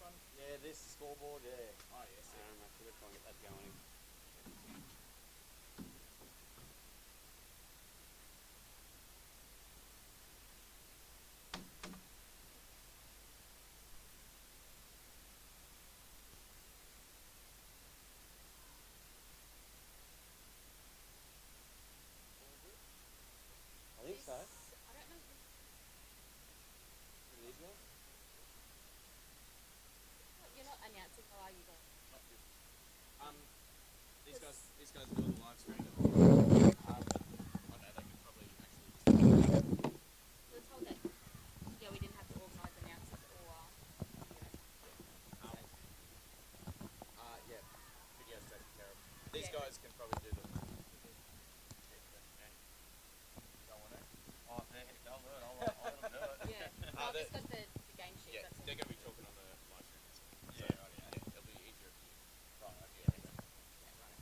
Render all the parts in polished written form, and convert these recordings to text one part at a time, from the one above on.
one? Yeah, this scoreboard, yeah. Oh, yes. I should have tried and get that going. I think so. I don't know. It is, yeah. You're not announcing, how are you guys? Not good. These guys do the live stream. I know they could probably actually just. We were told that, yeah, we didn't have to organise announcers or video. Yeah. Video's taken care of. These Yeah. guys can probably do the. Don't want to. Oh, heck, they'll do it. I'll let them do it. Yeah. I've just got the game sheet. Yeah, That's all. they're going to be talking on the live stream. So, Yeah, right, yeah, it'll be easier if you. Right, Yeah, Yeah, right.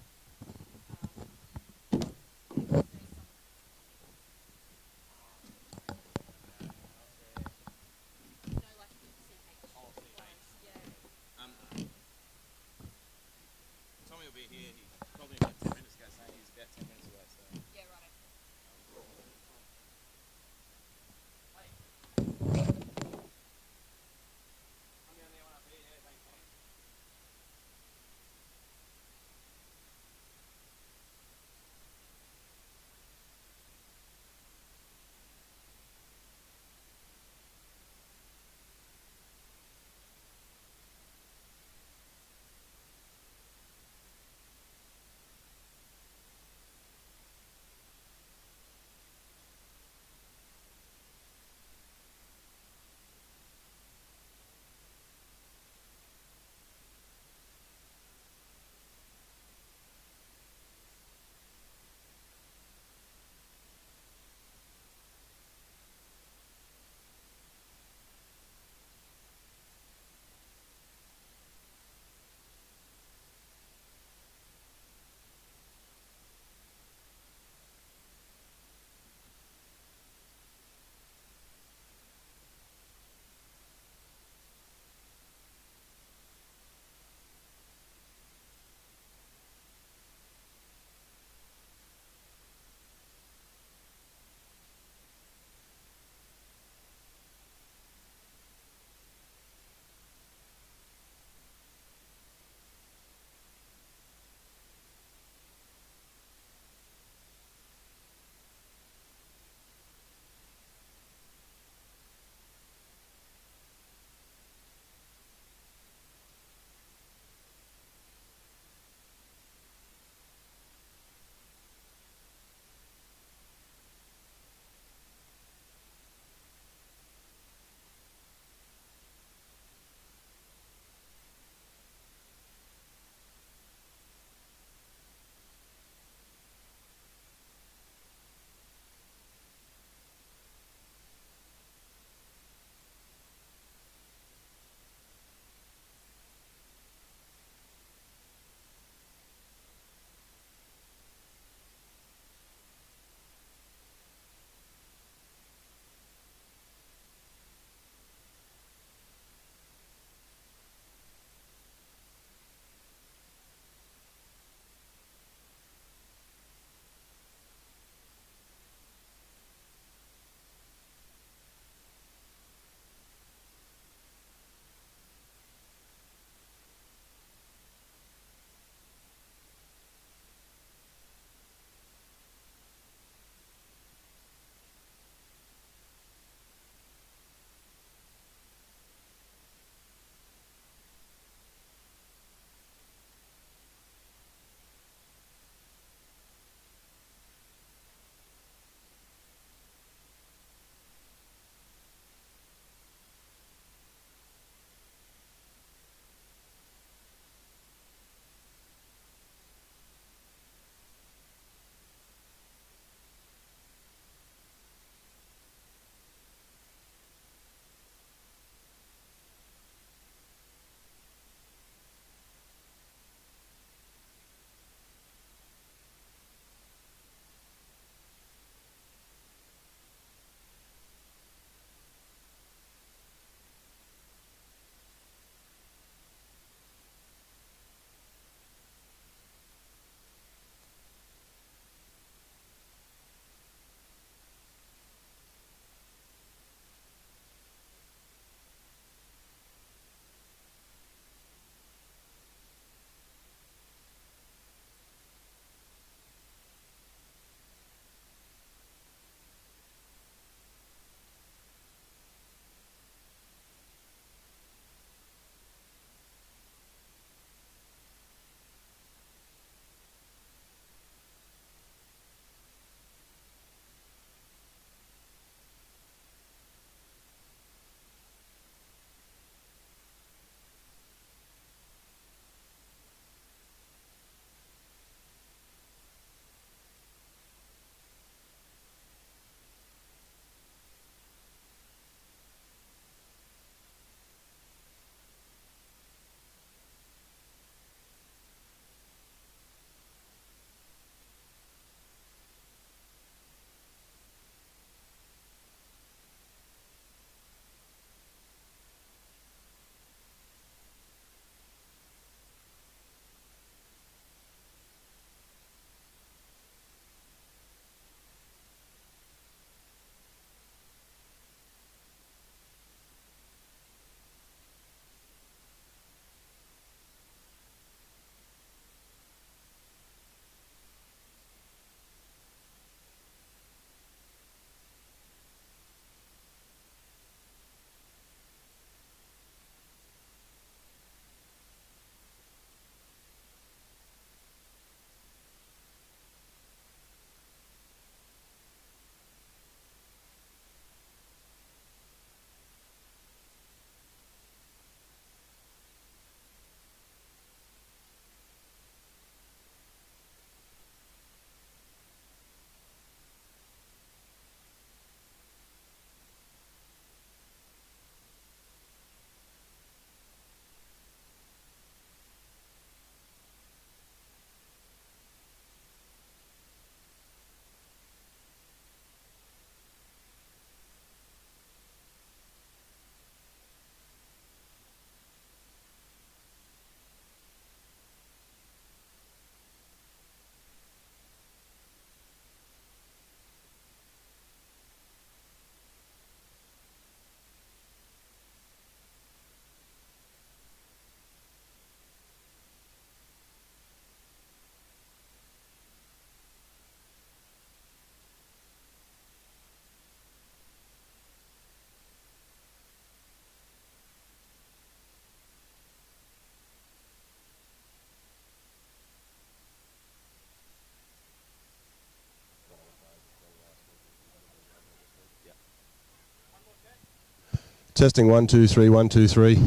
Testing 1 2 3 1 2 3.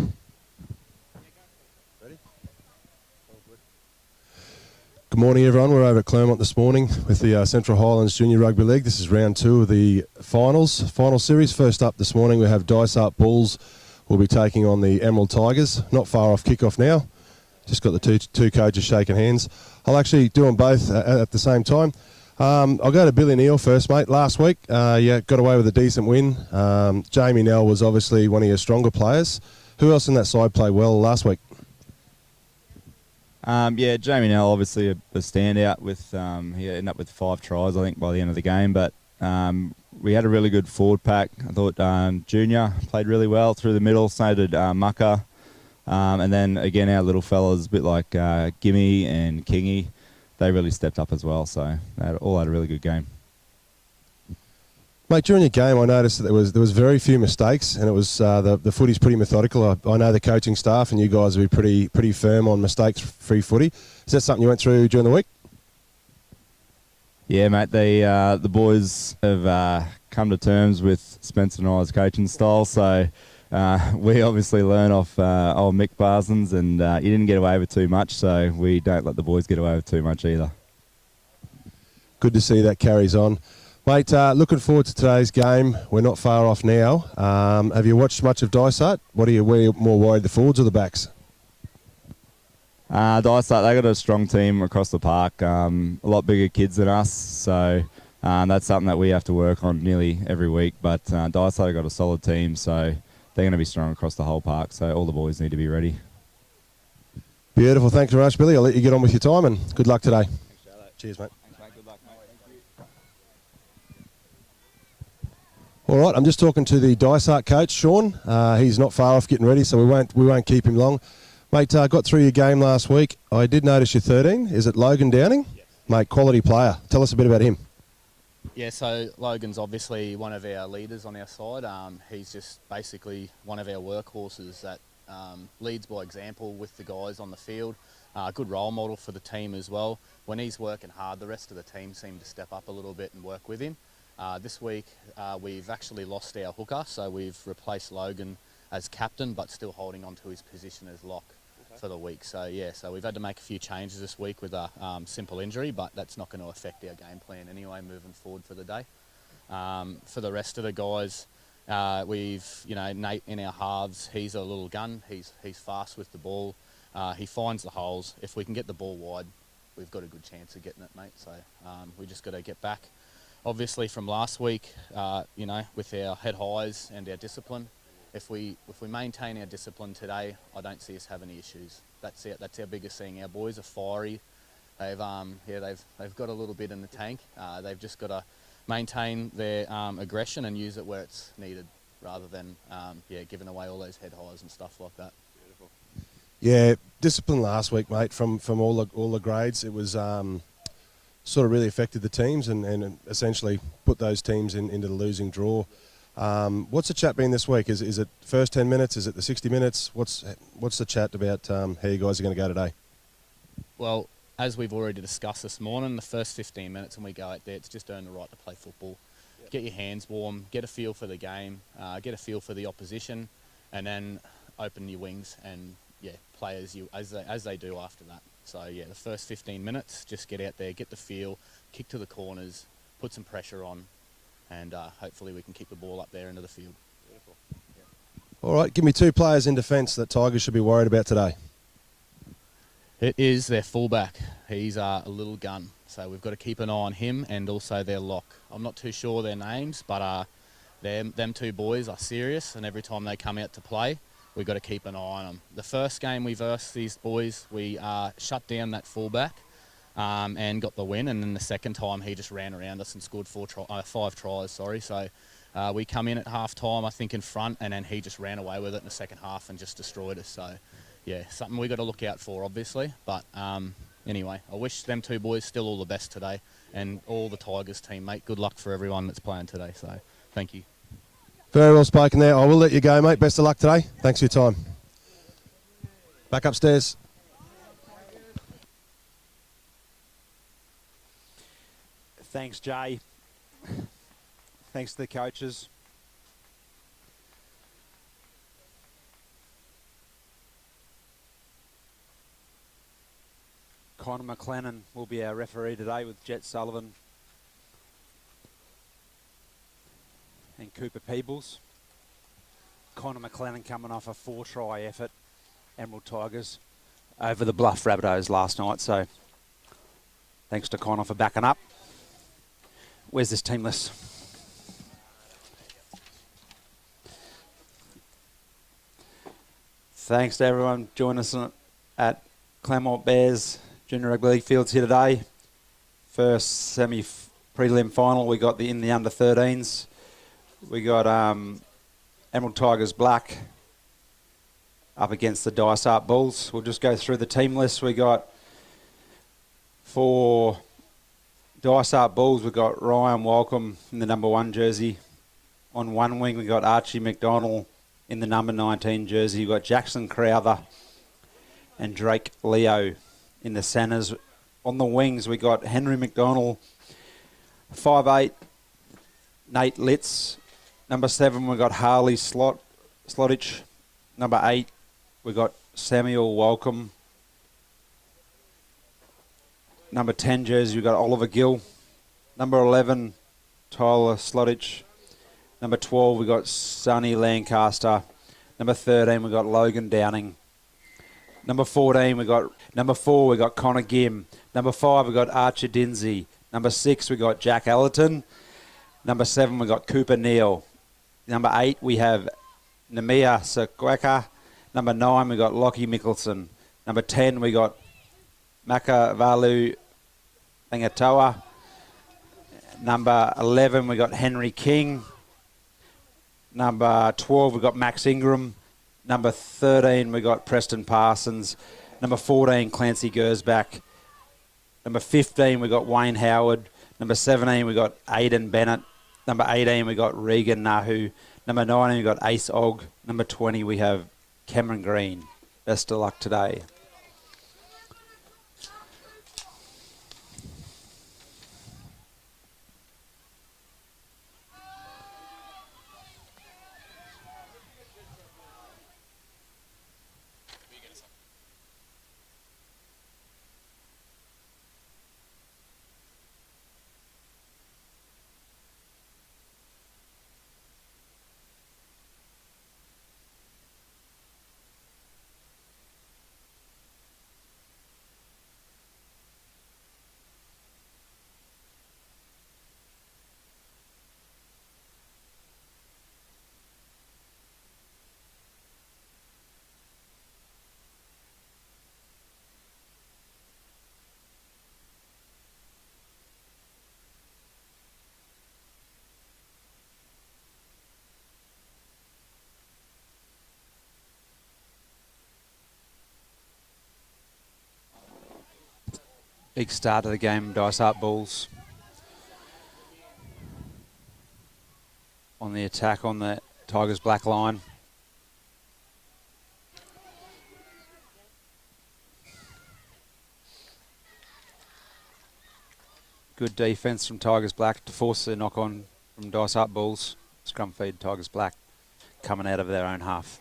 Ready? Good morning, everyone. We're over at Clermont this morning with the Central Highlands Junior Rugby League. This is round 2 of the final series. First up this morning, we have Dysart Bulls. We'll be taking on the Emerald Tigers. Not far off kickoff now. Just got the two coaches shaking hands. I'll actually do them both at the same time. I'll go to Billy Neal first, mate. Last week, got away with a decent win. Jamie Nell was obviously one of your stronger players. Who else in that side played well last week? Jamie Nell obviously a standout with he ended up with 5 tries I think by the end of the game, but we had a really good forward pack. I thought Junior played really well through the middle, so did Mucker, and then again our little fellas, a bit like Gimme and Kingy, they really stepped up as well, so they all had a really good game. Mate, during your game, I noticed that there was very few mistakes, and it was the footy's pretty methodical. I know the coaching staff and you guys will be pretty firm on mistakes-free footy. Is that something you went through during the week? Yeah, mate. The boys have come to terms with Spencer and I's coaching style, so we obviously learn off old Mick Barsons, and he didn't get away with too much, so we don't let the boys get away with too much either. Good to see that carries on. Mate, looking forward to today's game. We're not far off now. Have you watched much of Dysart? Were you more worried, the forwards or the backs? Dysart, they got a strong team across the park. A lot bigger kids than us, so that's something that we have to work on nearly every week. But Dysart have got a solid team, so they're going to be strong across the whole park. So all the boys need to be ready. Beautiful. Thanks very much, Billy. I'll let you get on with your time, and good luck today. Thanks, cheers, mate. All right, I'm just talking to the Dysart coach, Sean. He's not far off getting ready, so we won't keep him long. Mate, got through your game last week. I did notice you're 13. Is it Logan Downing? Yes. Mate, quality player. Tell us a bit about him. Yeah, so Logan's obviously one of our leaders on our side. He's just basically one of our workhorses that leads by example with the guys on the field. A good role model for the team as well. When he's working hard, the rest of the team seem to step up a little bit and work with him. This week we've actually lost our hooker, so we've replaced Logan as captain but still holding on to his position as lock for the week. So we've had to make a few changes this week with a simple injury, but that's not going to affect our game plan anyway moving forward for the day. For the rest of the guys, we've Nate in our halves. He's a little gun. He's fast with the ball. He finds the holes. If we can get the ball wide, we've got a good chance of getting it, mate. So we just got to get back. Obviously from last week, with our head highs and our discipline, if we maintain our discipline today, I don't see us having any issues. That's our biggest thing. Our boys are fiery. They've got a little bit in the tank. They've just got to maintain their aggression and use it where it's needed, rather than giving away all those head highs and stuff like that. Beautiful. Yeah, discipline last week, mate. From all the grades, it was sort of really affected the teams and essentially put those teams into the losing draw. What's the chat been this week? Is it first 10 minutes? Is it the 60 minutes? What's the chat about how you guys are going to go today? Well, as we've already discussed this morning, the first 15 minutes when we go out there, it's just earn the right to play football. Yep. Get your hands warm, get a feel for the game, get a feel for the opposition, and then open your wings and play as they do after that. So the first 15 minutes, just get out there, get the feel, kick to the corners, put some pressure on, and hopefully we can keep the ball up there into the field. Beautiful. Yeah. All right, give me 2 players in defence that Tigers should be worried about today. It is their fullback. He's a little gun, so we've got to keep an eye on him and also their lock. I'm not too sure their names, but them 2 boys are serious, and every time they come out to play, we've got to keep an eye on them. The first game we versed these boys, we shut down that fullback and got the win, and then the second time he just ran around us and scored 5 tries. So we come in at half time, I think, in front, and then he just ran away with it in the second half and just destroyed us. So something we got to look out for, obviously. But anyway, I wish them 2 boys still all the best today, and all the Tigers team, mate. Good luck for everyone that's playing today. So thank you. Very well spoken there. I will let you go, mate. Best of luck today. Thanks for your time. Back upstairs. Thanks, Jay. Thanks to the coaches. Connor McLennan will be our referee today with Jet Sullivan and Cooper Peebles. Connor McLennan coming off a 4-try effort, Emerald Tigers, over the Bluff Rabbitohs last night. So thanks to Connor for backing up. Where's this team list? Thanks to everyone joining us at Clermont Bears Junior Rugby League Fields here today. First semi-prelim final, we got in the under-13s. We got Emerald Tigers Black up against the Dysart Bulls. We'll just go through the team list. We got for Dysart Bulls, we've got Ryan Walcombe in the number 1 jersey. On one wing, we got Archie McDonald in the number 19 jersey. We've got Jackson Crowther and Drake Leo in the centres. On the wings, we got Henry McDonald, 5'8", Nate Litz. Number 7, we got Harley Slotich. Number 8, we got Samuel Walcombe. Number 10 jersey, we got Oliver Gill. Number 11, Tyler Slotich. Number 12, we got Sonny Lancaster. Number 13, we got Logan Downing. Number 14, Number 4, we got Connor Gim. Number 5, we got Archer Dinsey. Number 6, we got Jack Allerton. Number 7, we got Cooper Neal. Number 8, we have Namia Sakwaka. Number 9, we got Lockie Mickelson. Number 10, we got Makavalu Angatoa. Number 11, we got Henry King. Number 12, we got Max Ingram. Number 13, we got Preston Parsons. Number 14, Clancy Gersbach. Number 15, we got Wayne Howard. Number 17, we got Aidan Bennett. Number 18, we got Regan Nahu. Number 19, we got Ace Og. Number 20, we have Cameron Green. Best of luck today. Big start of the game, Dysart Bulls on the attack on the Tigers' black line. Good defence from Tigers Black to force the knock on from Dysart Bulls. Scrum feed Tigers Black coming out of their own half.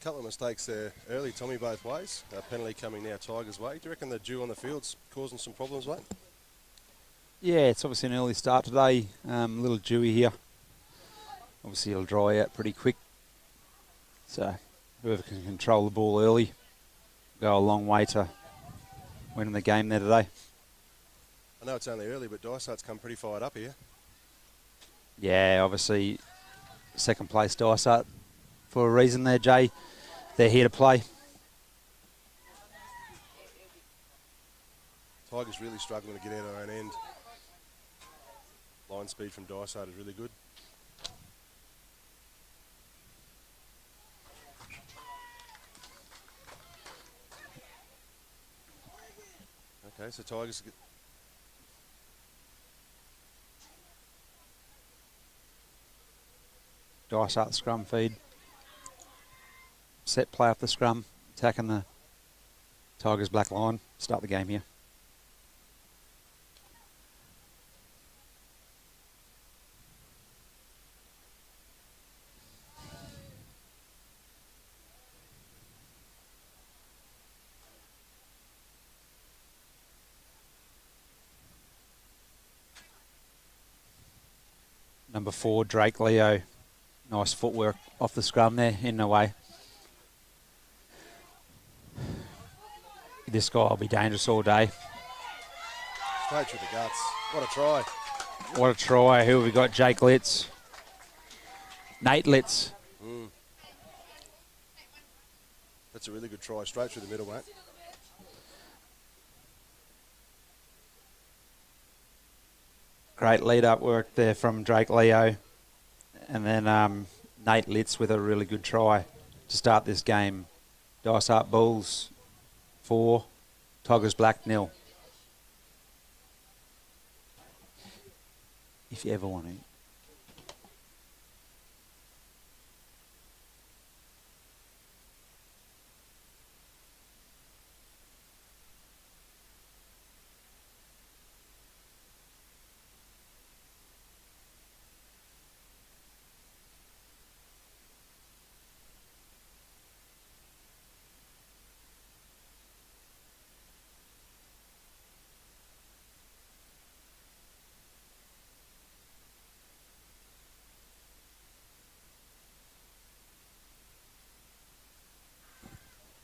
Couple of mistakes there early, Tommy, both ways. Penalty coming now Tigers' way. Do you reckon the dew on the field's causing some problems, mate? Yeah, it's obviously an early start today. A little dewy here. Obviously it'll dry out pretty quick. So whoever can control the ball early go a long way to winning the game there today. I know it's only early, but Dysart's come pretty fired up here. Yeah, obviously second place Dysart for a reason there, Jay. They're here to play. Tigers really struggling to get out of their own end. Line speed from Dysart is really good. Okay, so Tigers get Dysart scrum feed. Set play off the scrum, attacking the Tigers black line. Start the game here. Number 4, Drake Leo. Nice footwork off the scrum there, in the way. This guy will be dangerous all day. Straight through the guts. What a try. What a try. Who have we got? Jake Litz. Nate Litz. That's a really good try. Straight through the middle, mate. Great lead-up work there from Drake Leo. And then Nate Litz with a really good try to start this game. Dysart Bulls 4, Tigers Black 0. If you ever want to.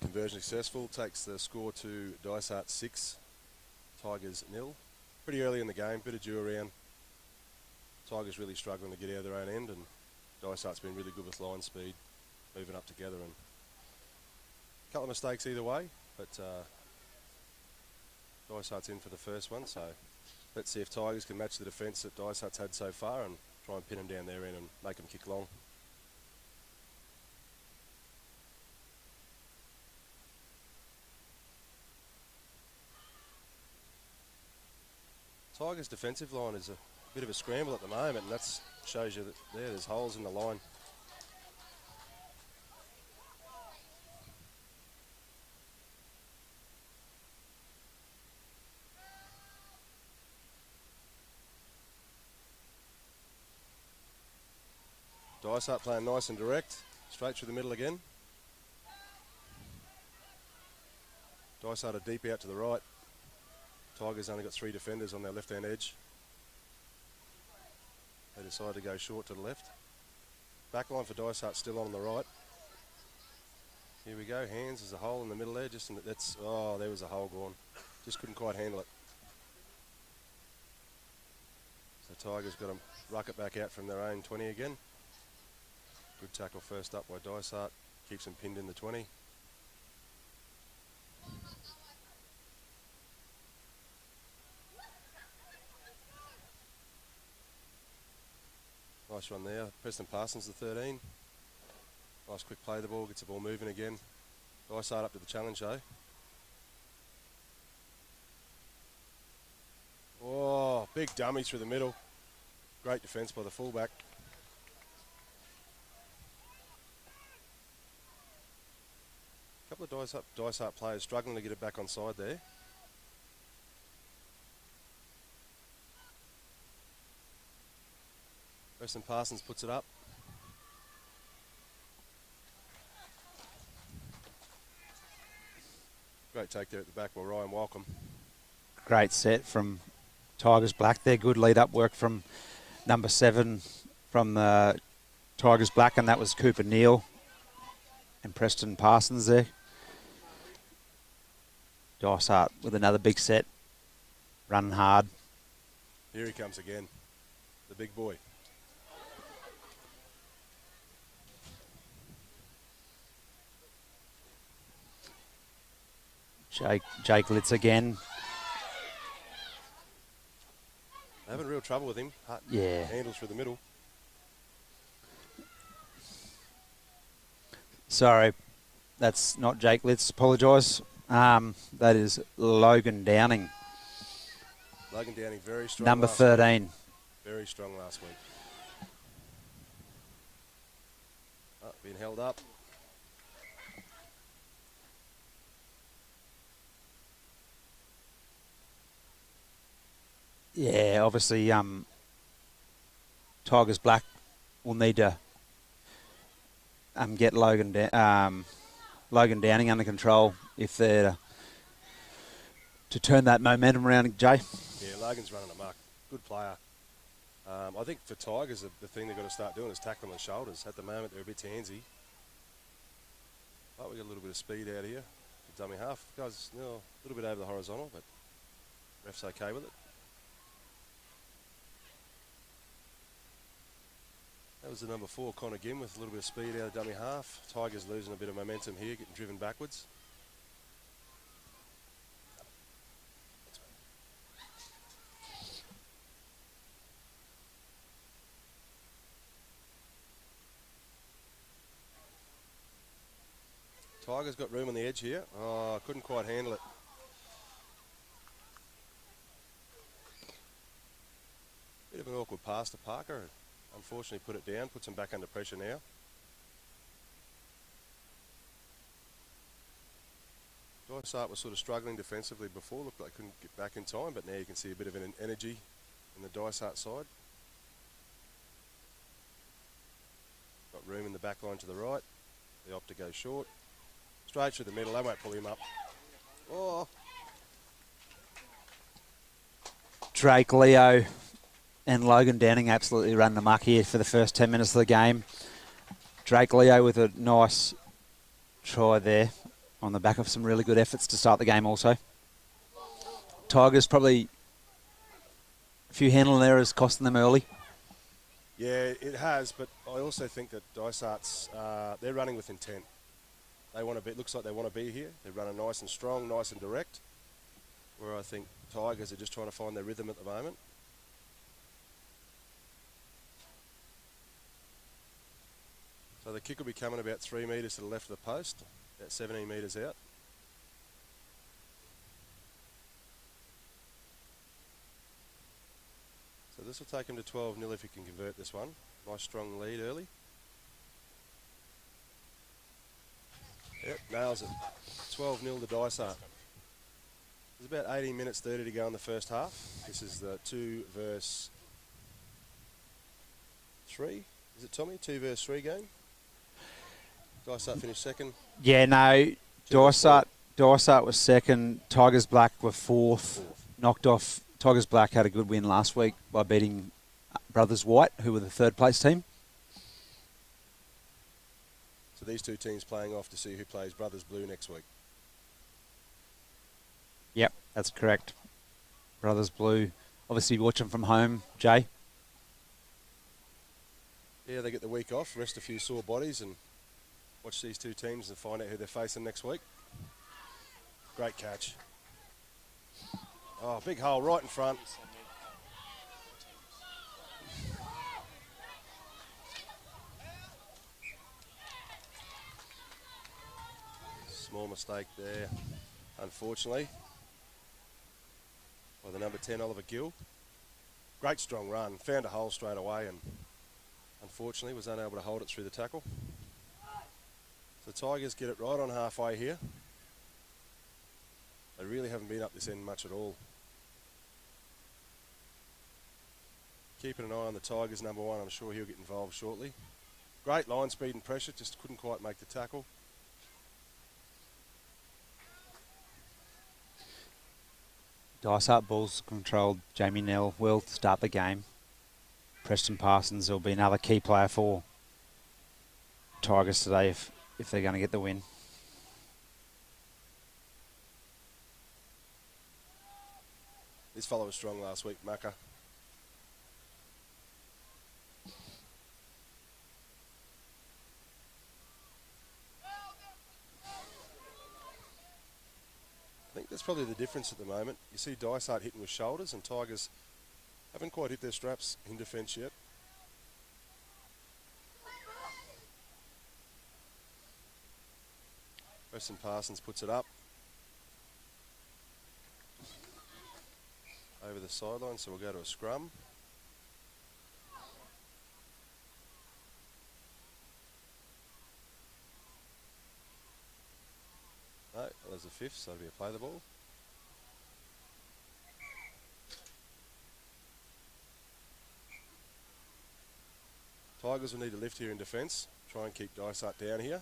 Conversion successful. Takes the score to Dysart 6, Tigers 0. Pretty early in the game, bit of dew around. Tigers really struggling to get out of their own end, and Dysart's been really good with line speed, moving up together, and a couple of mistakes either way, but Dysart's in for the first one, so let's see if Tigers can match the defence that Dysart's had so far and try and pin them down their end and make them kick long. Tigers' defensive line is a bit of a scramble at the moment, and that shows you that there's holes in the line. Dysart playing nice and direct, straight through the middle again. Dysart are deep out to the right. Tigers only got 3 defenders on their left-hand edge. They decide to go short to the left. Backline for Dysart still on the right. Here we go, hands, there's a hole in the middle there. There was a hole gone. Just couldn't quite handle it. So Tigers got to ruck it back out from their own 20 again. Good tackle first up by Dysart. Keeps them pinned in the 20. Nice run there. Preston Parsons, the 13. Nice quick play of the ball, gets the ball moving again. Dysart up to the challenge though. Oh, big dummy through the middle. Great defence by the fullback. A couple of Dysart players struggling to get it back on side there. Preston Parsons puts it up. Great take there at the back by Ryan Welcome. Great set from Tigers Black there. Good lead-up work from number 7 from the Tigers Black, and that was Cooper Neal and Preston Parsons there. Dysart with another big set, running hard. Here he comes again, the big boy. Jake Litz again. They're having real trouble with him. Yeah. Handles through the middle. Sorry, that's not Jake Litz. Apologise. That is Logan Downing. Logan Downing, very strong. Number 13. Very strong last week. Oh, being held up. Yeah, obviously, Tigers Black will need to get Logan Downing under control if they're to turn that momentum around, Jay. Yeah, Logan's running amok. Good player. I think for Tigers, the thing they've got to start doing is tackling the shoulders. At the moment, they're a bit handsy. But we got a little bit of speed out here. Dummy half. Guys, a little bit over the horizontal, but ref's okay with it. That was the number 4, Connor Gim, with a little bit of speed out of dummy half. Tigers losing a bit of momentum here, getting driven backwards. Tigers got room on the edge here. Oh, couldn't quite handle it. Bit of an awkward pass to Parker. Unfortunately put it down, puts him back under pressure now. Dysart was sort of struggling defensively before, looked like couldn't get back in time, but now you can see a bit of an energy in the Dysart side. Got room in the back line to the right. They opt to go short. Straight through the middle, they won't pull him up. Oh. Drake, Leo and Logan Downing absolutely running amok here for the first 10 minutes of the game. Drake Leo with a nice try there on the back of some really good efforts to start the game also. Tigers probably a few handling errors costing them early. Yeah, it has, but I also think that Dysart's, they're running with intent. They want to be, looks like they want to be here. They're running nice and strong, nice and direct. Where I think Tigers are just trying to find their rhythm at the moment. So the kick will be coming about 3 metres to the left of the post, about 17 metres out. So this will take him to 12-0 if he can convert this one. Nice strong lead early. Yep, nails it. 12-0 to Dysart. There's about 18 minutes 30 to go in the first half. This is the 2 versus 3. Is it, Tommy? 2 versus 3 game? Dysart finished second. Yeah, no. Dysart was second. Tigers Black were fourth. Knocked off. Tigers Black had a good win last week by beating Brothers White, who were the third place team. So these two teams playing off to see who plays Brothers Blue next week. Yep, that's correct. Brothers Blue. Obviously watching from home, Jay. Yeah, they get the week off, rest a few sore bodies and watch these two teams and find out who they're facing next week. Great catch. Oh, big hole right in front. Small mistake there, unfortunately, by the number 10, Oliver Gill. Great strong run, found a hole straight away and unfortunately was unable to hold it through the tackle. The Tigers get it right on halfway here. They really haven't been up this end much at all. Keeping an eye on the Tigers, number 1. I'm sure he'll get involved shortly. Great line speed and pressure, just couldn't quite make the tackle. Dysart Bulls controlled Jamie Nell well to start the game. Preston Parsons will be another key player for Tigers today if they're going to get the win. This fellow was strong last week, Macca. I think that's probably the difference at the moment. You see Dysart hitting with shoulders and Tigers haven't quite hit their straps in defence yet. Preston Parsons puts it up. Over the sideline, so we'll go to a scrum. 1 minute 30 to go. Butler's the fifth, so it'll be a play the ball. Tigers will need to lift here in defence. Try and keep Dysart down here.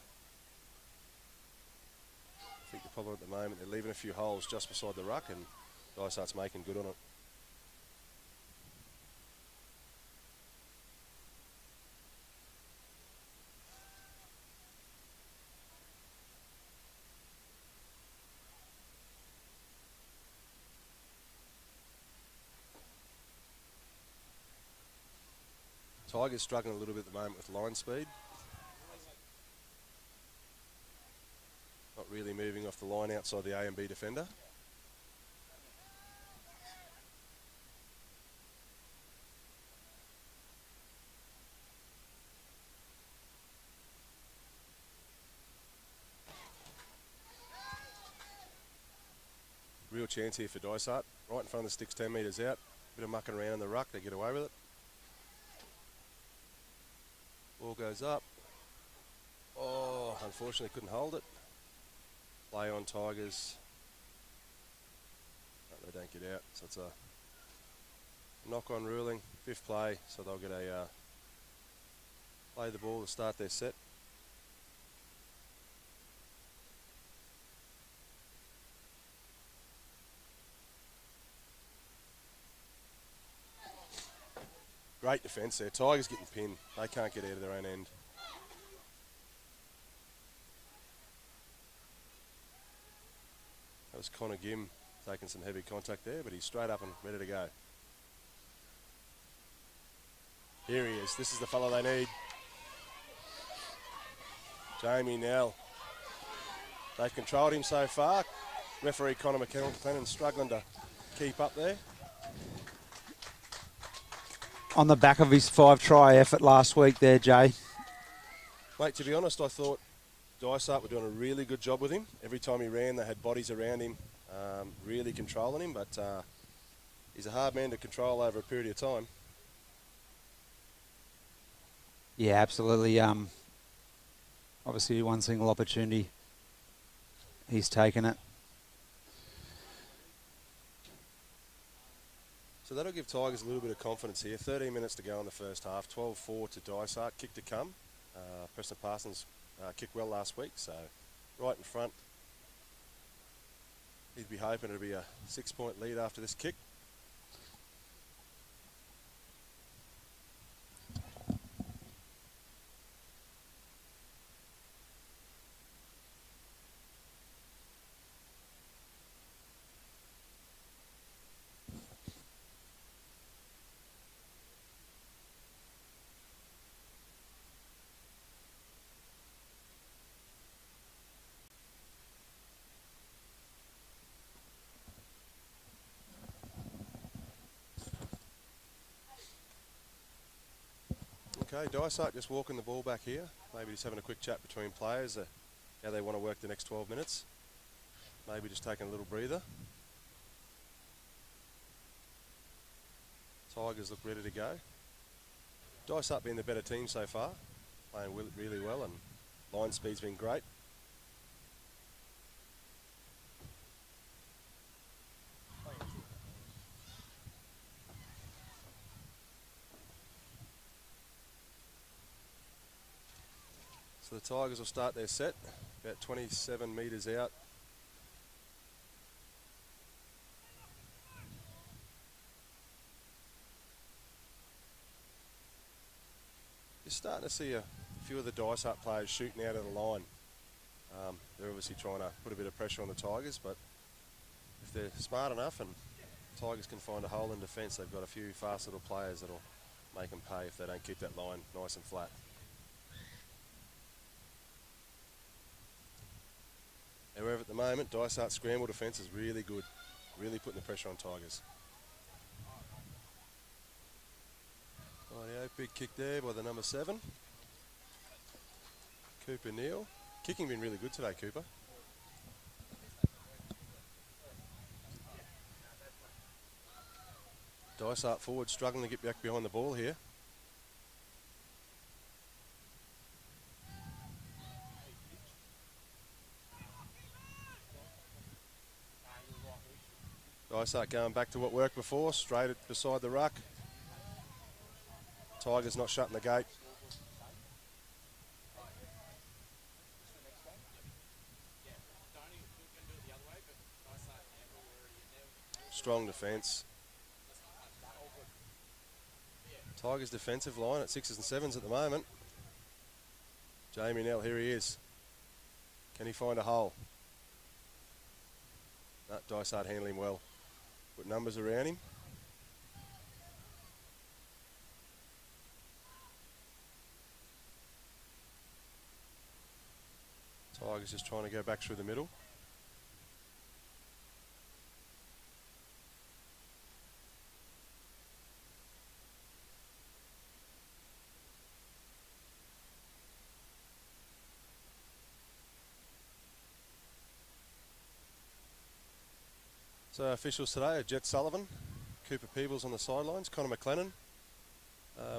I think the problem at the moment, they're leaving a few holes just beside the ruck, and Dysart's making good on it. Tigers struggling a little bit at the moment with line speed. Not really moving off the line outside the A and B defender. Real chance here for Dysart. Right in front of the sticks, 10 metres out. Bit of mucking around in the ruck, they get away with it. Ball goes up. Oh, unfortunately couldn't hold it. Play on Tigers. No, they don't get out, so it's a knock-on ruling. Fifth play, so they'll get a play the ball to start their set. Great defence there. Tigers getting pinned. They can't get out of their own end. That was Connor Gim taking some heavy contact there, but he's straight up and ready to go. Here he is. This is the fellow they need. Jamie Nell. They've controlled him so far. Referee Connor McLennan struggling to keep up there. On the back of his 5-try effort last week there, Jay. Mate, to be honest, I thought Dysart were doing a really good job with him. Every time he ran, they had bodies around him, really controlling him, but he's a hard man to control over a period of time. Yeah, absolutely. Obviously, one single opportunity, he's taken it. So that'll give Tigers a little bit of confidence here. 13 minutes to go in the first half. 12-4 to Dysart. Kick to come. Preston Parsons kicked well last week, so right in front. He'd be hoping it'll be a 6-point lead after this kick. Okay, Dysart just walking the ball back here. Maybe just having a quick chat between players, how they want to work the next 12 minutes. Maybe just taking a little breather. Tigers look ready to go. Dysart being the better team so far, playing really well, and line speed's been great. So the Tigers will start their set, about 27 metres out. You're starting to see a few of the Dysart players shooting out of the line. They're obviously trying to put a bit of pressure on the Tigers, but if they're smart enough and Tigers can find a hole in defence, they've got a few fast little players that'll make them pay if they don't keep that line nice and flat. However, at the moment, Dysart's scramble defence is really good, really putting the pressure on Tigers. Rightio, big kick there by the number 7. Cooper Neal. Kicking been really good today, Cooper. Dysart forward struggling to get back behind the ball here. Dysart going back to what worked before, straight beside the ruck. Tigers not shutting the gate. Strong defence. Tigers' defensive line at 6s and 7s at the moment. Jamie Nell, here he is. Can he find a hole? No, Dysart handling well. Put numbers around him. Tigers just trying to go back through the middle. So officials today are Jet Sullivan, Cooper Peebles on the sidelines, Connor McLennan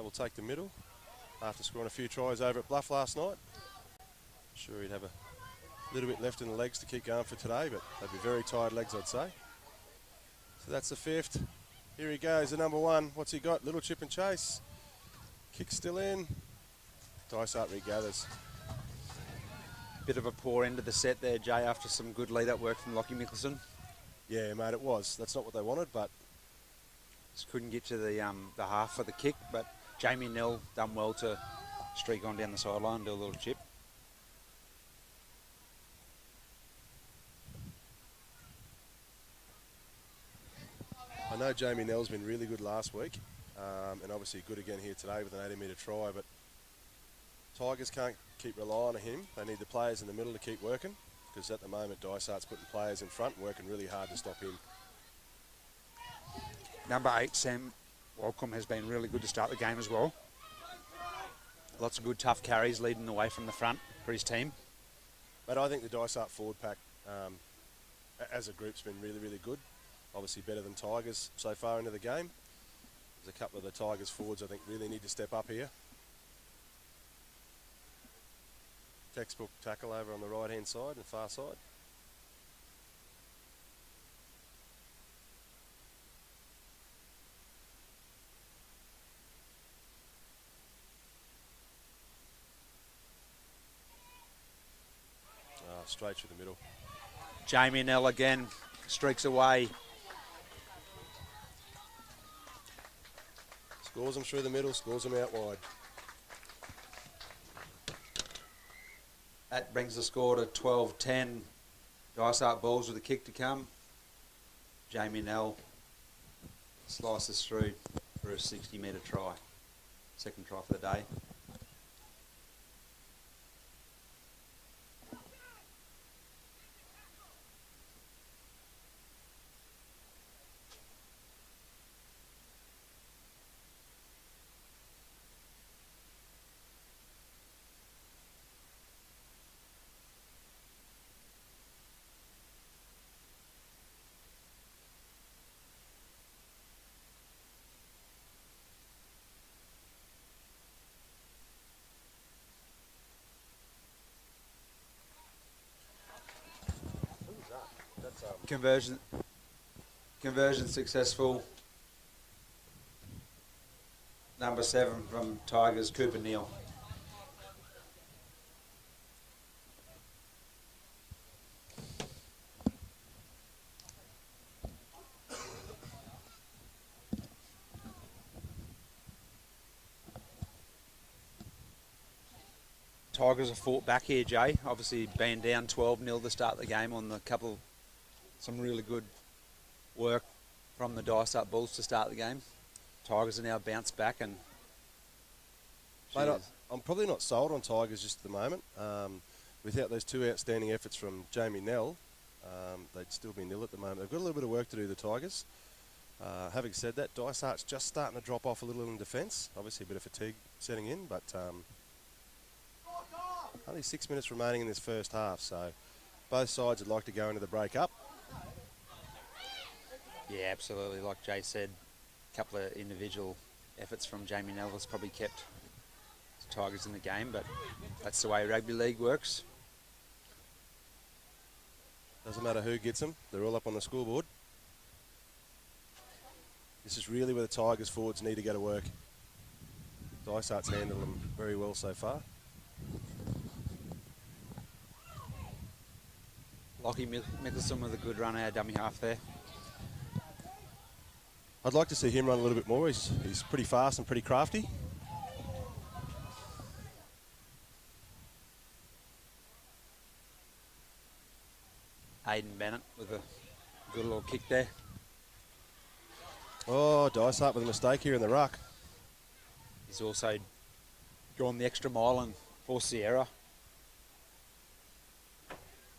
will take the middle after scoring a few tries over at Bluff last night. Sure he'd have a little bit left in the legs to keep going for today, but they'd be very tired legs, I'd say. So that's the 5th. Here he goes, the number 1. What's he got? Little chip and chase. Kick still in. Dysart regathers. Bit of a poor end of the set there, Jay, after some good lead-up work from Lockie Mickelson. Yeah, mate, it was. That's not what they wanted, but Just couldn't get to the half for the kick, but Jamie Nell done well to streak on down the sideline and do a little chip. I know Jamie Nell's been really good last week, and obviously good again here today with an 80-metre try, but Tigers can't keep relying on him. They need the players in the middle to keep working, because at the moment Dysart's putting players in front and working really hard to stop him. Number 8, Sam Walcombe, has been really good to start the game as well. Lots of good tough carries leading the way from the front for his team. But I think the Dysart forward pack as a group's been really, really good. Obviously better than Tigers so far into the game. There's a couple of the Tigers forwards I think really need to step up here. Textbook tackle over on the right hand side and far side. Straight through the middle. Jamie Nell again streaks away. Scores them through the middle, scores them out wide. That brings the score to 12-10. Dysart Bulls with a kick to come. Jamie Nell slices through for a 60-metre try. Second try for the day. Conversion successful. Number 7 from Tigers, Cooper Neal. Tigers have fought back here, Jay. Obviously been down 12-0 to start the game on the couple, some really good work from the Dysart Bulls to start the game. Tigers are now bounced back and... Mate, I'm probably not sold on Tigers just at the moment. Without those 2 outstanding efforts from Jamie Nell, they'd still be nil at the moment. They've got a little bit of work to do, the Tigers. Having said that, Dysart's just starting to drop off a little in defence. Obviously a bit of fatigue setting in, but only 6 minutes remaining in this first half, so both sides would like to go into the break up. Yeah, absolutely. Like Jay said, a couple of individual efforts from Jamie Nell has probably kept the Tigers in the game, but that's the way rugby league works. Doesn't matter who gets them, they're all up on the scoreboard. This is really where the Tigers forwards need to go to work. Dysart's handled them very well so far. Lockie Mickelson with a good run out dummy half there. I'd like to see him run a little bit more. He's pretty fast and pretty crafty. Aidan Bennett with a good little kick there. Oh, Dysart with a mistake here in the ruck. He's also gone the extra mile and forced the error.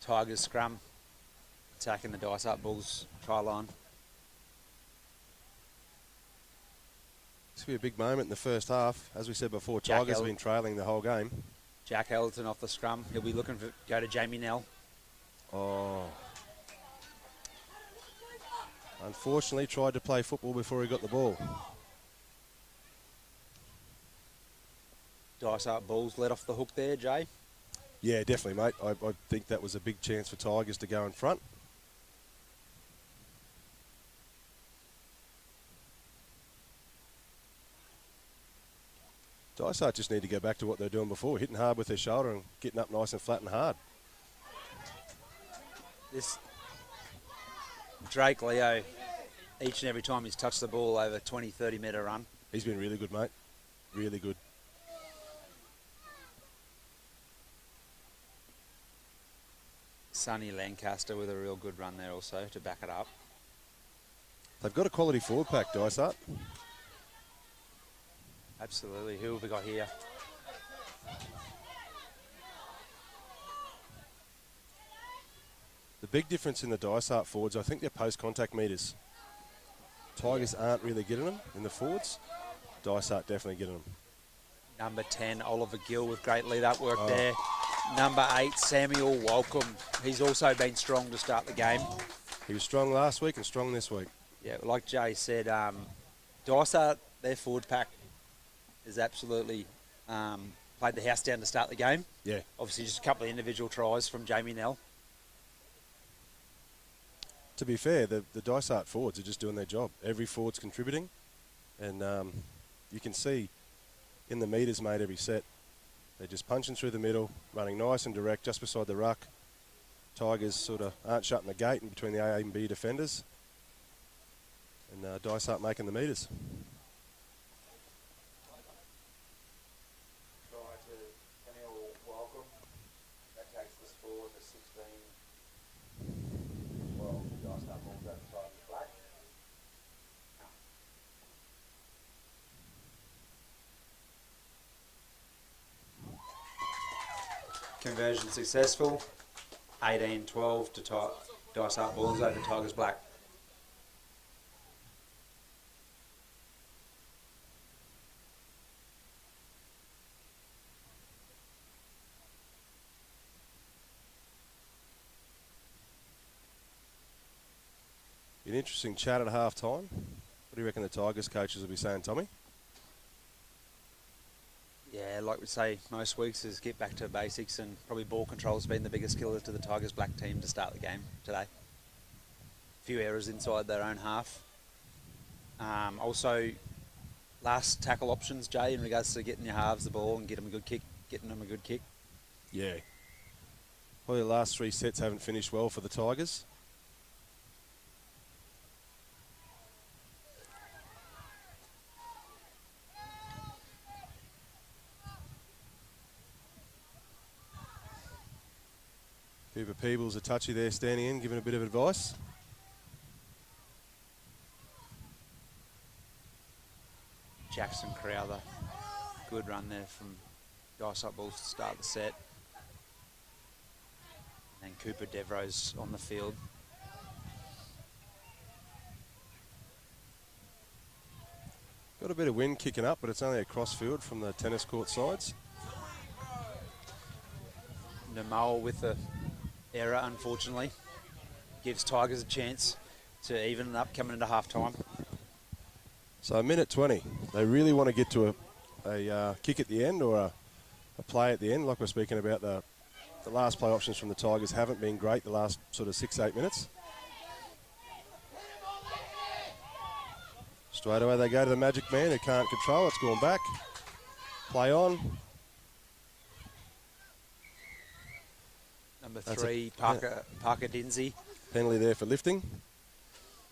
Tigers scrum, attacking the Dysart Bulls try line. This will be a big moment in the first half. As we said before, Jack Tigers have El- been trailing the whole game. Jack Elton off the scrum. He'll be looking to go to Jamie Nell. Oh. Unfortunately, tried to play football before he got the ball. Dysart Bulls let off the hook there, Jay. Yeah, definitely, mate. I think that was a big chance for Tigers to go in front. Dysart just need to go back to what they were doing before, hitting hard with their shoulder and getting up nice and flat and hard. This Drake Leo, each and every time he's touched the ball over 20, 30 metre run. He's been really good, mate. Really good. Sonny Lancaster with a real good run there also to back it up. They've got a quality forward pack, Dysart. Absolutely. Who have we got here? The big difference in the Dysart forwards, I think they're post-contact meters. Tigers aren't really getting them in the forwards. Dysart definitely getting them. Number 10, Oliver Gill with great lead-up work there. Number 8, Samuel Walcombe. He's also been strong to start the game. He was strong last week and strong this week. Yeah, like Jay said, Dysart, their forward pack has absolutely played the house down to start the game. Yeah. Obviously, just a couple of individual tries from Jamie Nell. To be fair, the Dysart forwards are just doing their job. Every forward's contributing. And you can see in the meters made every set, they're just punching through the middle, running nice and direct just beside the ruck. Tigers sort of aren't shutting the gate in between the A and B defenders. And Dysart making the meters. Try to Samuel Walcombe. That takes the score to 16. Well, Dysart balls over Tigers black. Conversion successful. 18-12 to Dysart balls over Tigers black. An interesting chat at half time. What do you reckon the Tigers coaches will be saying, Tommy? Yeah, like we say most weeks, is get back to basics, and probably ball control has been the biggest killer to the Tigers black team to start the game today. A few errors inside their own half. Also, last tackle options, Jay, in regards to getting your halves the ball and getting them a good kick. Yeah. Probably the last 3 sets haven't finished well for the Tigers. Cooper Peebles a touchy there standing in, giving a bit of advice. Jackson Crowther, good run there from Dysart Bulls to start the set. And Cooper Devereux on the field. Got a bit of wind kicking up, but it's only a cross field from the tennis court sides. Namal with the error, unfortunately. Gives Tigers a chance to even it up coming into half-time. So a minute 20. They really want to get to a kick at the end or a play at the end. Like we're speaking about, the last play options from the Tigers haven't been great the last sort of 6-8 minutes. Straight away they go to the Magic Man who can't control. It's gone back. Play on. Number That's 3, Parker Dinsey. Penalty there for lifting.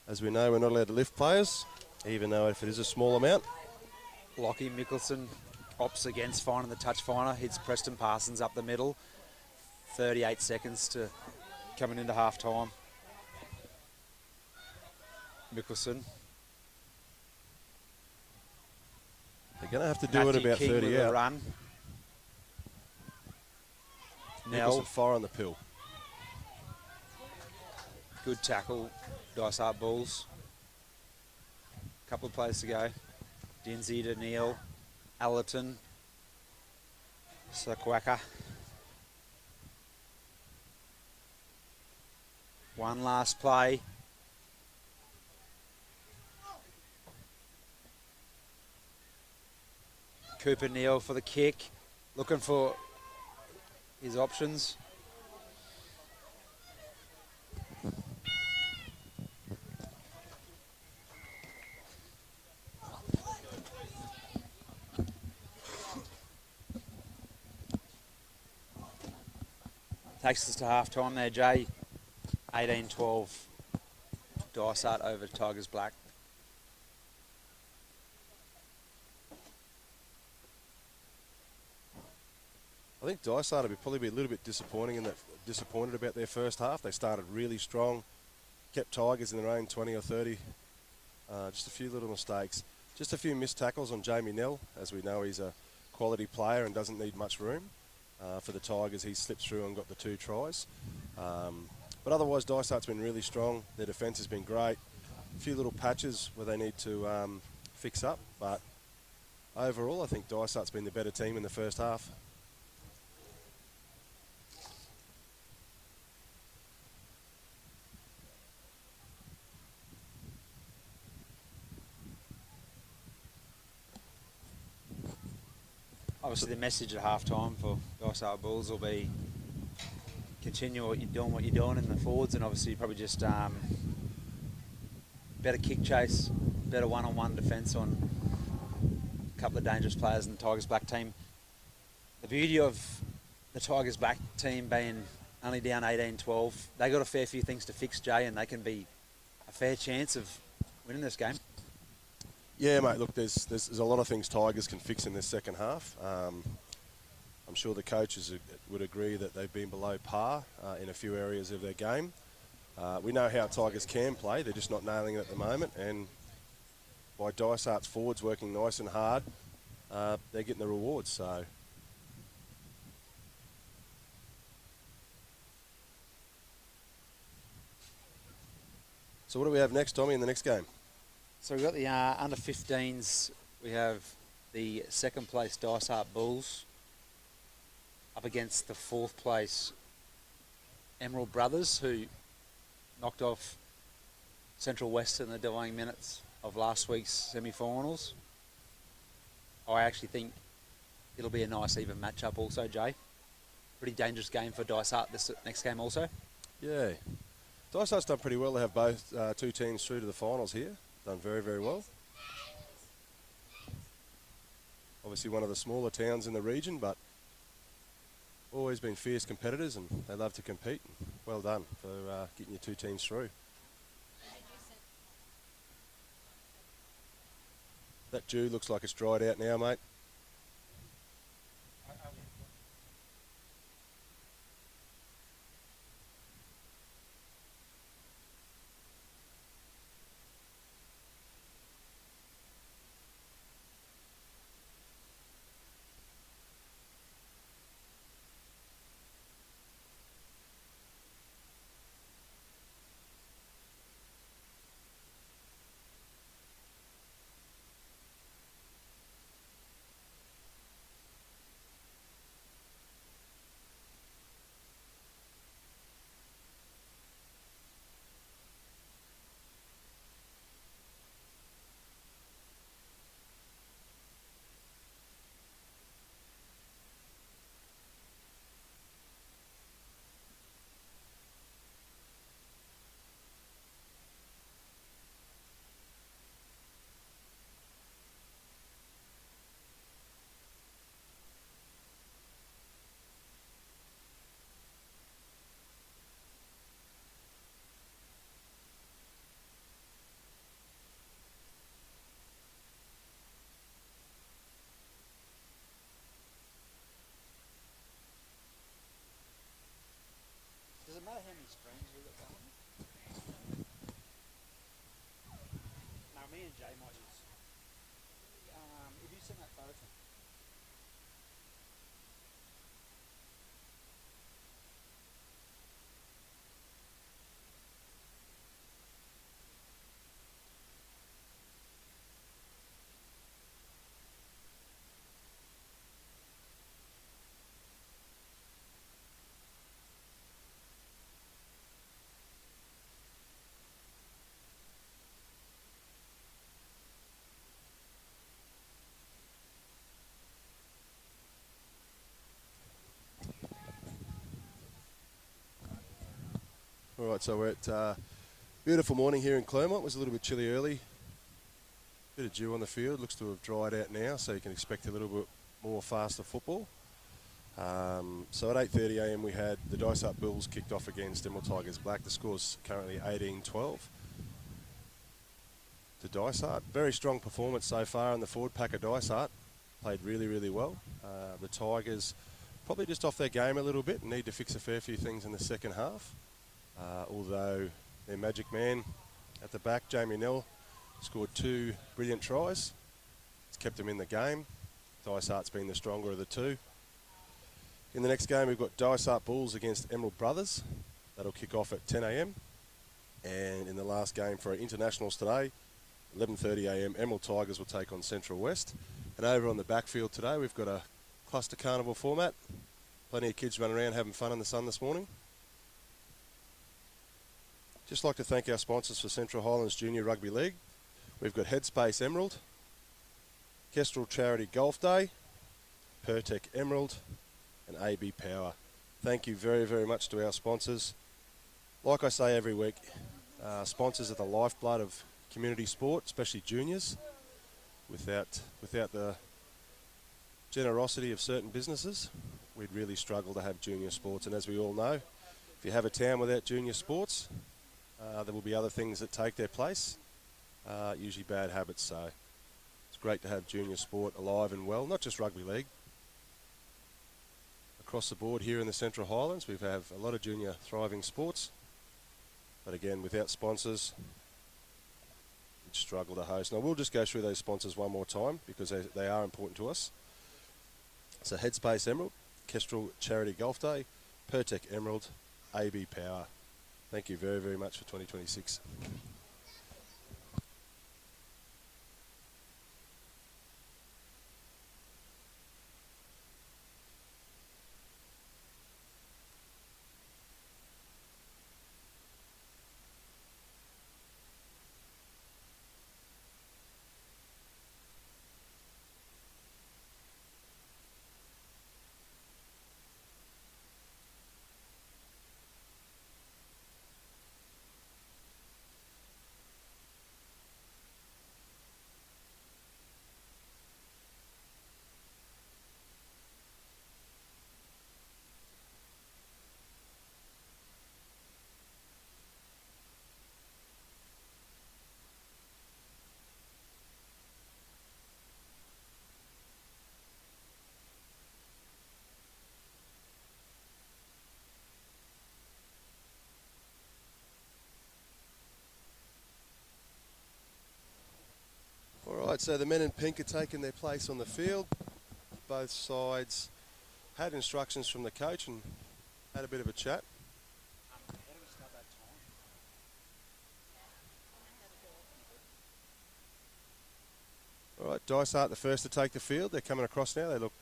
As we know, we're not allowed to lift players, even though if it is a small amount. Lockie Mickelson opts against finding the touch finder. Hits Preston Parsons up the middle. 38 seconds to coming into half time. Mickelson. They're going to have to do Matthew it about King 30 with a out. run. Nicholson Nell, fire on the pill. good tackle. Dysart Bulls. Couple of plays to go. Dinsey to Neil. Allerton. Sakwaka. One last play. Cooper Neal for the kick. Looking for his options. Takes us to half time there, Jay. 18-12. Dysart over Tigers Black. I think Dysart will probably be a little bit disappointed about their first half. They started really strong, kept Tigers in their own 20 or 30. Just a few little mistakes. Just a few missed tackles on Jamie Nell. As we know, he's a quality player and doesn't need much room. For the Tigers, he slipped through and got the 2 tries. But otherwise, Dysart's been really strong. Their defence has been great. A few little patches where they need to fix up. But overall, I think Dysart's been the better team in the first half. Obviously, the message at half time for Dysart Bulls will be continue what you're doing in the forwards, and obviously probably just better kick chase, better one-on-one defence on a couple of dangerous players in the Tigers Black team. The beauty of the Tigers Black team being only down 18-12, they got a fair few things to fix, Jay, and they can be a fair chance of winning this game. Yeah, mate, look, there's a lot of things Tigers can fix in this second half. I'm sure the coaches would agree that they've been below par in a few areas of their game. We know how Tigers can play, they're just not nailing it at the moment, and by Dysart's forwards working nice and hard, they're getting the rewards. So what do we have next, Tommy, in the next game? So we've got the under 15s. We have the second place Dysart Bulls up against the 4th place Emerald Brothers, who knocked off Central West in the dying minutes of last week's semi-finals. I actually think it'll be a nice even matchup also, Jay. Pretty dangerous game for Dysart this next game also. Yeah. Dysart's done pretty well to have both 2 teams through to the finals here. Done very, very well. Obviously one of the smaller towns in the region, but always been fierce competitors and they love to compete. Well done for getting your 2 teams through. That dew looks like it's dried out now, mate. All right, so we're at beautiful morning here in Clermont. It was a little bit chilly early. Bit of dew on the field. Looks to have dried out now, so you can expect a little bit more faster football. So at 8:30 a.m. we had the Dysart Bulls kicked off against Emerald Tigers Black. The score's currently 18-12 to Dysart. Very strong performance so far in the forward pack of Dysart. Played really, really well. The Tigers probably just off their game a little bit and need to fix a fair few things in the second half. Although their magic man at the back, Jamie Nell, scored 2 brilliant tries. It's kept them in the game. Dysart's been the stronger of the two. In the next game, we've got Dysart Bulls against Emerald Brothers. That'll kick off at 10 a.m. And in the last game for our internationals today, 11:30 a.m, Emerald Tigers will take on Central West. And over on the backfield today, we've got a cluster carnival format. Plenty of kids running around having fun in the sun this morning. Just like to thank our sponsors for Central Highlands Junior Rugby League. We've got Headspace Emerald, Kestrel Charity Golf Day, Pertec Emerald, and AB Power. Thank you very, very much to our sponsors. Like I say every week, sponsors are the lifeblood of community sport, especially juniors. Without the generosity of certain businesses, we'd really struggle to have junior sports. And as we all know, if you have a town without junior sports, there will be other things that take their place, usually bad habits. So it's great to have junior sport alive and well, not just rugby league. Across the board here in the Central Highlands, we have a lot of junior thriving sports. But again, without sponsors, we'd struggle to host. Now we'll just go through those sponsors one more time because they are important to us. So Headspace Emerald, Kestrel Charity Golf Day, Pertec Emerald, AB Power. Thank you very, very much for 2026. Alright, so the men in pink are taking their place on the field. Both sides had instructions from the coach and had a bit of a chat. Alright, Dysart the first to take the field. They're coming across now. They look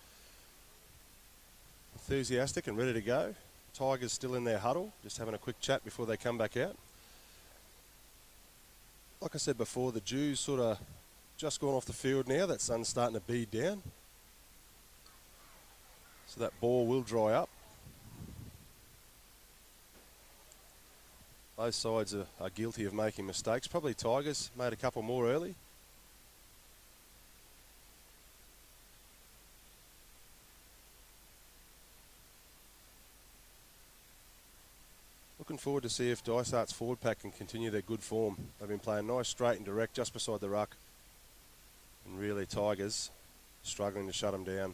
enthusiastic and ready to go. Tigers still in their huddle, just having a quick chat before they come back out. Like I said before, the dews sort of just gone off the field now. That sun's starting to bead down. So that ball will dry up. Both sides are guilty of making mistakes. Probably Tigers made a couple more early. Looking forward to see if Dysart's forward pack can continue their good form. They've been playing nice, straight and direct just beside the ruck. And really Tigers struggling to shut them down.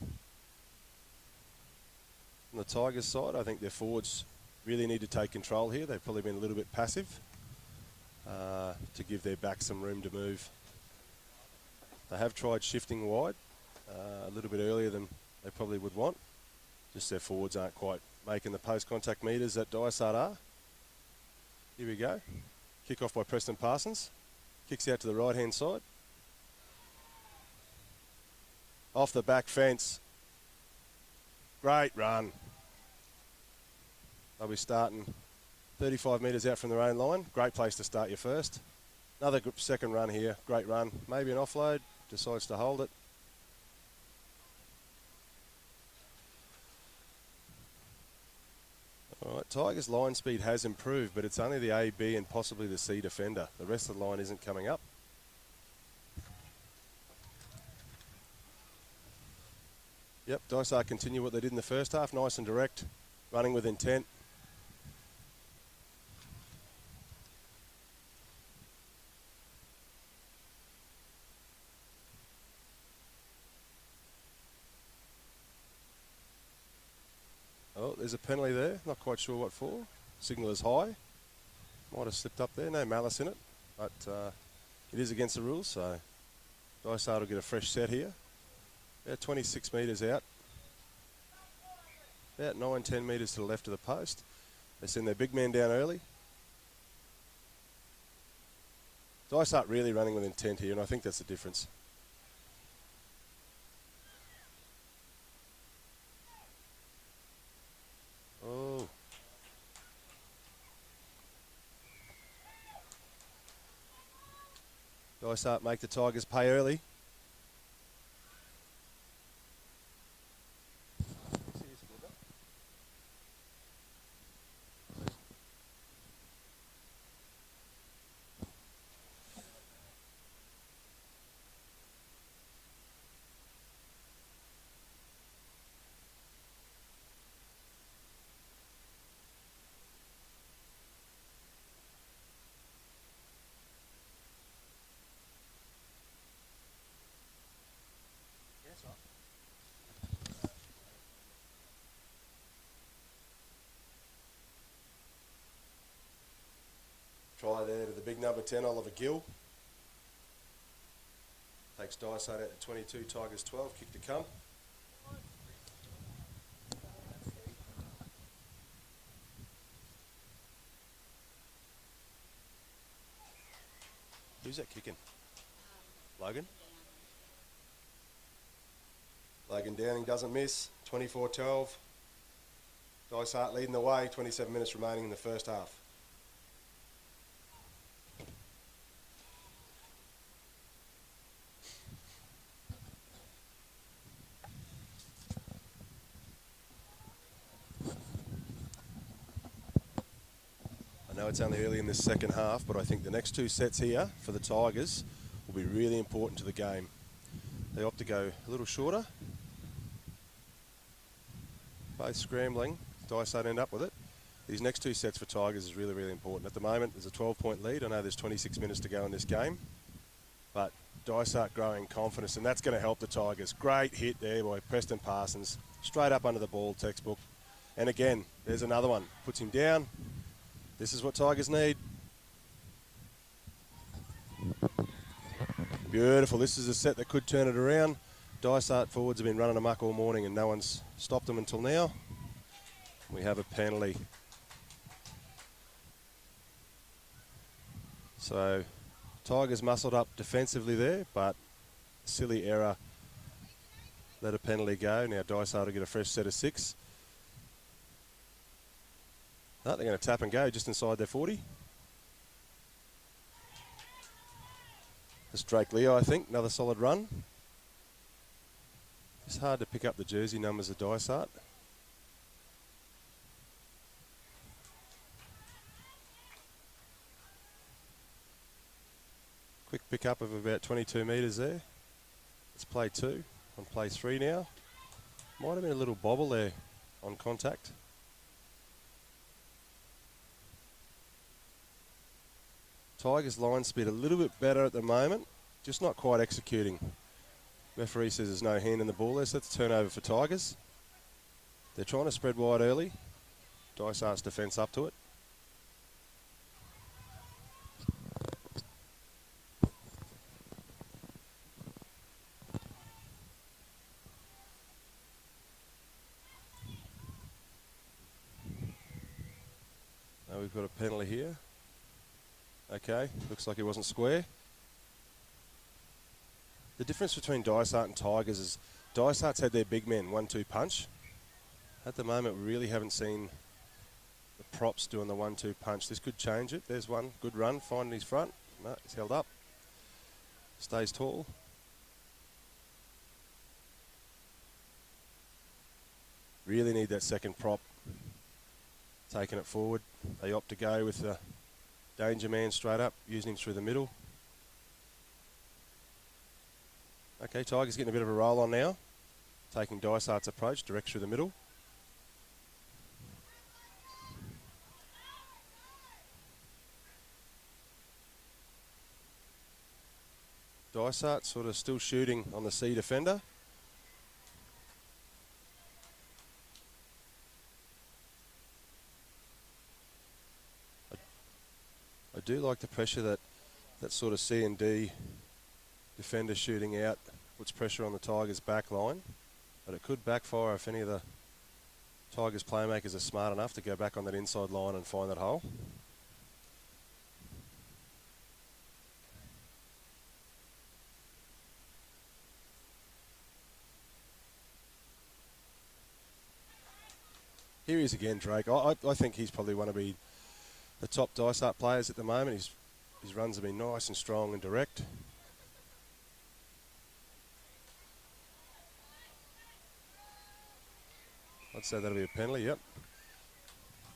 On the Tigers side, I think their forwards really need to take control here. They've probably been a little bit passive to give their back some room to move. They have tried shifting wide a little bit earlier than they probably would want. Just their forwards aren't quite making the post-contact metres that Dysart are. Here we go. Kick off by Preston Parsons. Kicks out to the right-hand side. Off the back fence. Great run. They'll be starting 35 metres out from their own line. Great place to start your first. Another second run here. Great run. Maybe an offload. Decides to hold it. All right, Tigers' line speed has improved, but it's only the A, B, and possibly the C defender. The rest of the line isn't coming up. Yep, Dysart continue what they did in the first half. Nice and direct, running with intent. Oh, there's a penalty there. Not quite sure what for. Signal is high. Might have slipped up there. No malice in it. But it is against the rules, so Dysart will get a fresh set here. About 26 metres out. About 9-10 metres to the left of the post. They send their big man down early. Dysart really running with intent here, and I think that's the difference. Oh. Dysart make the Tigers pay early. Try there to the big number 10, Oliver Gill. Takes Dysart out to 22, Tigers 12, kick to come. Who's that kicking? Logan? Logan Downing doesn't miss, 24-12. Dysart leading the way, 27 minutes remaining in the first half. I know it's only early in this second half, but I think the next two sets here for the Tigers will be really important to the game. They opt to go a little shorter. Both scrambling. Dysart end up with it. These next two sets for Tigers is really, really important. At the moment, there's a 12-point lead. I know there's 26 minutes to go in this game, but Dysart growing confidence, and that's going to help the Tigers. Great hit there by Preston Parsons. Straight up under the ball, textbook. And again, there's another one. Puts him down. This is what Tigers need. Beautiful. This is a set that could turn it around. Dysart forwards have been running amok all morning and no one's stopped them until now. We have a penalty. So Tigers muscled up defensively there, but silly error. Let a penalty go. Now Dysart will get a fresh set of 6. No, they're going to tap and go just inside their 40. That's Drake Leo, I think. Another solid run. It's hard to pick up the jersey numbers of Dysart. Quick pick up of about 22 metres there. It's play 2 on play 3 now. Might have been a little bobble there on contact. Tigers line speed a little bit better at the moment, just not quite executing. Referee says there's no hand in the ball there, so that's a turnover for Tigers. They're trying to spread wide early. Dysart's defence up to it. Now we've got a penalty here. Okay, looks like he wasn't square. The difference between Dysart and Tigers is Dysart's had their big men 1-2 punch. At the moment, we really haven't seen the props doing the 1-2 punch. This could change it. There's one good run, finding his front. No, he's held up. Stays tall. Really need that second prop. taking it forward. They opt to go with the danger man straight up, using him through the middle. Okay, Tiger's getting a bit of a roll on now, taking Dysart's approach direct through the middle. Dysart sort of still shooting on the C defender. I do like the pressure that sort of C and D defender shooting out puts pressure on the Tigers' back line, but it could backfire if any of the Tigers playmakers are smart enough to go back on that inside line and find that hole. Here he is again, Drake. I think he's probably one of the top Dysart players at the moment. His runs have been nice and strong and direct. I'd say that'll be a penalty, yep.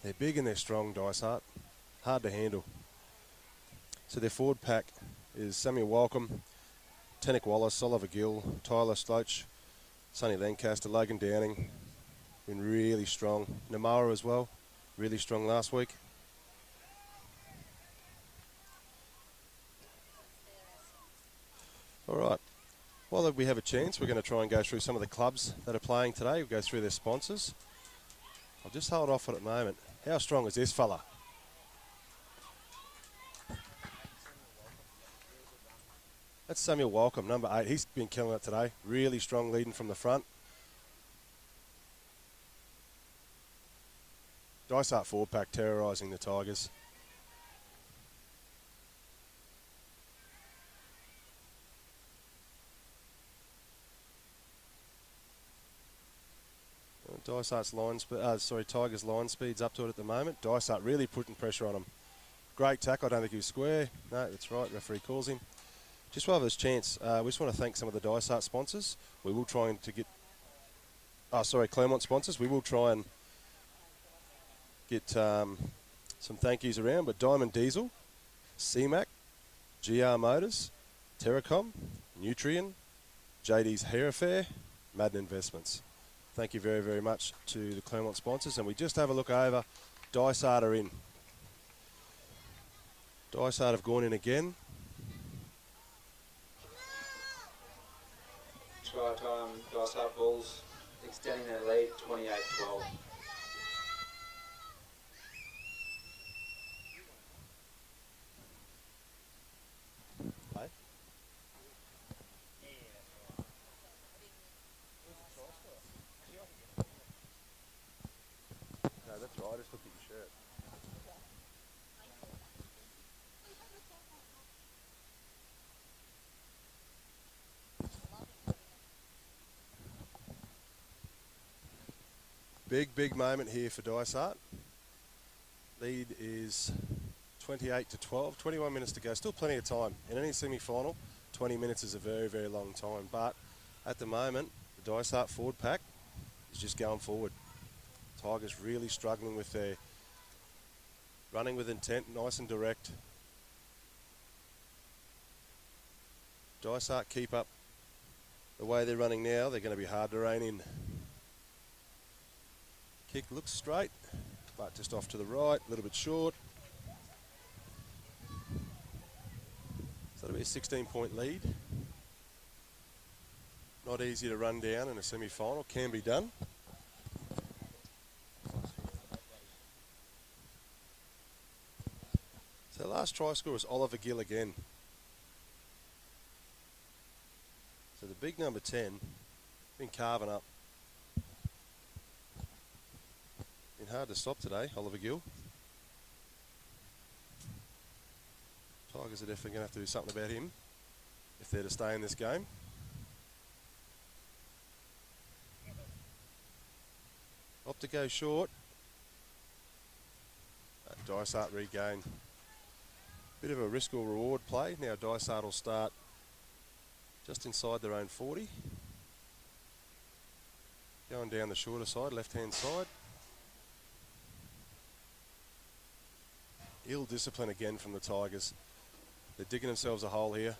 They're big and they're strong, Dysart. Hard to handle. So their forward pack is Samuel Walcombe, Tenick Wallace, Oliver Gill, Tyler Sloach, Sonny Lancaster, Logan Downing. Been really strong. Namara as well, really strong last week. All right. While we have a chance, we're going to try and go through some of the clubs that are playing today. We'll go through their sponsors. I'll just hold off on it at the moment. How strong is this fella? That's Samuel Walcombe, number 8. He's been killing it today. Really strong leading from the front. Dysart forward pack terrorising the Tigers. Tigers line speed's up to it at the moment. Dysart really putting pressure on him. Great tackle. I don't think he was square. No, that's right. Referee calls him. Just while there's a chance, we just want to thank some of the Dysart sponsors. We will try and Clermont sponsors. We will try and get some thank yous around, but Diamond Diesel, CMAC, GR Motors, Terracom, Nutrien, JD's Hair Affair, Madden Investments. Thank you very, very much to the Clermont sponsors, and we just have a look over. Dysart are in. Dysart have gone in again. Try time, Dysart Bulls extending their lead 28-12. No, that's right. I just looked at your shirt. Big moment here for Dysart. Lead is 28-12, 21 minutes to go. Still plenty of time. In any semi-final, 20 minutes is a very, very long time. But at the moment, the Dysart forward pack is just going forward. Tigers really struggling with their running with intent, nice and direct. Dysart keep up the way they're running now. They're going to be hard to rein in. Kick looks straight, but just off to the right, a little bit short. So that'll be a 16-point lead. Not easy to run down in a semi-final, can be done. So the last try scorer is Oliver Gill again. So the big number 10, been carving up. Been hard to stop today, Oliver Gill. Tigers are definitely going to have to do something about him if they're to stay in this game. Opt to go short. Dysart regain. Bit of a risk or reward play. Now Dysart will start just inside their own 40. Going down the shorter side, left-hand side. Ill discipline again from the Tigers. They're digging themselves a hole here.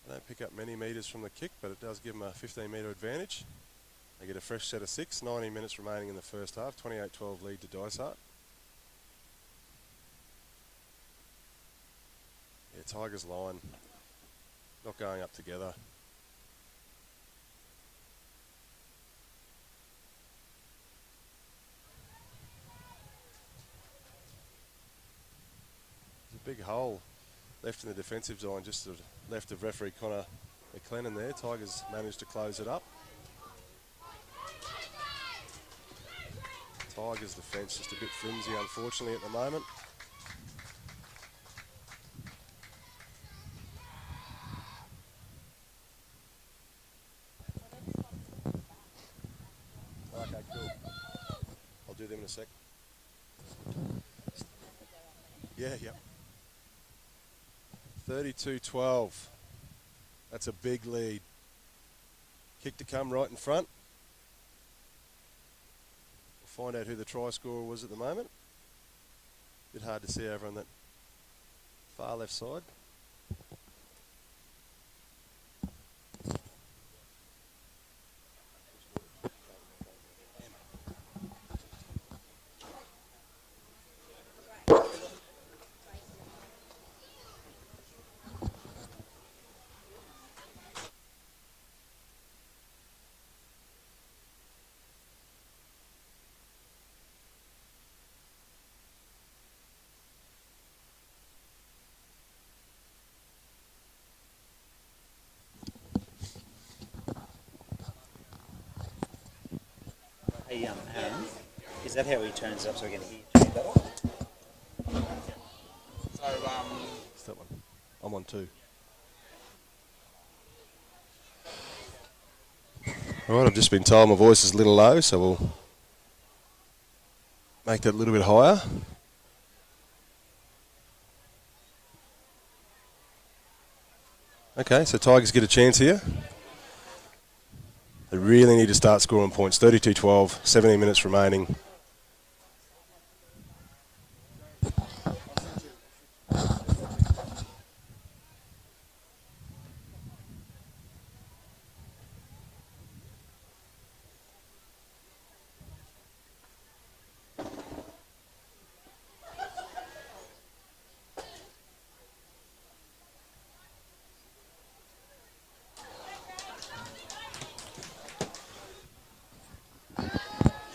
They don't pick up many metres from the kick, but it does give them a 15-metre advantage. They get a fresh set of 6, 90 minutes remaining in the first half, 28-12 lead to Dysart. Yeah, Tigers line not going up together. There's a big hole left in the defensive zone, just to the left of referee Connor McLennan there. Tigers managed to close it up. Tigers defence just a bit flimsy, unfortunately, at the moment. Okay, cool. I'll do them in a sec. Yeah, yep. 32-12. That's a big lead. Kick to come right in front. We'll find out who the try scorer was at the moment. Bit hard to see over on that far left side. Hey, Aaron, is that how he turns up so we can hear you better? So, It's that one. I'm on 2. Alright, I've just been told my voice is a little low, so we'll make that a little bit higher. Okay, so Tigers get a chance here. They really need to start scoring points. 32-12, 17 minutes remaining.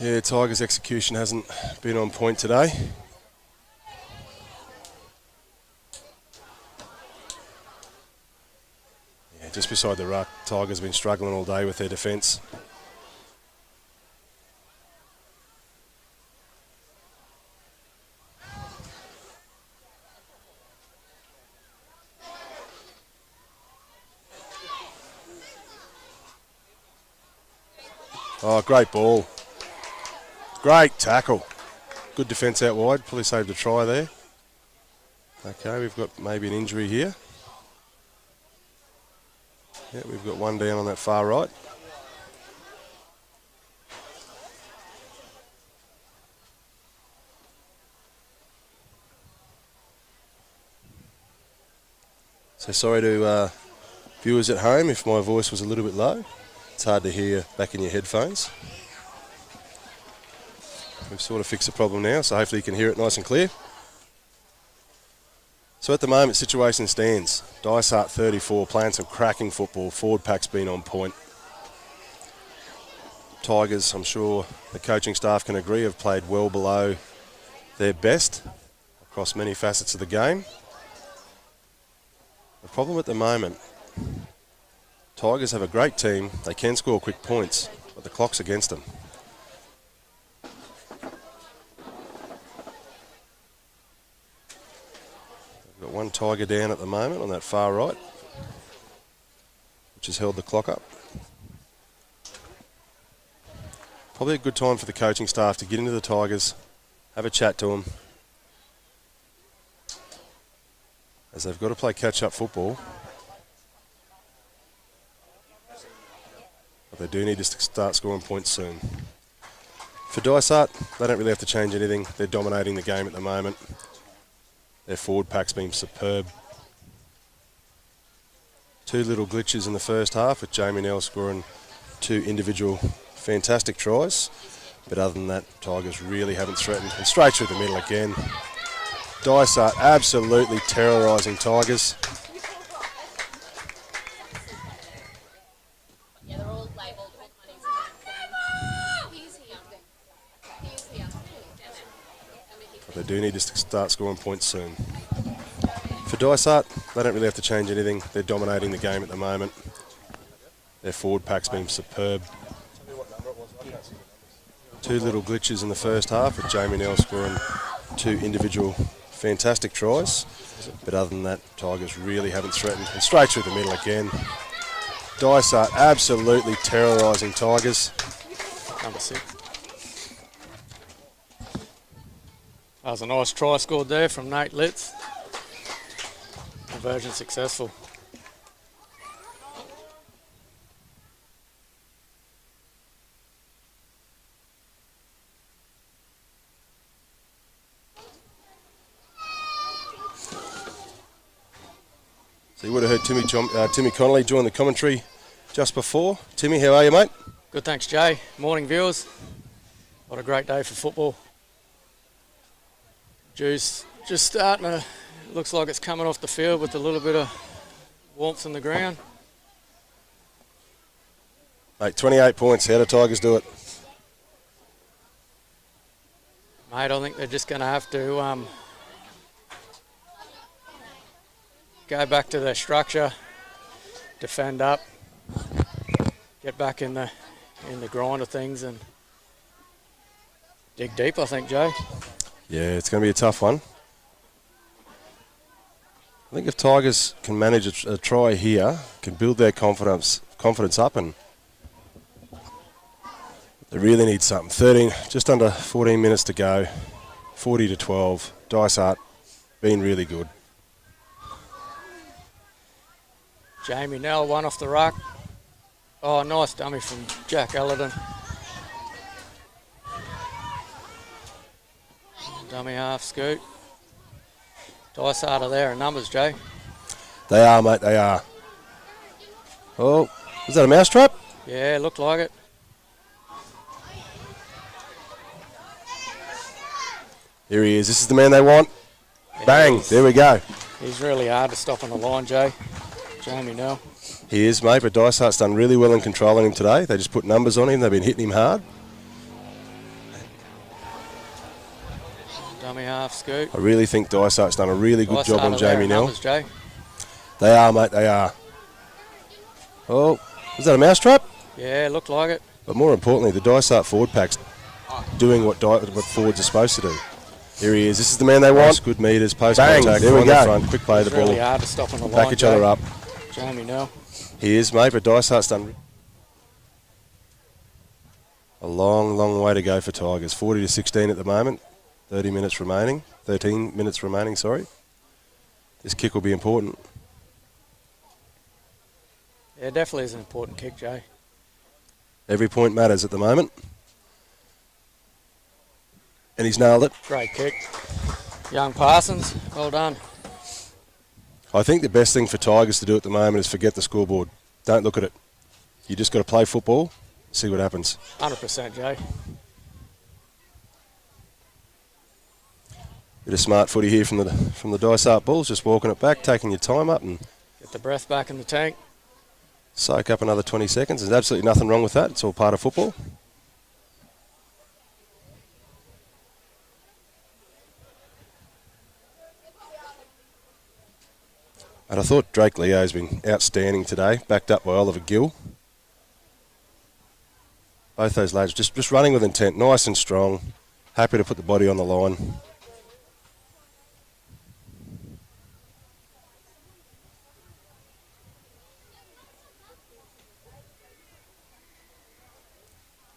Yeah, Tigers' execution hasn't been on point today. Yeah, just beside the ruck, Tigers have been struggling all day with their defence. Oh, great ball. Great tackle. Good defence out wide. Probably saved a try there. Okay, we've got maybe an injury here. Yeah, we've got one down on that far right. So sorry to viewers at home if my voice was a little bit low. It's hard to hear back in your headphones. We've sort of fixed the problem now, so hopefully you can hear it nice and clear. So at the moment, situation stands. Dysart 34, playing some cracking football. Forward pack's been on point. Tigers, I'm sure the coaching staff can agree, have played well below their best across many facets of the game. The problem at the moment, Tigers have a great team. They can score quick points, but the clock's against them. We've got one Tiger down at the moment on that far right, which has held the clock up. Probably a good time for the coaching staff to get into the Tigers, have a chat to them, as they've got to play catch-up football. But they do need to start scoring points soon. For Dysart, they don't really have to change anything. They're dominating the game at the moment. Their forward pack's been superb. 2 little glitches in the first half with Jamie Nell scoring 2 individual fantastic tries. But other than that, Tigers really haven't threatened. And straight through the middle again. Dysart absolutely terrorising Tigers. Yeah, they're all labelled all kinds of things. He's here. He's here. Damn it. But they do need to start scoring points soon. For Dysart, they don't really have to change anything. They're dominating the game at the moment. Their forward pack's been superb. 2 little glitches in the first half with Jamie Nell scoring 2 individual fantastic tries. But other than that, Tigers really haven't threatened. And straight through the middle again. Dysart absolutely terrorising Tigers. Number 6. That was a nice try scored there from Nate Litz. Conversion successful. So you would have heard Timmy Connolly join the commentary just before. Timmy, how are you, mate? Good, thanks, Jay. Morning, viewers. What a great day for football. Juice just starting to, looks like it's coming off the field with a little bit of warmth in the ground. Mate, 28 points. How do Tigers do it? Mate, I think they're just going to have to go back to their structure, defend up, get back in the grind of things and dig deep, I think, Jay. Yeah, it's going to be a tough one. I think if Tigers can manage a try here, can build their confidence up, and they really need something. Just under 14 minutes to go, 40-12. Dysart been really good. Jamie Nell, one off the ruck. Oh, nice dummy from Jack Ellerton. Dummy half scoot. Dysart are there in numbers, Jay. They are, mate, they are. Oh, is that a mousetrap? Yeah, looked like it. Here he is. This is the man they want. Yeah, Bang, there we go. He's really hard to stop on the line, Jay. Jamie Nell. He is, mate, but Dysart's done really well in controlling him today. They just put numbers on him. They've been hitting him hard. Dummy half scoot. I really think Dysart's done a really good job on Jamie Nell. Numbers, Jay. They are, mate, they are. Oh, is that a mousetrap? Yeah, looked like it. But more importantly, the Dysart forward pack's doing what forwards are supposed to do. Here he is. This is the man they want. Good meters, post contact. There we go. Front, quick play of the ball. Really hard to stop on the line, Back each other up. Jamie Nell. He is, mate, but Dysart's done a long, long way to go for Tigers. 40-16 at the moment. 13 minutes remaining, sorry. This kick will be important. Yeah, definitely is an important kick, Jay. Every point matters at the moment. And he's nailed it. Great kick. Young Parsons, well done. I think the best thing for Tigers to do at the moment is forget the scoreboard. Don't look at it. You just got to play football, see what happens. 100%, Jay. Bit of smart footy here from the Dysart Bulls, just walking it back, taking your time up and Get the breath back in the tank. soak up another 20 seconds. There's absolutely nothing wrong with that. It's all part of football. And I thought Drake Leo's been outstanding today, backed up by Oliver Gill. Both those lads just running with intent, nice and strong, happy to put the body on the line.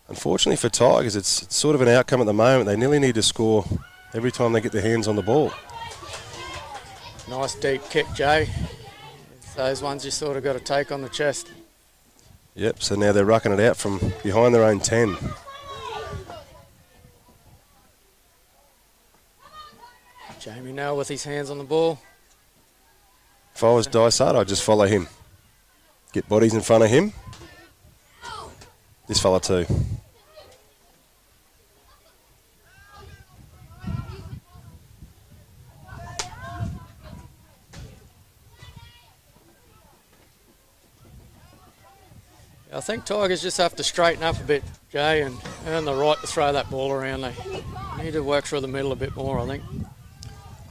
Unfortunately for Tigers, it's sort of an outcome at the moment. They nearly need to score every time they get their hands on the ball. Nice deep kick, Jay. It's those ones you sort of got to take on the chest. Yep, so now they're rucking it out from behind their own 10. Jamie now with his hands on the ball. If I was Dysart, I'd just follow him. Get bodies in front of him. This fella too. I think Tigers just have to straighten up a bit, Jay, and earn the right to throw that ball around. They need to work through the middle a bit more, I think.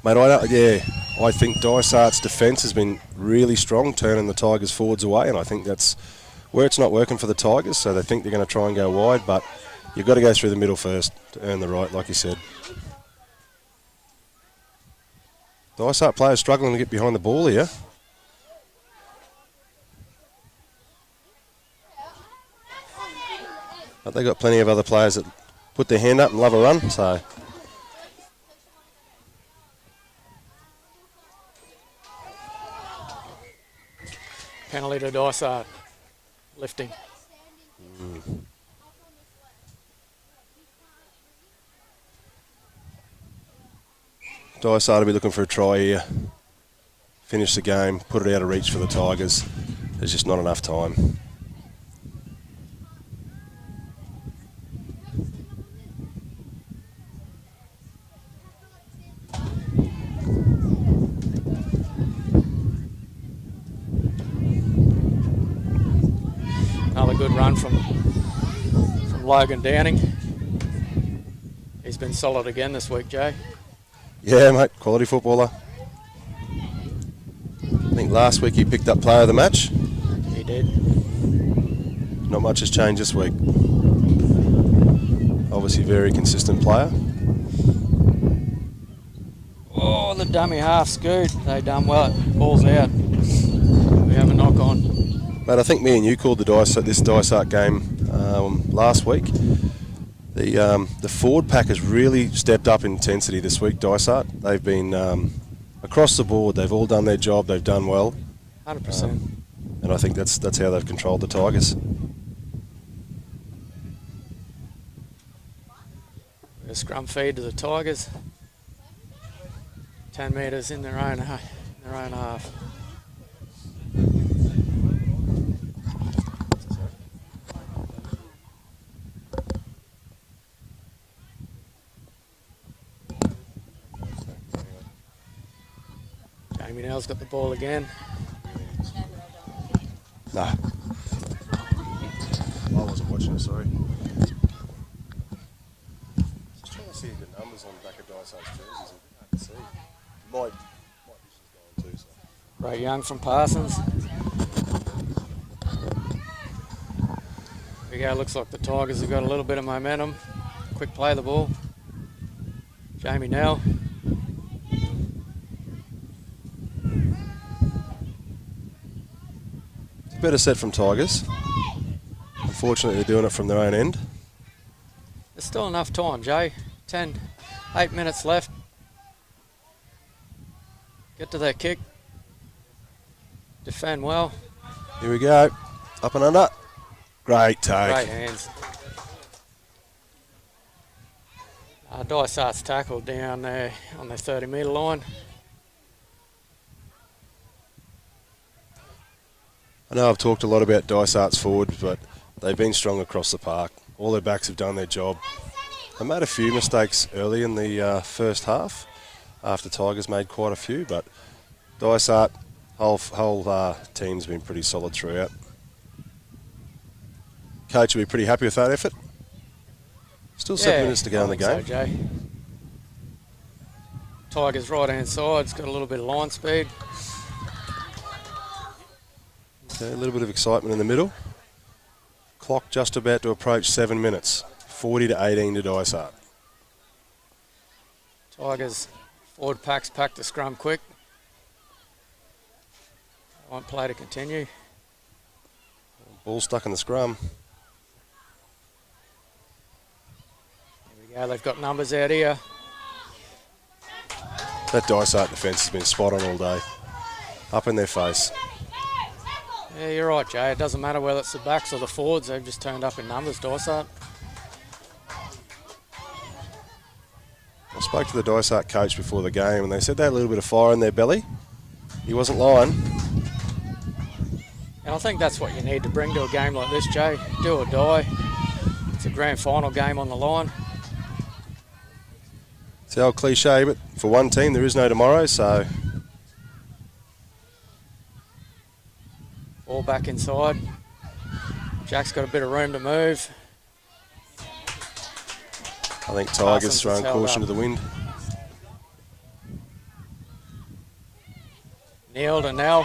Mate, I think Dysart's defence has been really strong, turning the Tigers forwards away, and I think that's where it's not working for the Tigers, so they think they're going to try and go wide, but you've got to go through the middle first to earn the right, like you said. Dysart players struggling to get behind the ball here. But they've got plenty of other players that put their hand up and love a run, so... Penalty to Dysart. Lifting. Dysart will be looking for a try here. Finish the game, put it out of reach for the Tigers. There's just not enough time. Another good run from Logan Downing. He's been solid again this week, Jay. Yeah, mate, quality footballer. I think last week he picked up player of the match. He did. Not much has changed this week. Obviously very consistent player. Oh, the dummy half scoot. They done well. Ball's out. We have a knock on. Mate, I think me and you called this Dysart game last week. The forward pack has really stepped up in intensity this week, Dysart. They've been across the board. They've all done their job. They've done well. 100%. And I think that's how they've controlled the Tigers. A scrum feed to the Tigers. 10 metres in their own half. Jamie now's got the ball again. No. I wasn't watching it, sorry. Just trying to see the numbers on the back of Dysart's jerseys. I can see. My vision's going too, so. Ray Young from Parsons. There we go, looks like the Tigers have got a little bit of momentum. Quick play the ball. Jamie now. Better set from Tigers. Unfortunately, they're doing it from their own end. There's still enough time, Jay. 8 minutes left. Get to that kick. Defend well. Here we go. Up and under. Great take. Great hands. Dysart's tackle down there on the 30-metre line. I know I've talked a lot about Dysart's forwards, but they've been strong across the park. All their backs have done their job. They made a few mistakes early in the first half, after Tigers made quite a few, but Dysart, whole team's been pretty solid throughout. Coach will be pretty happy with that effort. Still 7 minutes to go in the game. So, Jay. Tigers right-hand side's got a little bit of line speed. Okay, a little bit of excitement in the middle. Clock just about to approach 7 minutes. 40-18 to Dysart. Tigers forward packs pack the scrum quick. Want play to continue. Ball stuck in the scrum. There we go, they've got numbers out here. That Dysart defence has been spot on all day. Up in their face. Yeah, you're right, Jay. It doesn't matter whether it's the backs or the forwards. They've just turned up in numbers, Dysart. Spoke to the Dysart coach before the game and they said they had a little bit of fire in their belly. He wasn't lying. And I think that's what you need to bring to a game like this, Jay. Do or die. It's a grand final game on the line. It's the old cliche, but for one team there is no tomorrow, so... Ball back inside. Jack's got a bit of room to move. I think Parsons Tigers has throwing held caution up. to the wind. Neil to Nell.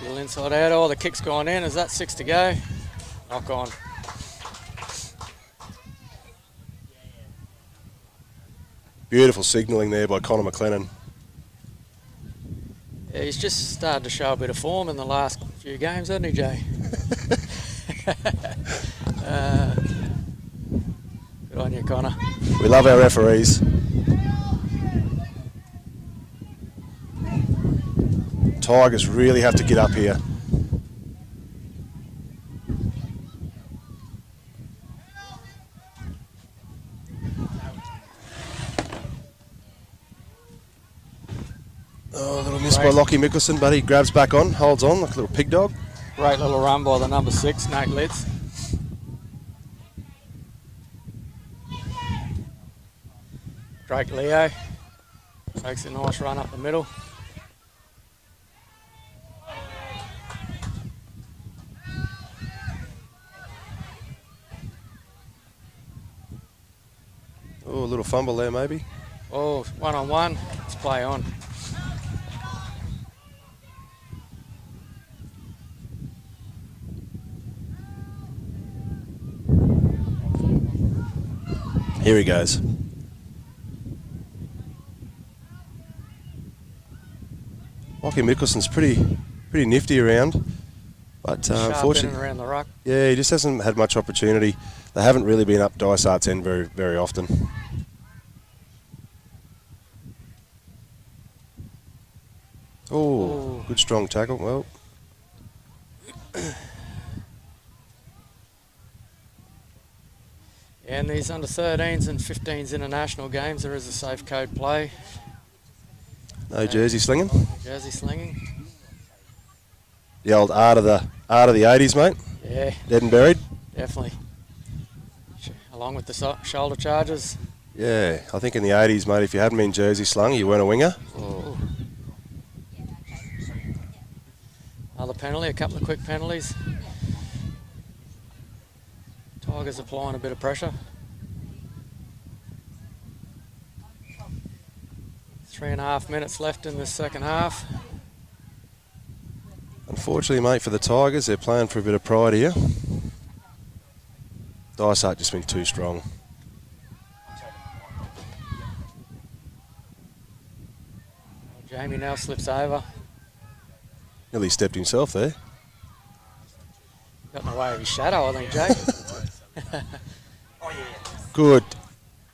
Little inside out. Oh, the kick's gone in. Is that 6 to go? Knock on. Beautiful signalling there by Connor McLennan. Yeah, he's just started to show a bit of form in the last few games, hasn't he, Jay? Good on you, Connor. We love our referees. Tigers really have to get up here. Oh, a little miss by Right. Lockie Mickelson, but he grabs back on, holds on like a little pig dog. Great little run by the number 6, Nate Litz. Drake Leo takes a nice run up the middle. Oh, a little fumble there maybe. Oh, 1-on-1. Let's play on. Here he goes. Lockie Mickelson's pretty nifty around, but Sharp in and unfortunately, around the ruck. yeah, he just hasn't had much opportunity. They haven't really been up Dysart's end very often. Oh, good strong tackle. Well, And these under 13s and 15s international games, there is a safe code play. no jersey slinging. Jersey slinging. The old art of the 80s, mate. Yeah, Dead and buried. definitely. Along with the shoulder charges. Yeah, I think in the 80s, mate, if you hadn't been jersey slung, you weren't a winger. Oh. Another penalty, a couple of quick penalties. Tigers applying a bit of pressure. 3.5 minutes left in this second half. Unfortunately, mate, for the Tigers, they're playing for a bit of pride here. Dysart just been too strong. Jamie now slips over. Nearly stepped himself there. Got in the way of his shadow, I think, Jay. Good,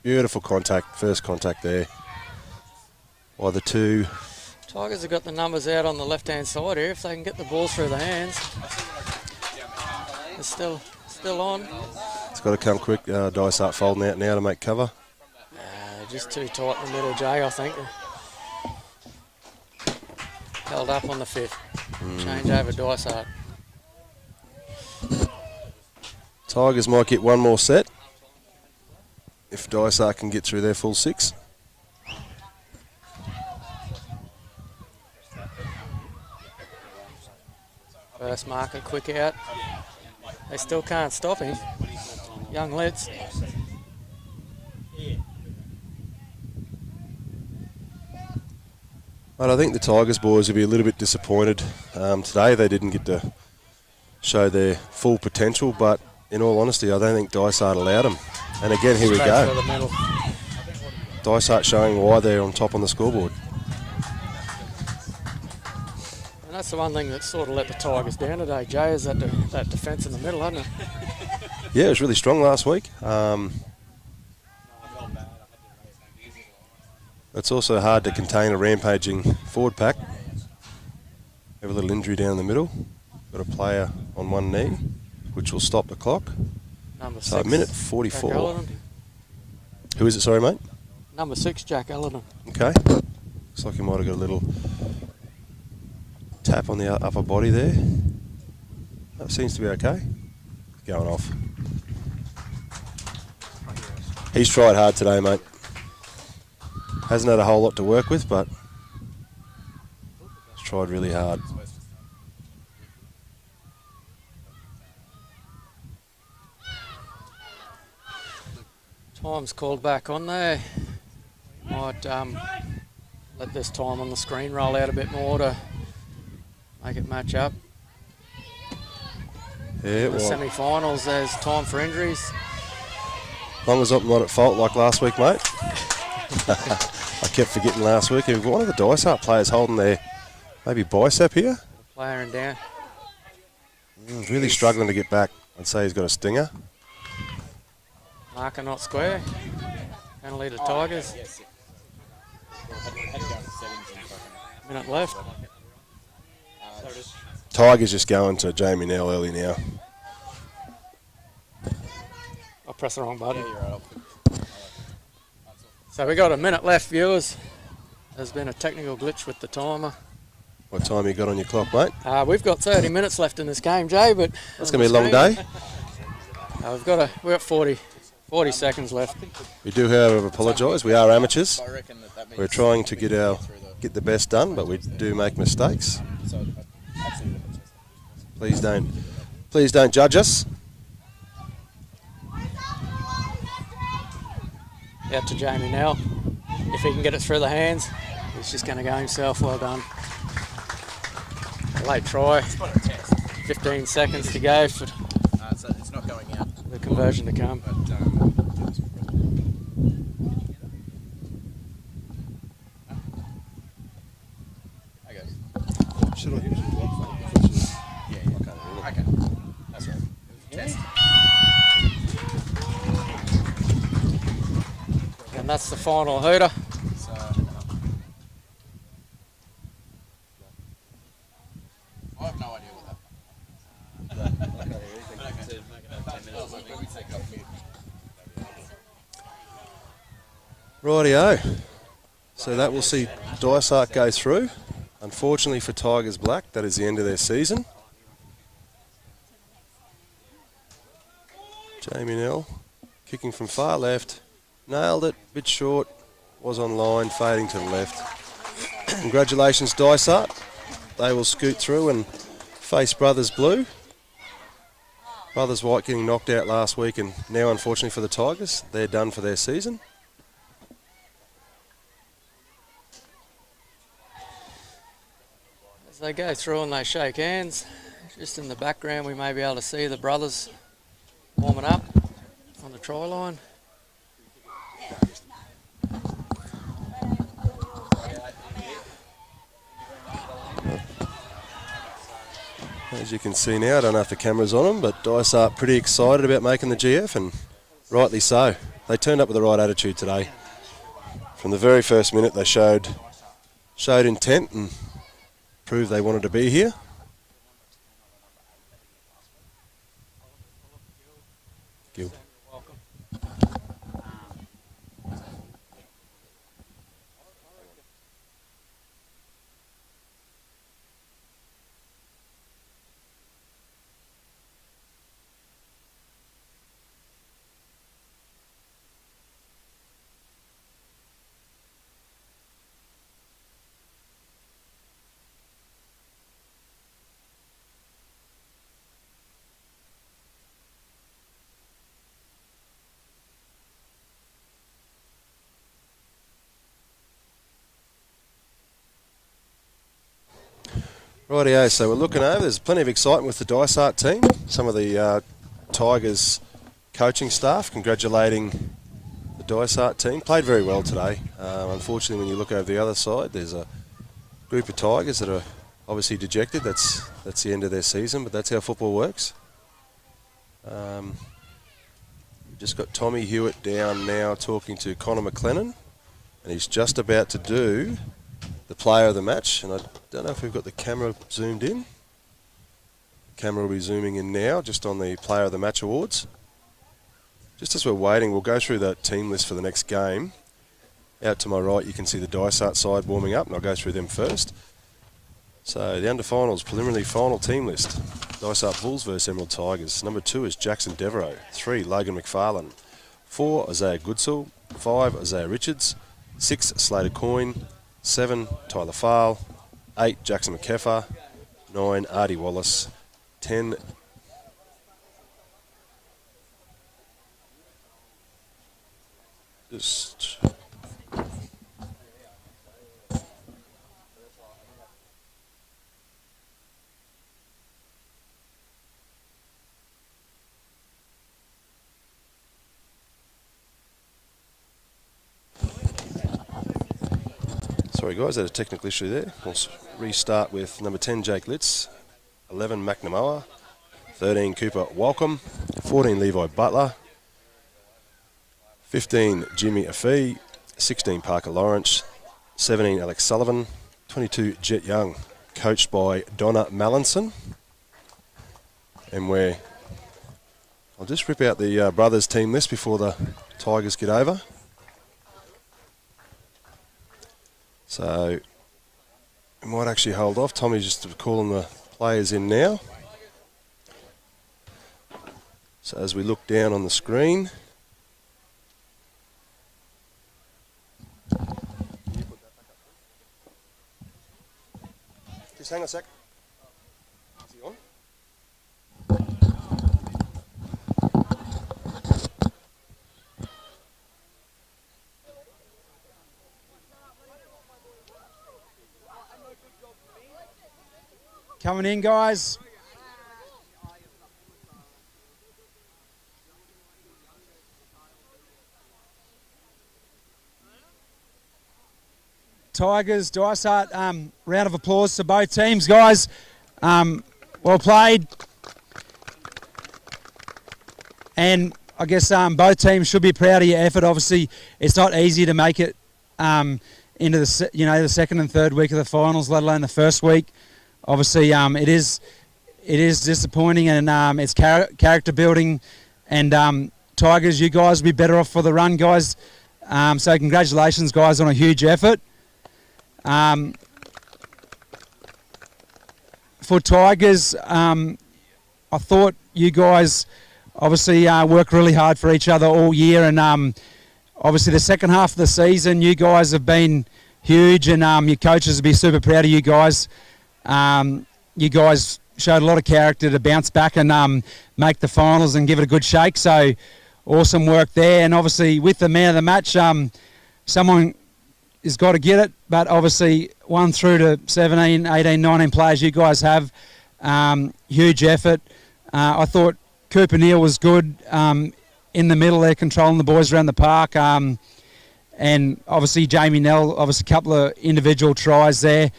beautiful contact, first contact there by the two. Tigers have got the numbers out on the left-hand side here. If they can get the ball through the hands. It's still on. It's got to come quick. Dysart folding out now to make cover. Just too tight in the middle, Jay, I think. Held up on the 5th. Change over Dysart. Tigers might get one more set if Dysart can get through their full 6. First marker, quick out. They still can't stop him. Young Letts. But I think the Tigers boys will be a little bit disappointed today. They didn't get to show their full potential, but in all honesty, I don't think Dysart allowed them. And again, here we Straight go. through the middle. Dysart showing why they're on top on the scoreboard. And that's the one thing that sort of let the Tigers down today, Jay, is that that defence in the middle, hasn't it? Yeah, it was really strong last week. It's also hard to contain a rampaging forward pack. Have a little injury down the middle. Got a player on one knee, which will stop the clock. Number 6. So a minute 44. Who is it, sorry, mate? Number 6, Jack Ellerton. Okay. Looks like he might have got a little tap on the upper body there. That seems to be okay. Going off. He's tried hard today, mate. Hasn't had a whole lot to work with, but he's tried really hard. Time's called back on there. Might let this time on the screen roll out a bit more to make it match up. Yeah, The well, semi-finals, there's time for injuries. as long as I'm not at fault like last week, mate. I kept forgetting last week. We've got one of the Dysart players holding their maybe bicep here. Player and down. Really struggling to get back. I'd say he's got a stinger. Marker not square. Penalty to Tigers. Minute left. Tigers just going to Jamie Nell early now. I'll press the wrong button. So we got a minute left, viewers. There's been a technical glitch with the timer. What time you got on your clock, mate? We've got 30 minutes left in this game, Jay, but That's going to be a long day. we're at 40 seconds left. We do, however, apologise. We are amateurs. We're trying to get the best done, but we do make mistakes. Please don't judge us. Out to Jamie now. If he can get it through the hands, he's just going to go himself. Well done. Late try. 15 seconds to go for It's not going out. the conversion to come. And that's the final hooter. I have no idea what Rightio. So that will see Dysart go through. Unfortunately for Tigers Black, that is the end of their season. Jamie Nell kicking from far left. Nailed it, bit short, was on line, fading to the left. Congratulations, Dysart. They will scoot through and face Brothers Blue. Brothers White getting knocked out last week, and now, unfortunately for the Tigers, they're done for their season. As they go through and they shake hands, just in the background we may be able to see the brothers warming up on the try line. As you can see now, I don't know if the camera's on them, but Dysart pretty excited about making the GF, and rightly so. They turned up with the right attitude today. From the very first minute they showed intent and proved they wanted to be here. Gil. Rightio, so we're looking over. There's plenty of excitement with the Dysart team. Some of the Tigers coaching staff congratulating the Dysart team. Played very well today. Unfortunately, when you look over the other side, there's a group of Tigers that are obviously dejected. That's the end of their season, but that's how football works. Just got Tommy Hewitt down now talking to Connor McLennan, and he's just about to do the player of the match, and I don't know if we've got the camera zoomed in. The camera will be zooming in now, just on the player of the match awards. Just as we're waiting, we'll go through that team list for the next game. Out to my right, you can see the Dysart side warming up, and I'll go through them first. So the under-finals preliminary final team list. Dysart Bulls versus Emerald Tigers. Number 2 is Jackson Devereaux. 3, Logan McFarlane. 4, Isaiah Goodsell. 5, Isaiah Richards. 6, Slater Coyne. 7, Tyler Farl. 8, Jackson McKeffer. 9, Artie Wallace. 10, just... Sorry guys, had a technical issue there. We'll restart with number 10, Jake Litz, 11, McNamara, 13, Cooper Walcom, 14, Levi Butler, 15, Jimmy Afee, 16, Parker Lawrence, 17, Alex Sullivan, 22, Jet Young, coached by Donna Mallinson. And I'll just rip out the brothers team list before the Tigers get over. So we might actually hold off. Tommy's just calling the players in now. So as we look down on the screen, just hang on a sec. Is he on? Coming in, guys. Tigers, Dysart, round of applause to both teams, guys. Well played. And I guess both teams should be proud of your effort. Obviously, it's not easy to make it into the second and third week of the finals, let alone the first week. Obviously, it is disappointing, and it's character building. And Tigers, you guys will be better off for the run, guys. So congratulations, guys, on a huge effort. For Tigers, I thought you guys obviously work really hard for each other all year, and obviously the second half of the season, you guys have been huge, and your coaches will be super proud of you guys. You guys showed a lot of character to bounce back and make the finals and give it a good shake, so awesome work there. And obviously with the man of the match, someone has got to get it, but obviously 1 through to 17, 18, 19 players you guys have, huge effort. I thought Cooper Neal was good in the middle there, controlling the boys around the park, and obviously Jamie Nell, obviously a couple of individual tries there,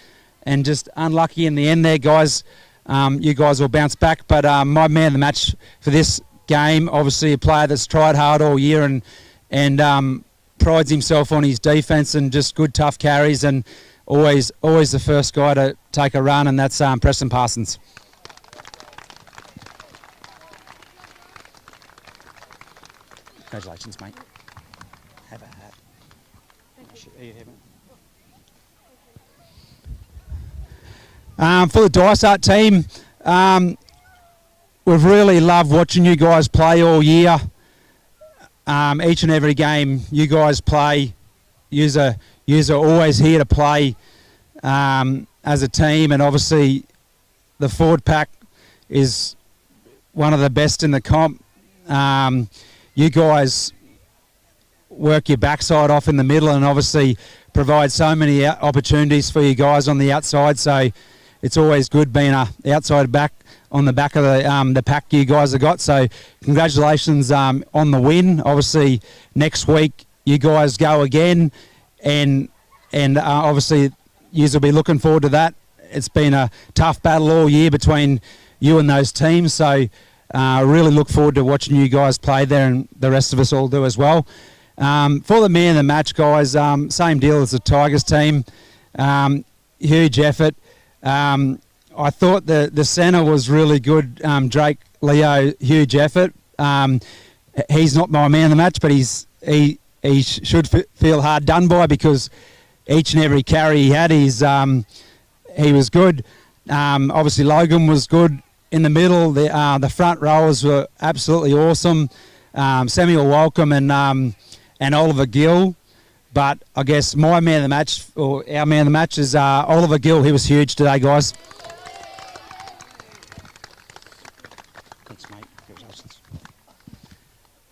and just unlucky in the end there, guys. You guys will bounce back, but my man of the match for this game, obviously a player that's tried hard all year and prides himself on his defence and just good tough carries, and always the first guy to take a run, and that's Preston Parsons. Congratulations, mate. Have a hat. For the Dysart team, we've really loved watching you guys play all year. Each and every game you guys play, yous are always here to play as a team, and obviously the forward pack is one of the best in the comp. You guys work your backside off in the middle and obviously provide so many opportunities for you guys on the outside, so it's always good being a outside back on the back of the pack you guys have got. So congratulations on the win. Obviously next week you guys go again, and obviously you will be looking forward to that. It's been a tough battle all year between you and those teams, so really look forward to watching you guys play there, and the rest of us all do as well. For the man of the match, guys, same deal as the Tigers team. Huge effort. I thought the centre was really good. Drake Leo, huge effort. And he's not my man of the match, but he should feel hard done by, because each and every carry he had, he was good. Obviously, Logan was good in the middle. The front rowers were absolutely awesome. Samuel Welcome and Oliver Gill. But I guess my man of the match, or our man of the match, is Oliver Gill. He was huge today, guys. Thanks, mate. Congratulations.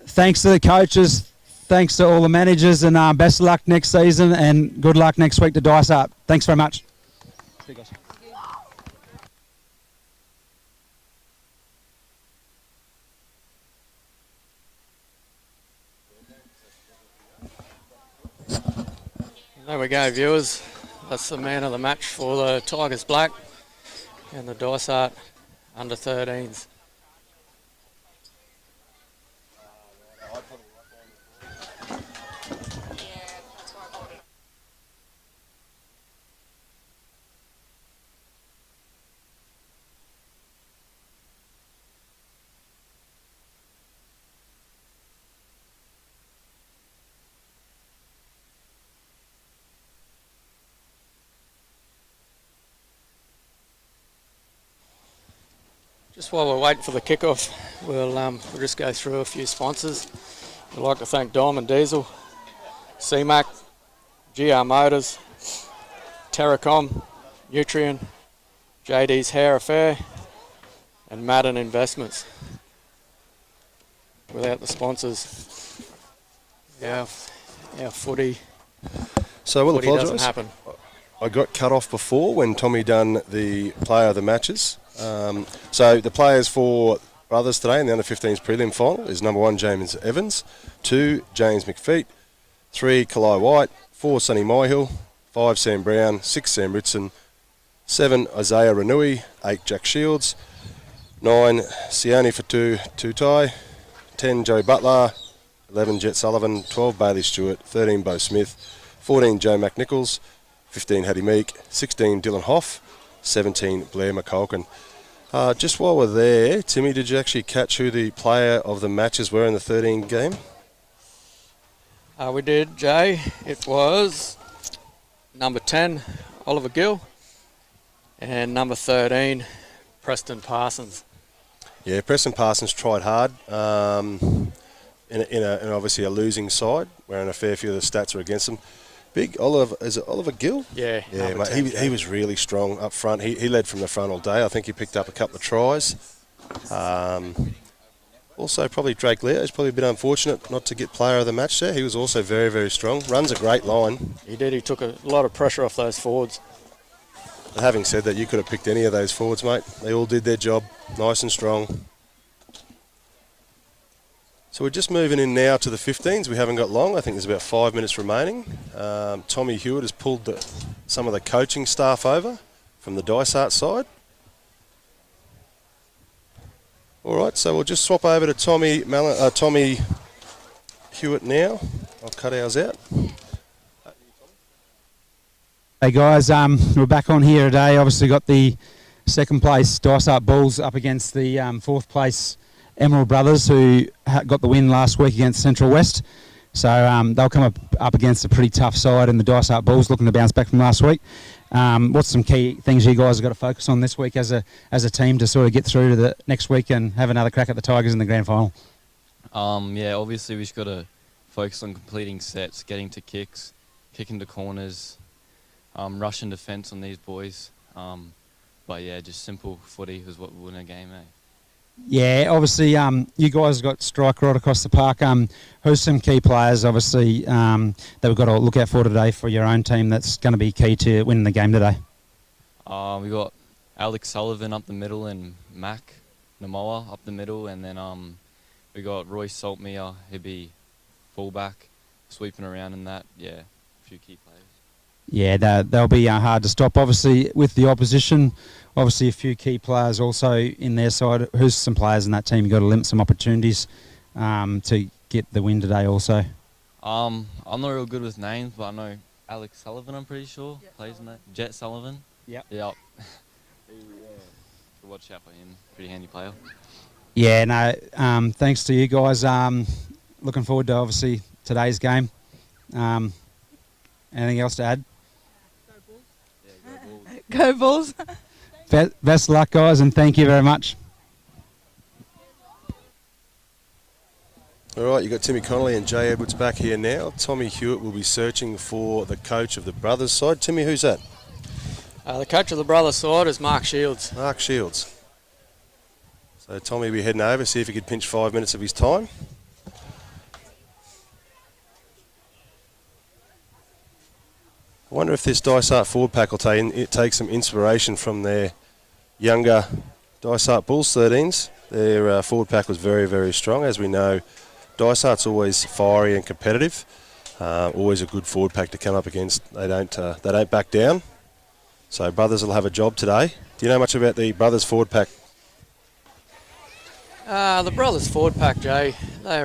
Thanks to the coaches, thanks to all the managers, and best of luck next season, and good luck next week to Dice Up. Thanks very much. See you guys. There we go, viewers. That's the man of the match for the Tigers Black and the Dice Art under 13s. Just while we're waiting for the kickoff, we'll just go through a few sponsors. We'd like to thank Diamond Diesel, CMAC, GR Motors, Terracom, Nutrien, JD's Hair Affair, and Madden Investments. Without the sponsors, our footy So I will doesn't apologise. happen. I got cut off before when Tommy done the player of the matches. So the players for brothers today in the under-15s prelim final is number 1 James Evans, 2 James McFeet, 3 Kalai White, 4 Sonny Myhill, 5 Sam Brown, 6 Sam Ritson, 7 Isaiah Renui, 8 Jack Shields, 9 Sione Fatu Tutai, 10 Joey Butler, 11 Jet Sullivan, 12 Bailey Stewart, 13 Bo Smith, 14 Joe McNichols, 15 Hattie Meek, 16 Dylan Hoff, 17 Blair McCulkin. Just while we're there, Timmy, did you actually catch who the player of the matches were in the 13 game? We did, Jay. It was number 10, Oliver Gill, and number 13, Preston Parsons. Yeah, Preston Parsons tried hard in obviously a losing side, wherein a fair few of the stats were against them. Big Oliver, is it Oliver Gill? Yeah, mate, 10, he was really strong up front. He led from the front all day. I think he picked up a couple of tries. Also, probably Drake Leo is probably a bit unfortunate not to get player of the match there. He was also very, very strong. Runs a great line. He did. He took a lot of pressure off those forwards. But having said that, you could have picked any of those forwards, mate. They all did their job, nice and strong. So we're just moving in now to the 15s. We haven't got long. I think there's about 5 minutes remaining. Tommy Hewitt has pulled some of the coaching staff over from the Dice Art side. All right, so we'll just swap over to Tommy Hewitt now. I'll cut ours out. Hey guys, we're back on here today. Obviously got the second place Dice Art Bulls up against the fourth place Emerald Brothers, who got the win last week against Central West. So they'll come up against a pretty tough side in the Dice Art Bulls, looking to bounce back from last week. What's some key things you guys have got to focus on this week as a team to sort of get through to the next week and have another crack at the Tigers in the grand final? Yeah, obviously we've got to focus on completing sets, getting to kicks, kicking to corners, rushing defence on these boys. But yeah, just simple footy is what will win a game, eh? Yeah, obviously you guys got strike right across the park. Who's some key players, obviously, that we've got to look out for today for your own team that's going to be key to winning the game today? We got Alex Sullivan up the middle and Mac Namoa up the middle, and then we got Roy Saltmere, he'll be fullback, sweeping around in that. Yeah, a few key players. Yeah, they'll be hard to stop. Obviously, with the opposition, obviously a few key players also in their side. Who's some players in that team you've got to limit some opportunities to get the win today also? I'm not real good with names, but I know Alex Sullivan, I'm pretty sure, plays in that. Jet Sullivan? Yep. Yep. Watch out for him. Pretty handy player. Yeah, no, thanks to you guys. Looking forward to, obviously, today's game. Anything else to add? Go Bulls. Best of luck, guys, and thank you very much. All right, you've got Timmy Connolly and Jay Edwards back here now. Tommy Hewitt will be searching for the coach of the brothers side. Timmy, who's that? The coach of the brothers side is Mark Shields. Mark Shields. So Tommy will be heading over, see if he could pinch 5 minutes of his time. I wonder if this Dysart forward pack will take some inspiration from their younger Dysart Bulls 13s. Their forward pack was very, very strong. As we know, Dysart's always fiery and competitive. Always a good forward pack to come up against. They don't back down. So brothers will have a job today. Do you know much about the brothers forward pack? The brothers forward pack, Jay, they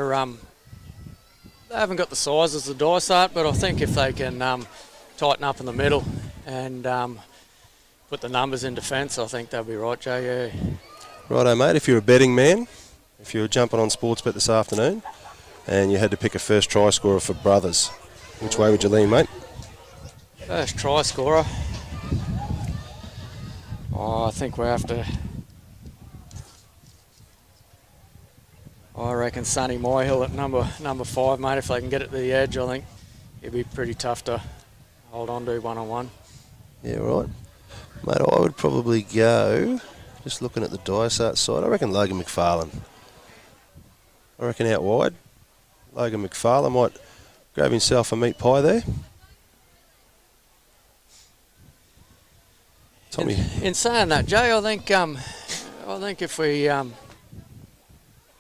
haven't got the size as the Dysart, but I think if they can tighten up in the middle and put the numbers in defence, I think they'll be right, Jay. Yeah. Righto, mate. If you're a betting man, if you were jumping on Sportsbet this afternoon and you had to pick a first try scorer for brothers, which way would you lean, mate? First try scorer. Oh, I think we have to. I reckon Sonny Moyhill at number 5, mate. If they can get it to the edge, I think it'd be pretty tough to hold on to one-on-one. Yeah, right. Mate, I would probably go, just looking at the Dysart side, I reckon Logan McFarlane. I reckon out wide, Logan McFarlane might grab himself a meat pie there. Tommy. In saying that, Jay, I think if we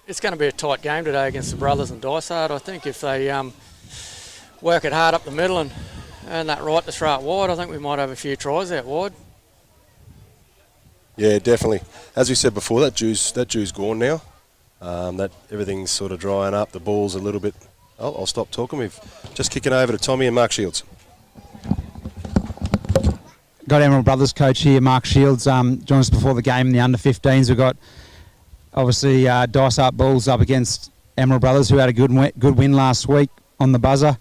it's going to be a tight game today against the brothers and Dysart. I think if they work it hard up the middle and earn that right to throw it wide, I think we might have a few tries out wide. Yeah, definitely. As we said before, that dew's gone now. That everything's sort of drying up. The ball's a little bit. Oh, I'll stop talking. We've just kicking over to Tommy and Mark Shields. Got Emerald Brothers coach here, Mark Shields. Joined us before the game in the under-15s. We've got, obviously, Dysart Bulls up against Emerald Brothers, who had a good win last week on the buzzer.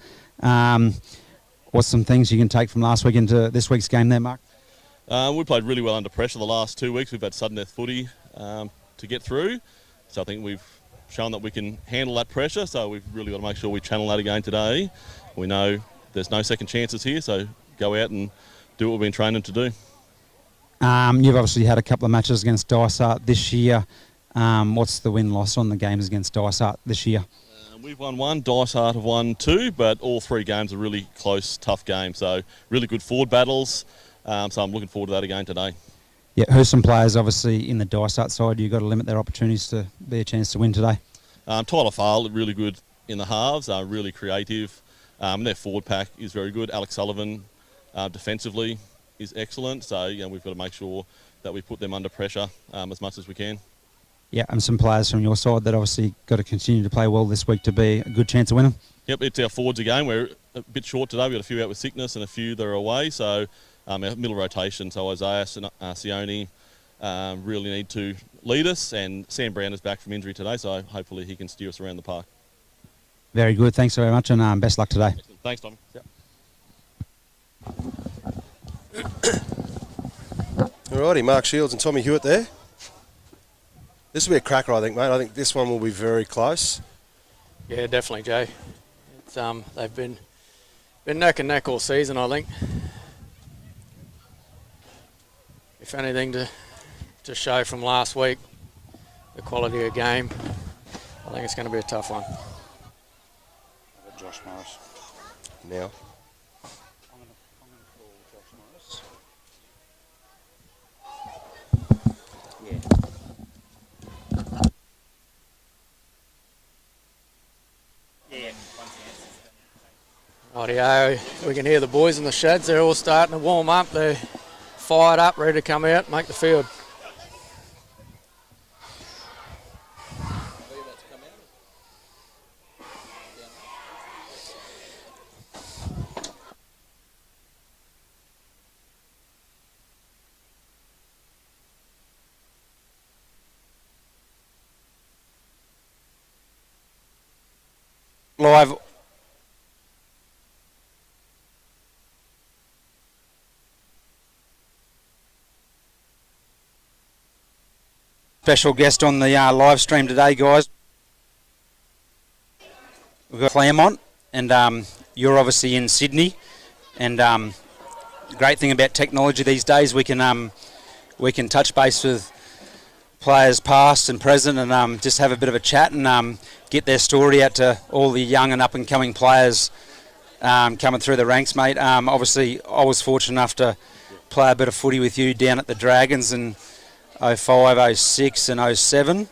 What's some things you can take from last week into this week's game there, Mark? We played really well under pressure the last 2 weeks. We've had sudden death footy to get through. So I think we've shown that we can handle that pressure. So we've really got to make sure we channel that again today. We know there's no second chances here, so go out and do what we've been training to do. You've obviously had a couple of matches against Dysart this year. What's the win-loss on the games against Dysart this year? We've won 1, Dysart have won 2, but all 3 games are really close, tough games. So really good forward battles. So I'm looking forward to that again today. Yeah, who's some players obviously in the Dysart side? You've got to limit their opportunities to be a chance to win today. Tyler Farl, really good in the halves, really creative. Their forward pack is very good. Alex Sullivan defensively is excellent. So we've got to make sure that we put them under pressure as much as we can. Yeah, and some players from your side that obviously got to continue to play well this week to be a good chance of winning. Yep, it's our forwards again. We're a bit short today. We've got a few out with sickness and a few that are away. So our middle rotation, so Isaiah Sione really need to lead us. And Sam Brown is back from injury today, so hopefully he can steer us around the park. Very good. Thanks very much, and best luck today. Excellent. Thanks, Tommy. Yep. Alrighty, Mark Shields and Tommy Hewitt there. This will be a cracker, I think, mate. I think this one will be very close. Yeah, definitely, Jay. It's, they've been neck and neck all season, I think. If anything to show from last week, the quality of game, I think it's going to be a tough one. Josh Morris. Now. I'm going to call Josh Morris. Yeah. Rightio, we can hear the boys in the sheds. They're all starting to warm up. They're fired up, ready to come out and make the field. live special guest on the live stream today, guys. We've got Clermont, and you're obviously in Sydney. And the great thing about technology these days, we can touch base with players past and present, and just have a bit of a chat and get their story out to all the young and up-and-coming players coming through the ranks, mate. Obviously, I was fortunate enough to play a bit of footy with you down at the Dragons in 05, 06 and 07.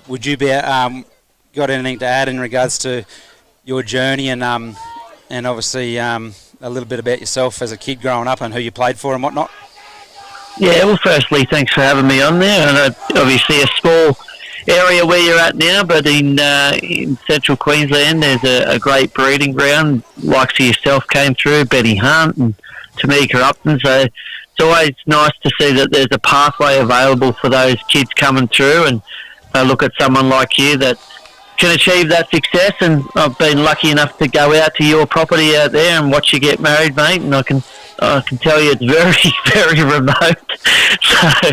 Would you be got anything to add in regards to your journey and obviously a little bit about yourself as a kid growing up and who you played for and whatnot? Yeah, well, firstly, thanks for having me on there. And obviously a small area where you're at now, but in central Queensland, there's a great breeding ground. Likes of yourself came through, Betty Hunt and Tamika Upton. So it's always nice to see that there's a pathway available for those kids coming through, and look at someone like you that can achieve that success. And I've been lucky enough to go out to your property out there and watch you get married, mate, and I can tell you it's very, very remote. So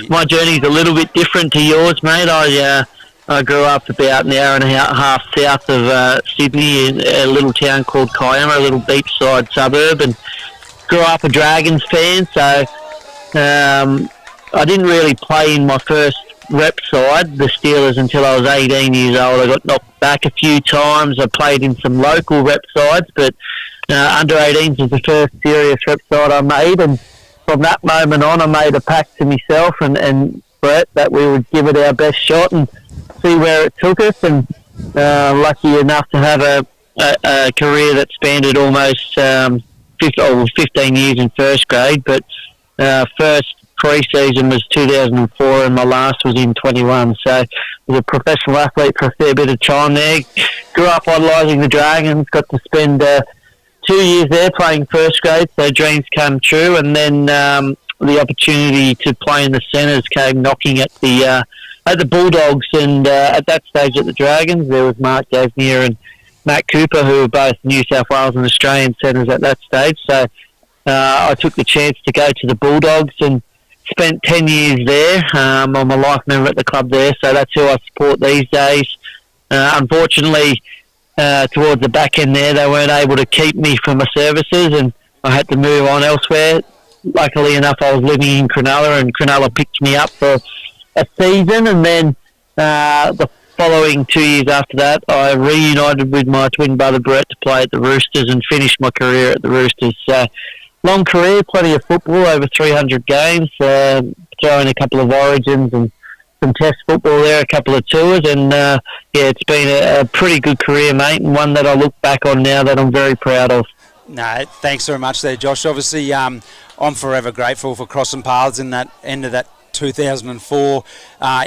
my journey's a little bit different to yours, mate. I grew up about an hour and a half south of Sydney in a little town called Kiama, a little beachside suburb, and grew up a Dragons fan. So I didn't really play in my first rep side, the Steelers, until I was 18 years old. I got knocked back a few times. I played in some local rep sides, but under 18s was the first serious rep side I made, and from that moment on I made a pact to myself and Brett that we would give it our best shot and see where it took us. And lucky enough to have a career that spanned almost 15 years in first grade, but first pre-season was 2004 and my last was in 21. So I was a professional athlete for a fair bit of time there. Grew up idolising the Dragons, got to spend 2 years there playing first grade, so dreams come true. And then the opportunity to play in the centres came knocking at the Bulldogs, and at that stage at the Dragons there was Mark Gasnier and Matt Cooper, who were both New South Wales and Australian centres at that stage. So I took the chance to go to the Bulldogs and spent 10 years there. I'm a life member at the club there, so that's who I support these days. Unfortunately, towards the back end there, they weren't able to keep me for my services, and I had to move on elsewhere. Luckily enough, I was living in Cronulla, and Cronulla picked me up for a season, and then the following 2 years after that, I reunited with my twin brother Brett to play at the Roosters and finished my career at the Roosters. So, long career, plenty of football, over 300 games, throwing a couple of origins and some test football there, a couple of tours, and it's been a pretty good career, mate, and one that I look back on now that I'm very proud of. No, thanks very much there, Josh. Obviously, I'm forever grateful for crossing paths in that end of that 2004.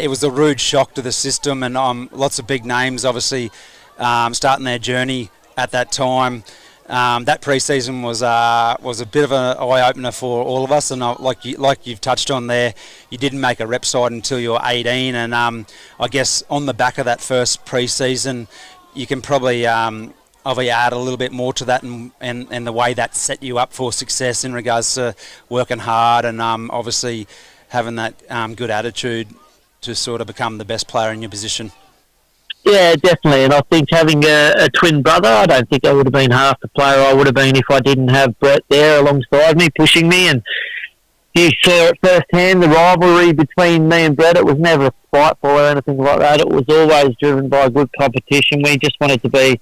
It was a rude shock to the system, and lots of big names, obviously, starting their journey at that time. That pre-season was a bit of an eye-opener for all of us, and like you've touched on there, you didn't make a rep side until you were 18, and I guess on the back of that first pre-season, you can probably obviously add a little bit more to that, and the way that set you up for success in regards to working hard and obviously having that good attitude to sort of become the best player in your position. Yeah, definitely, and I think having a twin brother, I don't think I would have been half the player I would have been if I didn't have Brett there alongside me, pushing me, and you saw it firsthand, the rivalry between me and Brett. It was never spiteful or anything like that. It was always driven by good competition. We just wanted to be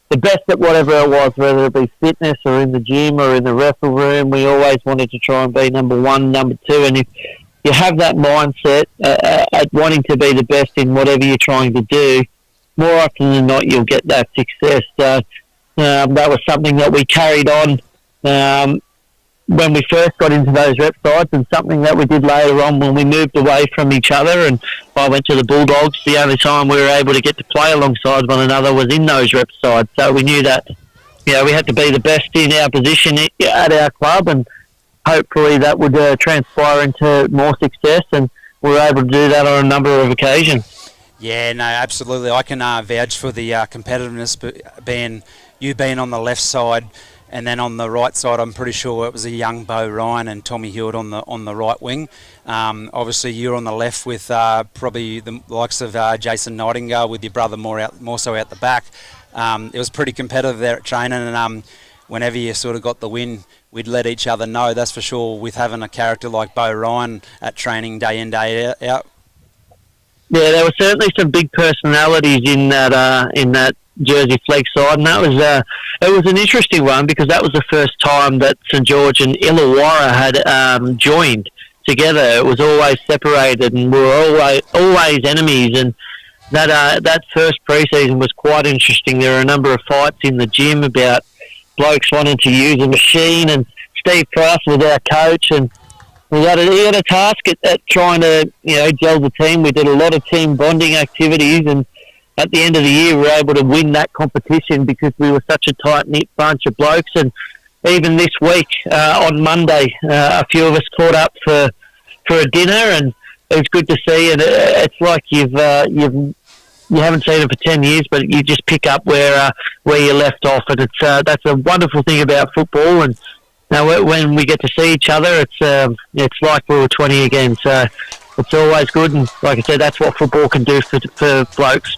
the best at whatever it was, whether it be fitness or in the gym or in the wrestle room. We always wanted to try and be number one, number two, and if you have that mindset at wanting to be the best in whatever you're trying to do, more often than not, you'll get that success. So that was something that we carried on when we first got into those rep sides, and something that we did later on when we moved away from each other and I went to the Bulldogs. The only time we were able to get to play alongside one another was in those rep sides. So we knew that we had to be the best in our position at our club, and hopefully that would transpire into more success, and we were able to do that on a number of occasions. Yeah, no, absolutely. I can vouch for the competitiveness, but being on the left side, and then on the right side, I'm pretty sure it was a young Bo Ryan and Tommy Hewitt on the right wing. Obviously, you're on the left with probably the likes of Jason Nightingale, with your brother more so out the back. It was pretty competitive there at training, and whenever you sort of got the win, we'd let each other know. That's for sure. With having a character like Bo Ryan at training day in day out. Yeah, there were certainly some big personalities in that Jersey flag side, and that was it was an interesting one because that was the first time that St George and Illawarra had joined together. It was always separated, and we were always enemies. And that first pre-season was quite interesting. There were a number of fights in the gym about blokes wanting to use a machine, and Steve Price was our coach, and he had a task at trying to, gel the team. We did a lot of team bonding activities, and at the end of the year, we were able to win that competition because we were such a tight-knit bunch of blokes. And even this week, on Monday, a few of us caught up for a dinner, and it was good to see. And it's like you haven't seen it for 10 years, but you just pick up where you left off, and that's a wonderful thing about football. And now, when we get to see each other, it's like we were 20 again. So it's always good, and like I said, that's what football can do for blokes.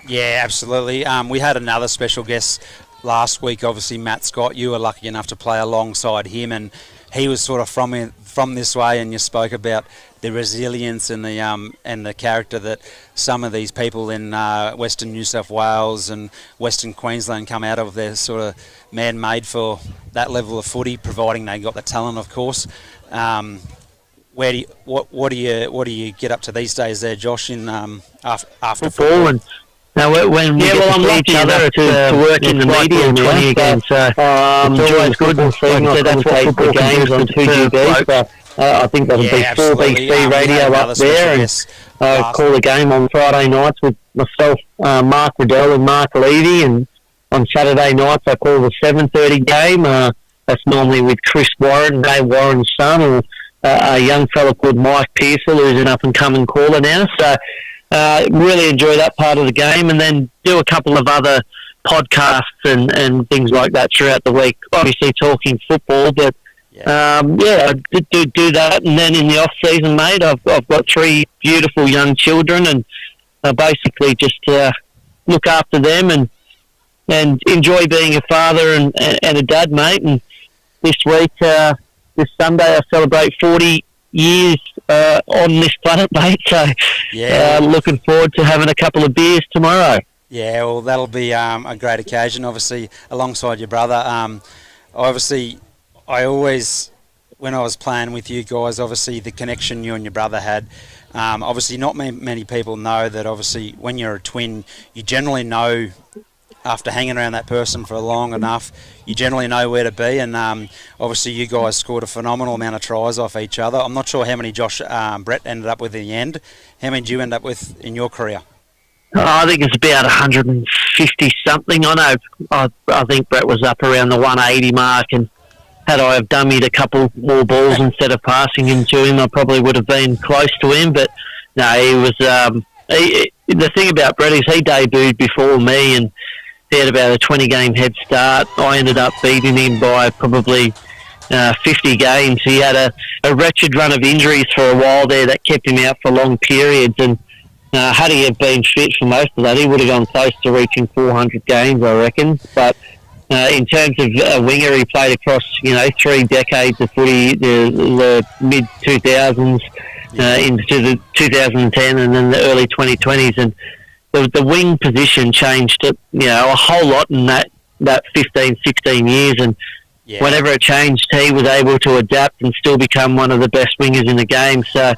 Yeah, absolutely. We had another special guest last week. Obviously, Matt Scott. You were lucky enough to play alongside him, and he was sort of from this way. And you spoke about the resilience and the character that some of these people in Western New South Wales and Western Queensland come out of. They're sort of man-made for that level of footy, providing they got the talent, of course. What do you get up to these days there, Josh? In after football? And now, when we get to see each other to work in the media and 20 again, so it's always good. Like I said, that's what football games on 2GB. I think that'll be 4BC radio up there, and call a game on Friday nights with myself, Mark Riddell and Mark Levy, and on Saturday nights I call the 7:30 game. That's normally with Chris Warren, Dave Warren's son, or a young fella called Mike Pearsall, who's an up-and-coming caller now. So really enjoy that part of the game, and then do a couple of other podcasts and things like that throughout the week. Obviously talking football, but I do that. And then in the off-season, mate, I've got 3 beautiful young children, and basically just look after them and enjoy being a father and a dad, mate. And this week, this Sunday, I celebrate 40 years on this planet, mate. So looking forward to having a couple of beers tomorrow. Yeah, well, that'll be a great occasion, obviously, alongside your brother. I always, when I was playing with you guys, obviously the connection you and your brother had, obviously not many people know that obviously when you're a twin, you generally know, after hanging around that person for long enough, you generally know where to be, and obviously you guys scored a phenomenal amount of tries off each other. I'm not sure how many Josh Brett ended up with in the end. How many did you end up with in your career? I think it's about 150-something. I think Brett was up around the 180 mark, and had I have dummied a couple more balls instead of passing him to him, I probably would have been close to him. But no, he was. The thing about Brett is he debuted before me, and he had about a 20-game head start. I ended up beating him by probably 50 games. He had a wretched run of injuries for a while there that kept him out for long periods, and had he have been fit for most of that, he would have gone close to reaching 400 games, I reckon. But in terms of a winger, he played across 3 decades of footy, the mid-2000s into the 2010 and then the early 2020s, and the wing position changed a whole lot in that 15, 16 years, and whenever it changed, he was able to adapt and still become one of the best wingers in the game. So,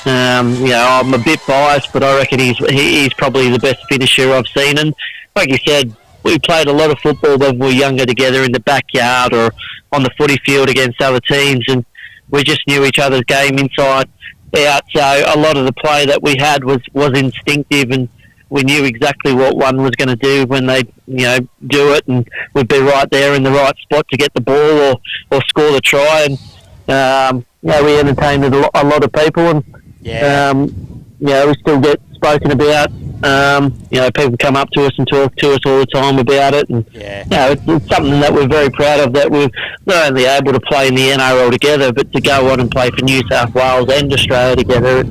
I'm a bit biased, but I reckon he's probably the best finisher I've seen. And like you said, we played a lot of football when we were younger together in the backyard or on the footy field against other teams, and we just knew each other's game inside out. So a lot of the play that we had was instinctive, and we knew exactly what one was going to do when they do it, and we'd be right there in the right spot to get the ball or score the try. And we entertained a lot of people, and we still get spoken about. People come up to us and talk to us all the time about it, and it's something that we're very proud of, that we're not only able to play in the NRL together, but to go on and play for New South Wales and Australia together.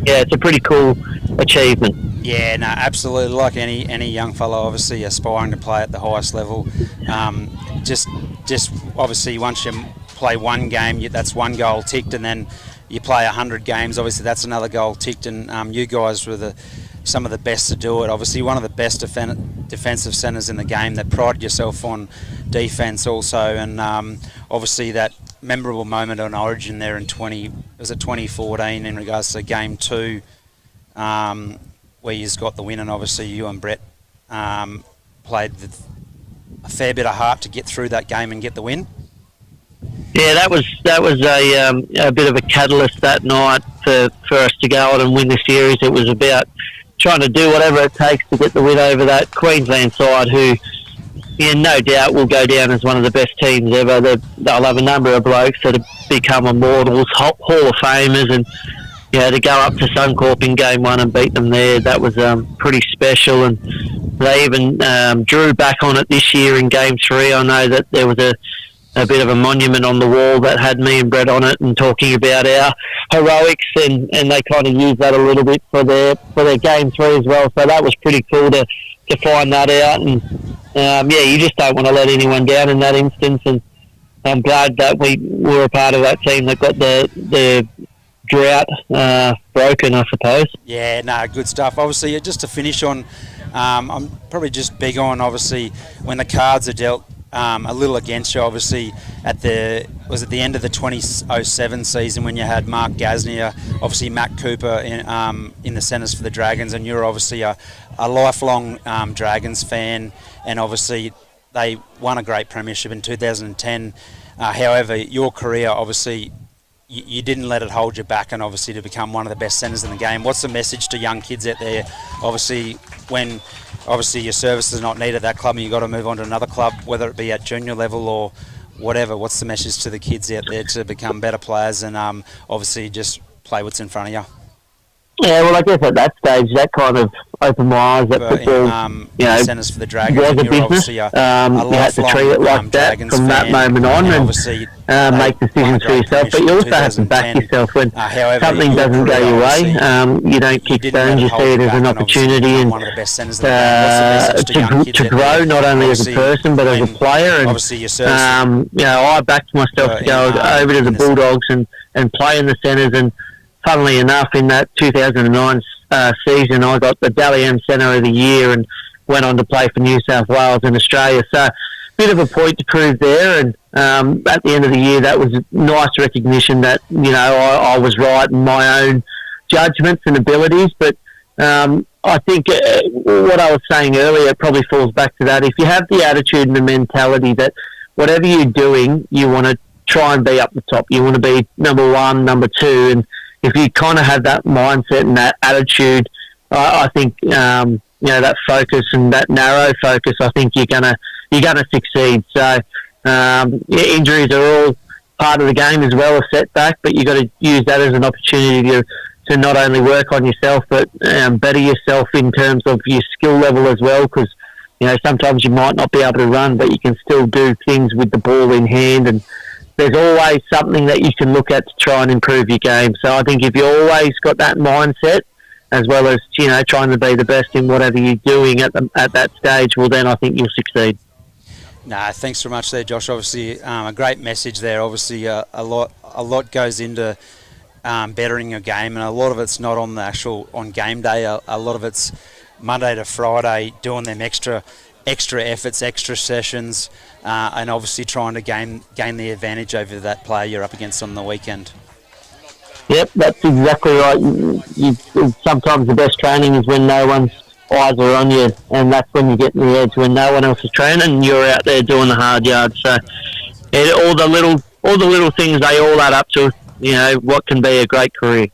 It's a pretty cool achievement. Yeah, no, absolutely. Like any young fellow, obviously aspiring to play at the highest level. Just obviously once you play one game, that's one goal ticked, and then you play 100 games. Obviously, that's another goal ticked, and you guys were some of the best to do it. Obviously, one of the best defensive centres in the game that prided yourself on defence also, and obviously that memorable moment on Origin there in 2014 in regards to Game 2, where you got the win, and obviously you and Brett played with a fair bit of heart to get through that game and get the win. Yeah, that was a bit of a catalyst that night for us to go on and win the series. It was about trying to do whatever it takes to get the win over that Queensland side, who, no doubt will go down as one of the best teams ever. They'll have a number of blokes that have become immortals, Hall of Famers, and to go up to Suncorp in Game 1 and beat them there, that was pretty special. And they even drew back on it this year in Game 3. I know that there was a bit of a monument on the wall that had me and Brett on it, and talking about our heroics, and they kind of used that a little bit for their Game 3 as well. So that was pretty cool to find that out. And you just don't want to let anyone down in that instance. And I'm glad that we were a part of that team that got the drought broken, I suppose. Yeah, no, good stuff. Obviously, just to finish on, I'm probably just big on, obviously, when the cards are dealt a little against you, obviously, at the end of the 2007 season, when you had Mark Gasnier, obviously Matt Cooper in the centres for the Dragons, and you're obviously a lifelong Dragons fan, and obviously they won a great premiership in 2010. However, your career, obviously, you didn't let it hold you back, and obviously to become one of the best centres in the game. What's the message to young kids out there? Obviously, when your service is not needed at that club and you've got to move on to another club, whether it be at junior level or whatever, what's the message to the kids out there to become better players and obviously just play what's in front of you? Yeah, well, I guess at that stage, that kind of opened my eyes that football, centres for the Dragons, was a business. You had to treat it like that Dragons from that moment on, and make decisions for yourself. But you also have to back yourself when something doesn't go your way. You don't kick stones. You see it as an opportunity and to grow, not only as a person but as a player. And I backed myself to go over to the Bulldogs and play in the centres. And funnily enough, in that 2009 season, I got the Dally M Centre of the Year and went on to play for New South Wales and Australia. So, bit of a point to prove there. And at the end of the year, that was nice recognition that I was right in my own judgments and abilities. But I think what I was saying earlier probably falls back to that. If you have the attitude and the mentality that whatever you're doing, you want to try and be up the top. You want to be number one, number two, and if you kind of have that mindset and that attitude, I think that focus and that narrow focus, I think you're gonna succeed. So injuries are all part of the game as well, a setback, but you got to use that as an opportunity to not only work on yourself but better yourself in terms of your skill level as well. Because sometimes you might not be able to run, but you can still do things with the ball in hand, and there's always something that you can look at to try and improve your game. So I think if you always got that mindset, as well as trying to be the best in whatever you're doing at that stage, well then I think you'll succeed. No, thanks so much there, Josh. Obviously, a great message there. Obviously, a lot goes into bettering your game, and a lot of it's not on game day. A lot of it's Monday to Friday, doing them extra efforts, extra sessions, and obviously trying to gain the advantage over that player you're up against on the weekend. Yep, that's exactly right. Sometimes the best training is when no one's eyes are on you, and that's when you get in the edge, when no one else is training and you're out there doing the hard yards. So all the little things, they all add up to what can be a great career.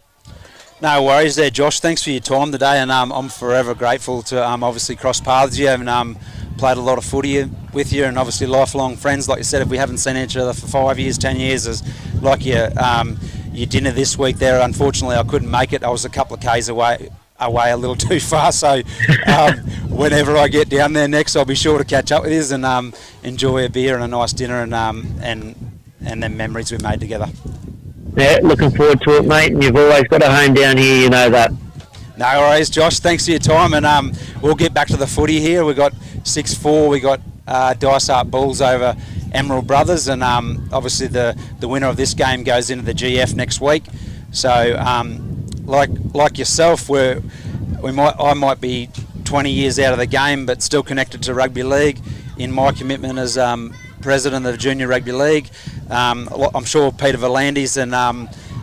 No worries there, Josh. Thanks for your time today, and I'm forever grateful to obviously cross paths with you, and played a lot of footy with you, and obviously lifelong friends. Like you said, if we haven't seen each other for 5 years, 10 years, as like your dinner this week there, unfortunately I couldn't make it. I was a couple of k's away away a little too far. So whenever I get down there next, I'll be sure to catch up with you and enjoy a beer and a nice dinner and the memories we made together. Yeah, looking forward to it, mate. And you've always got a home down here, you know that. No worries, Josh. Thanks for your time, and we'll get back to the footy here. We got 6-4. We got Dysart Bulls over Emerald Brothers, and obviously the winner of this game goes into the GF next week. So, like yourself, I might be 20 years out of the game, but still connected to rugby league. In my commitment as president of the Junior Rugby League, I'm sure Peter Volandis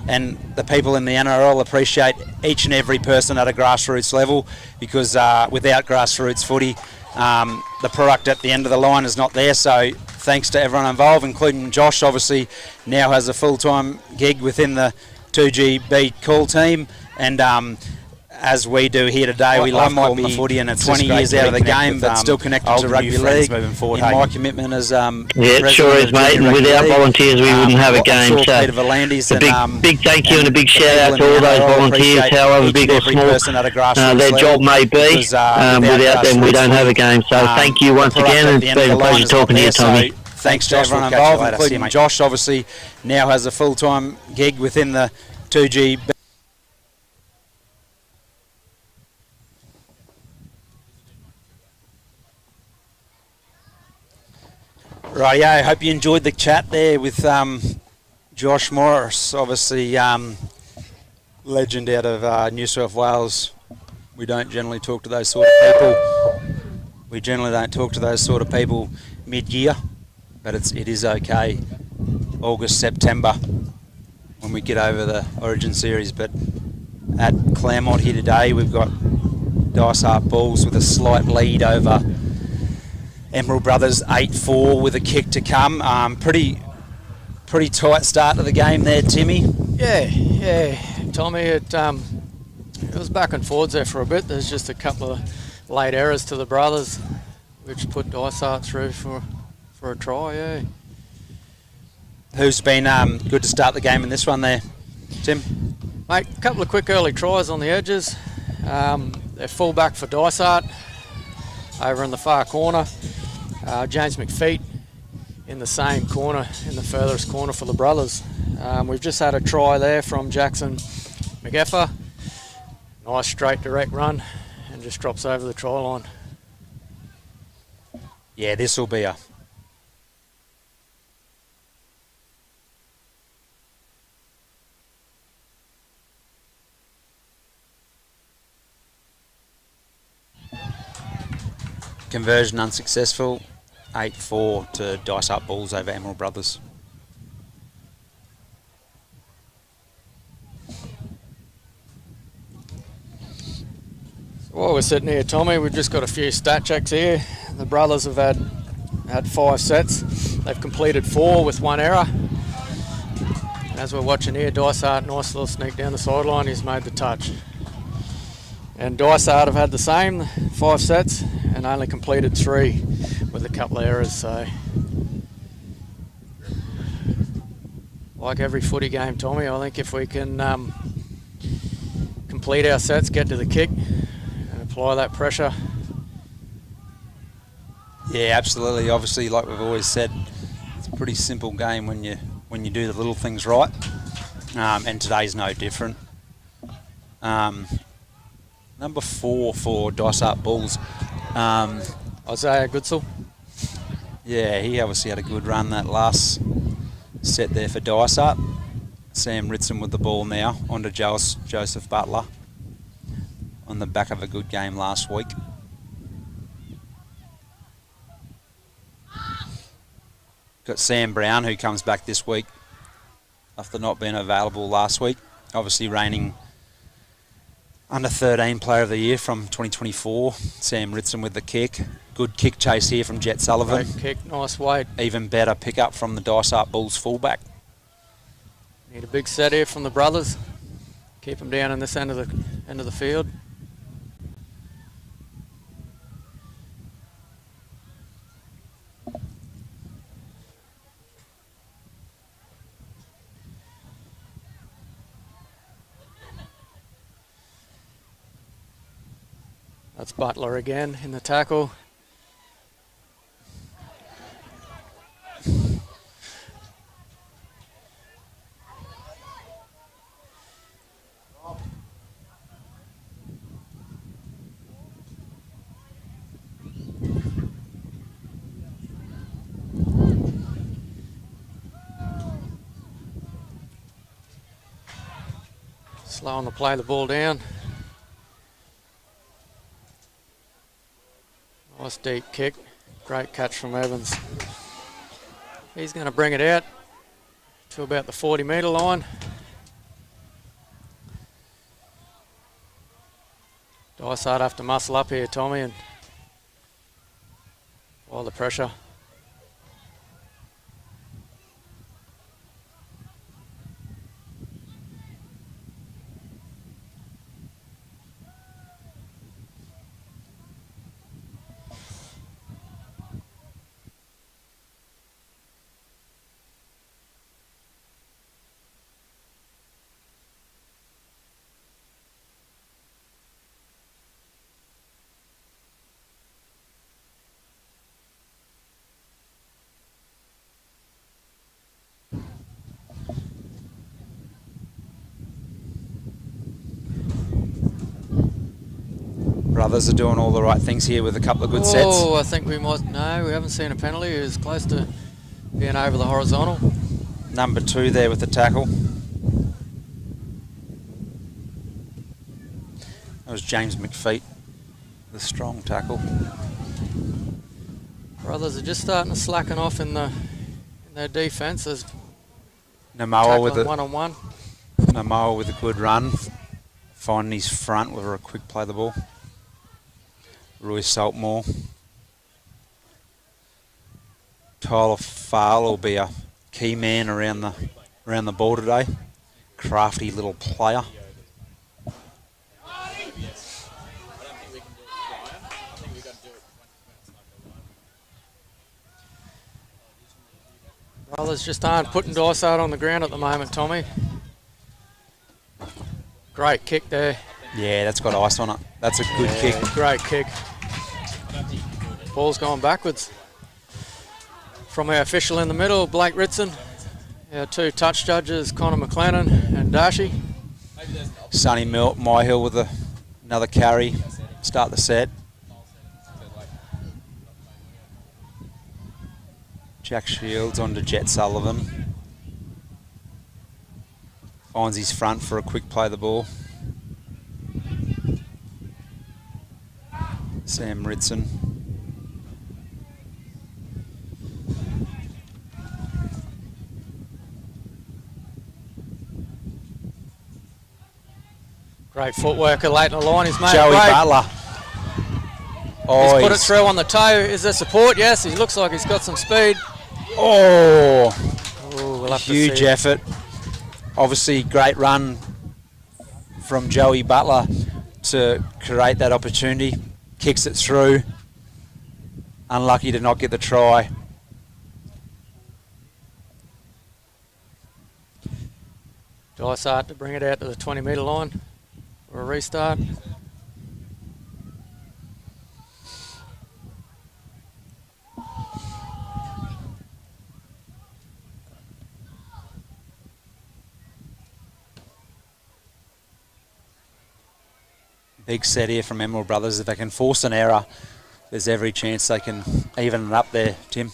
and the people in the NRL appreciate each and every person at a grassroots level, because without grassroots footy, the product at the end of the line is not there. So thanks to everyone involved, including Josh, obviously now has a full-time gig within the 2GB call team, and as we do here today, we love calling the footy, and it's 20 years out of the game, but still connected to rugby league. Moving forward, in my commitment as yeah, it sure is, mate. And without volunteers, we wouldn't have a game. Sure, so Peter Volandis, big thank you and a big shout out to all those volunteers, however big or small their job may be. Without them, we don't have a game. So thank you once again, and it's been a pleasure talking to you, Tommy. Thanks to everyone involved, including Josh. Obviously, now has a full-time gig within the 2GB. Right, yeah, I hope you enjoyed the chat there with Josh Morris, obviously legend out of New South Wales. We don't generally talk to those sort of people. We generally don't talk to those sort of people mid-year, but it is okay. August, September, when we get over the Origin Series. But at Clermont here today, we've got Dysart Bulls with a slight lead over Emerald Brothers 8-4 with a kick to come. Pretty tight start to the game there, Timmy. Yeah, Tommy. It was back and forwards there for a bit. There's just a couple of late errors to the brothers, which put Dysart through for a try. Yeah. Who's been good to start the game in this one there, Tim? Mate, a couple of quick early tries on the edges. They're full back for Dysart over in the far corner. James McFeet in the same corner, in the furthest corner for the brothers. We've just had a try there from Jackson McEffer. Nice straight direct run, and just drops over the try line. Yeah, this will be a conversion unsuccessful. 8-4 to Dysart Bulls over Emerald Brothers. So while we're sitting here, Tommy, we've just got a few stat checks here. The brothers have had 5 sets. They've completed 4 with 1 error. As we're watching here, Dysart, nice little sneak down the sideline, he's made the touch. And Dysart have had the same, 5 sets, and only completed 3 with a couple of errors. So, like every footy game, Tommy, I think if we can complete our sets, get to the kick, and apply that pressure. Yeah, absolutely. Obviously, like we've always said, it's a pretty simple game when you do the little things right, and today's no different. Number 4 for Dysart Bulls, Isaiah Goodsell. Yeah, he obviously had a good run that last set there for Dysart. Sam Ritson with the ball now, onto Joseph Butler on the back of a good game last week. Got Sam Brown, who comes back this week after not being available last week. Obviously reigning under 13 Player of the Year from 2024. Sam Ritson with the kick. Good kick chase here from Jet Sullivan. Great kick, nice weight. Even better pick up from the Dysart Bulls fullback. Need a big set here from the brothers. Keep them down in this end of the field. That's Butler again in the tackle. Slow on the play, the ball down. Nice deep kick. Great catch from Evans. He's going to bring it out to about the 40-metre line. Dysart have to muscle up here, Tommy, and all the pressure. Brothers are doing all the right things here with a couple of good sets. Oh, I think we might. No, we haven't seen a penalty. It was close to being over the horizontal. Number 2 there with the tackle. That was James McFeet, the strong tackle. Brothers are just starting to slacken off in their defence. There's Namoa with one-on-one. Namoa with a good run, finding his front with a quick play the ball. Roy Saltmore. Tyler Farl will be a key man around the ball today. Crafty little player. Brothers just aren't putting Dysart on the ground at the moment, Tommy. Great kick there. Yeah, that's got ice on it. That's a good kick. Great kick. Ball's going backwards. From our official in the middle, Blake Ritson. Our 2 touch judges, Connor McLennan and Darcy. Sonny Myhill with another carry. Start the set. Jack Shields onto Jet Sullivan. Finds his front for a quick play the ball. Sam Ritson. Great footwork late in the line. He's made Joey great. Butler. He's put it through on the toe. Is there support? Yes, he looks like he's got some speed. Oh, we'll have huge to see. effort. Obviously, great run from Joey Butler to create that opportunity. Kicks it through. Unlucky to not get the try. Dysart to bring it out to the 20-metre line for a restart. Big set here from Emerald Brothers. If they can force an error, there's every chance they can even it up there, Tim.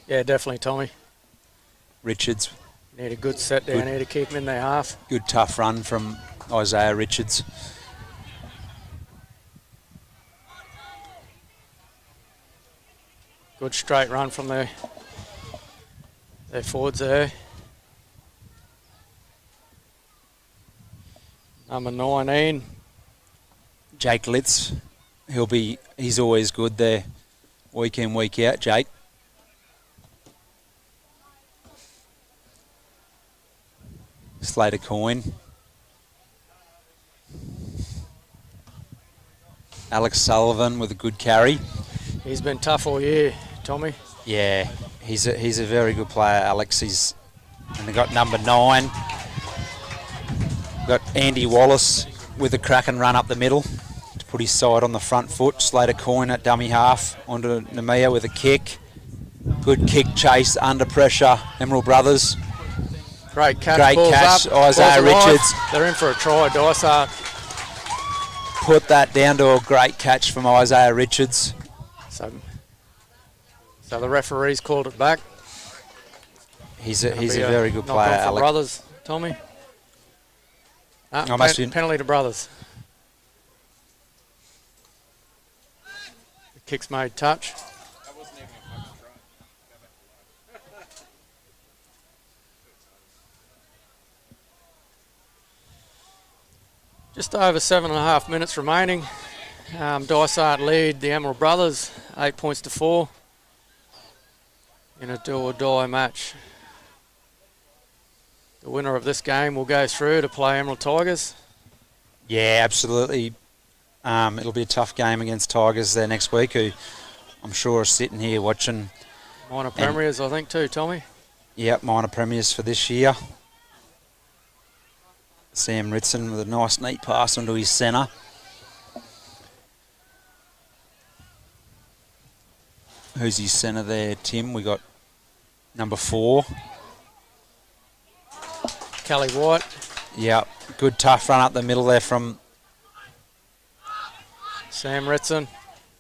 Yeah, definitely, Tommy. Richards. Need a good set down here to keep him in their half. Good tough run from Isaiah Richards. Good straight run from their forwards there. Number 19. Jake Litz. He's always good there. Week in, week out, Jake. Slater Coyne. Alex Sullivan with a good carry. He's been tough all year, Tommy. Yeah, he's a very good player, Alex. And they got number 9. Got Andy Wallace with a crack and run up the middle to put put his side on the front foot, slate a coin at dummy half onto Nemea with a kick. Good kick chase under pressure, Emerald Brothers. Great catch. Great balls catch, up, Isaiah balls alive. Richards. They're in for a try, Dysart. Put that down to a great catch from Isaiah Richards. So the referee's called it back. He's a Be very good knock player, on for Alex. Brothers, Tommy. Penalty to Brothers. The kick's made touch. Just over 7.5 minutes remaining. Dysart lead the Emerald Brothers 8 points to 4 in a do or die match. The winner of this game will go through to play Emerald Tigers. Yeah, absolutely. It'll be a tough game against Tigers there next week, who I'm sure are sitting here watching. Minor premiers, I think, too, Tommy. Yep, minor premiers for this year. Sam Ritson with a nice neat pass onto his centre. Who's his centre there, Tim? We got number 4. Kelly White. Yep, good tough run up the middle there from Sam Ritson.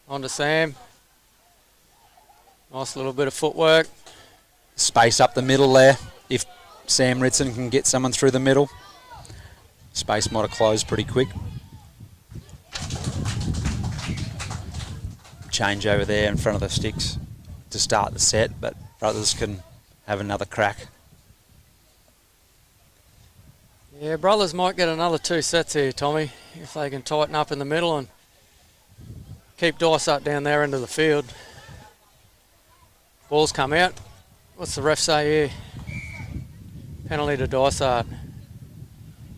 On to Sam. Nice little bit of footwork. space up the middle there. If Sam Ritson can get someone through the middle. Space might have closed pretty quick. Change over there in front of the sticks to start the set, but Brothers can have another crack. Yeah, Brothers might get another 2 sets here, Tommy, if they can tighten up in the middle and keep Dysart down there into the field. Ball's come out. What's the ref say here? Penalty to Dysart.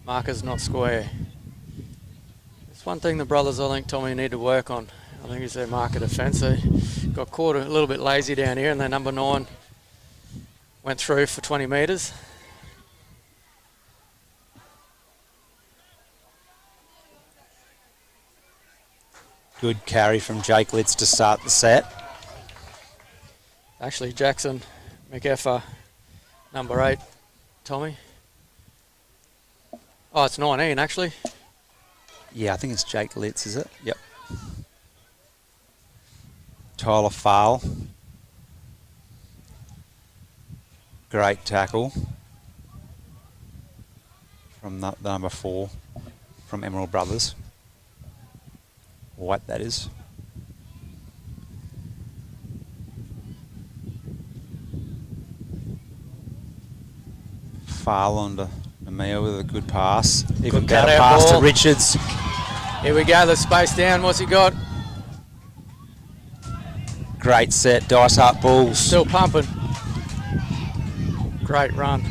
Marker's not square. It's one thing the Brothers, I think, Tommy, need to work on. I think it's their marker defence. They got caught a little bit lazy down here, and their number 9 went through for 20 metres. Good carry from Jake Litz to start the set. Actually, Jackson McEffer, number 8, Tommy. Oh, it's 19, actually. Yeah, I think it's Jake Litz, is it? Yep. Tyler Farl. Great tackle from the number 4 from Emerald Brothers. White, that is. Farl onto Namia with a good pass. Even Good better cut-out pass to ball. Richards. Here we go, the space down. What's he got? Great set. Dysart Bulls. Still pumping. Great run.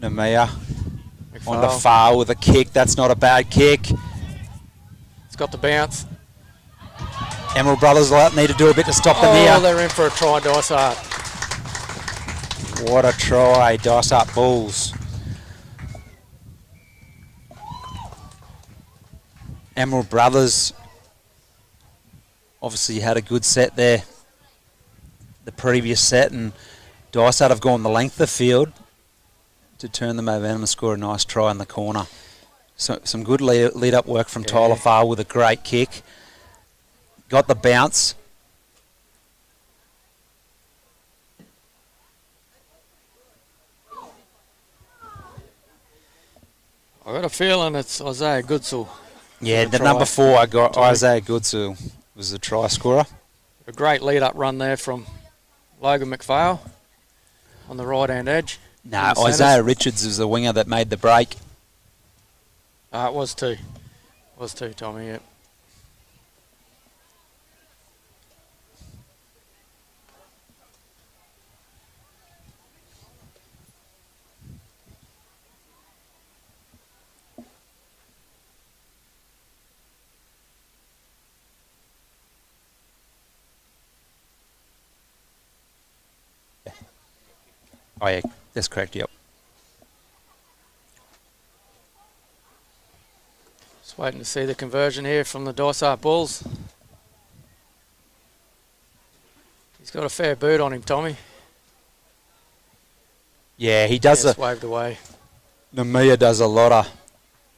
Namia on the McFarlane. far with a kick. That's not a bad kick. It's got the bounce. Emerald Brothers need to do a bit to stop them Oh, here. they're in for a try, Dysart. What a try, Dysart Bulls. Emerald Brothers obviously had a good set there, the previous set, and Dysart have gone the length of the field to turn the momentum and score a nice try in the corner. So some good lead up work from Tyler Farr with a great kick. Got the bounce. I got a feeling it's Isaiah Goodsell. Yeah, the try. number 4 I got, Tommy. Isaiah Goodsill, was the try scorer. A great lead up run there from Logan McPhail on the right hand edge. No, In the centres. Isaiah Richards is the winger that made the break. It was 2. It was 2, Tommy, yeah. Oh yeah, that's correct, yep. Just waiting to see the conversion here from the Dysart Bulls. He's got a fair boot on him, Tommy. Yeah, he does. Yes, waved away. Namia does a lot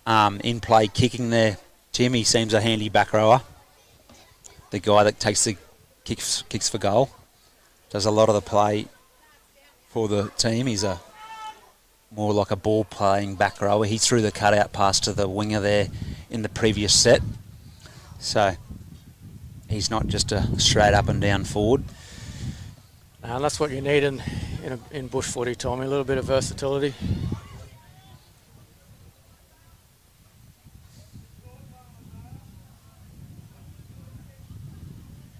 of in-play kicking there. Tim, he seems a handy back rower. The guy that takes the kicks for goal. Does a lot of the play for the team. He's a more like a ball-playing back rower. He threw the cutout pass to the winger there in the previous set. So he's not just a straight up and down forward. And that's what you need in bush footy, Tommy, a little bit of versatility.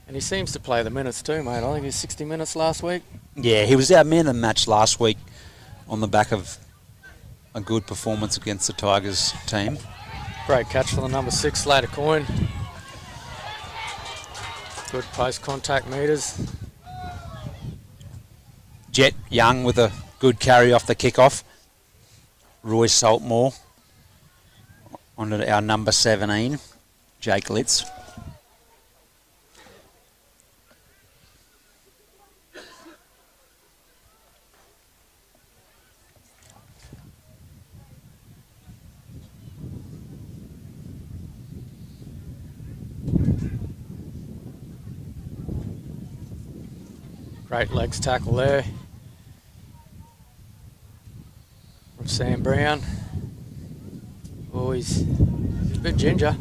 And he seems to play the minutes too, mate. I think he was 60 minutes last week. Yeah, he was our man of the match last week on the back of a good performance against the Tigers team. Great catch for the number 6, Slater Coyne. Good post-contact meters. Jet Young with a good carry off the kickoff. Roy Saltmore onto our number 17, Jake Litz. Great legs tackle there from Sam Brown. Oh, he's a bit ginger.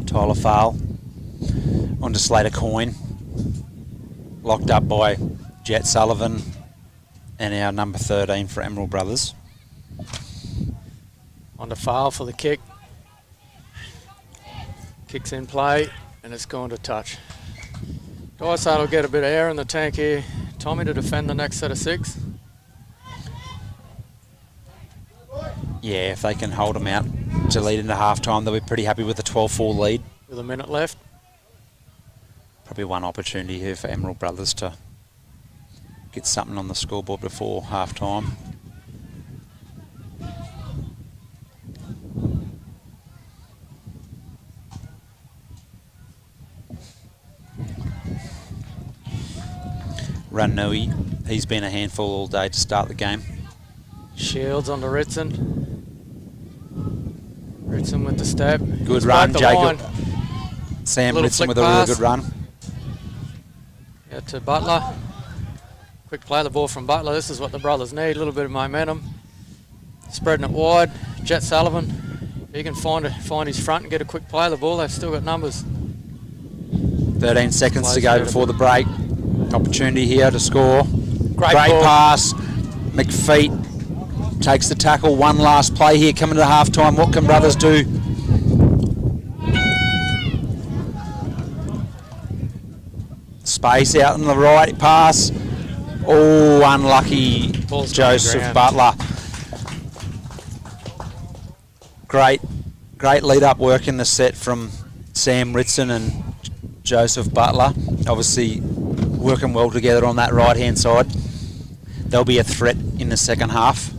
Tyler Farl onto Slater Coyne. Locked up by Jet Sullivan and our number 13 for Emerald Brothers. On to Farl for the kick. Kicks in play and it's going to touch. Dysart will get a bit of air in the tank here, Tommy, to defend the next set of 6. Yeah, if they can hold them out to lead into half-time, they'll be pretty happy with the 12-4 lead. With a minute left. Probably one opportunity here for Emerald Brothers to get something on the scoreboard before half-time. Ranui, he's been a handful all day to start the game. Shields on to Ritson. Ritson with the step. Good run, Jacob. Sam Ritson with a really good run. Yeah, to Butler. Quick play the ball from Butler. This is what the brothers need, a little bit of momentum. Spreading it wide. Jet Sullivan, he can find his front and get a quick play of the ball. They've still got numbers. 13 seconds to go before the break. Opportunity here to score. Great pass. McFeet takes the tackle. One last play here coming to half-time. What can Brothers do? Space out on the right. Pass. Oh, unlucky. Ball's Joseph Butler. Great lead-up work in the set from Sam Ritson and Joseph Butler. Obviously working well together on that right-hand side. They'll be a threat in the second half.